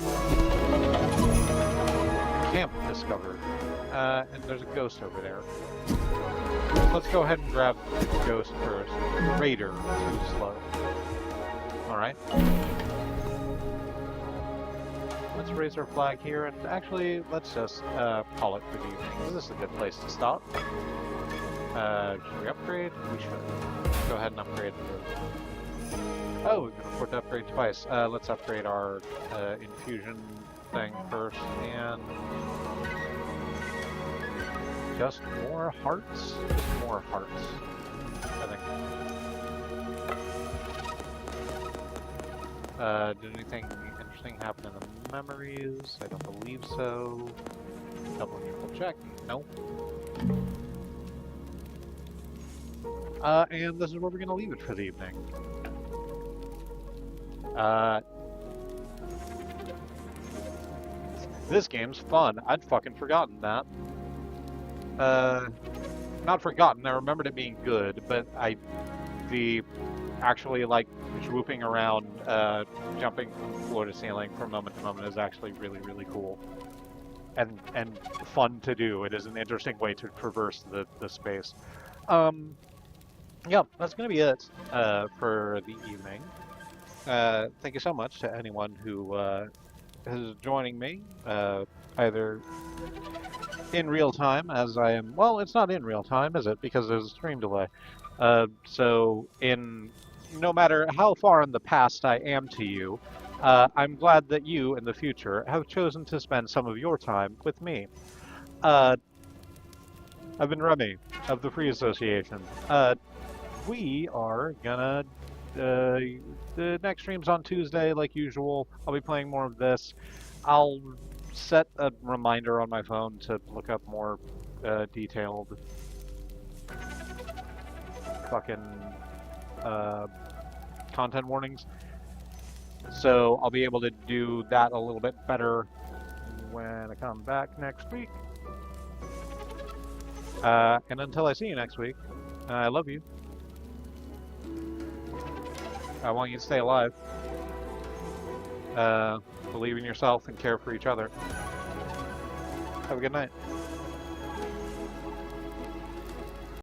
Camp discovered. And there's a ghost over there. Let's go ahead and grab the ghost first. Raider, too slow. Alright. Let's raise our flag here, and actually, let's just call it for the evening. This is a good place to stop. Should we upgrade? We should. Go ahead and upgrade. Oh, we can afford to upgrade twice. Let's upgrade our infusion thing first, and just more hearts? Just more hearts, I think. Did anything interesting happen in the memories? I don't believe so. Double triple check. Nope. And this is where we're gonna leave it for the evening. This game's fun. I'd fucking forgotten that. Not forgotten, I remembered it being good, but actually like swooping around, jumping from floor to ceiling from moment to moment is actually really, really cool. And fun to do. It is an interesting way to traverse the space. Yeah, that's gonna be it, for the evening. Thank you so much to anyone who, is joining me, either in real time as I am, well, it's not in real time, is it? Because there's a stream delay. So no matter how far in the past I am to you, I'm glad that you in the future have chosen to spend some of your time with me. I've been Remy of the Free Association. We are gonna. The next stream's on Tuesday, like usual. I'll be playing more of this. I'll set a reminder on my phone to look up more detailed fucking uh, content warnings. So I'll be able to do that a little bit better when I come back next week. And until I see you next week, I love you. I want you to stay alive. Believe in yourself and care for each other. Have a good night.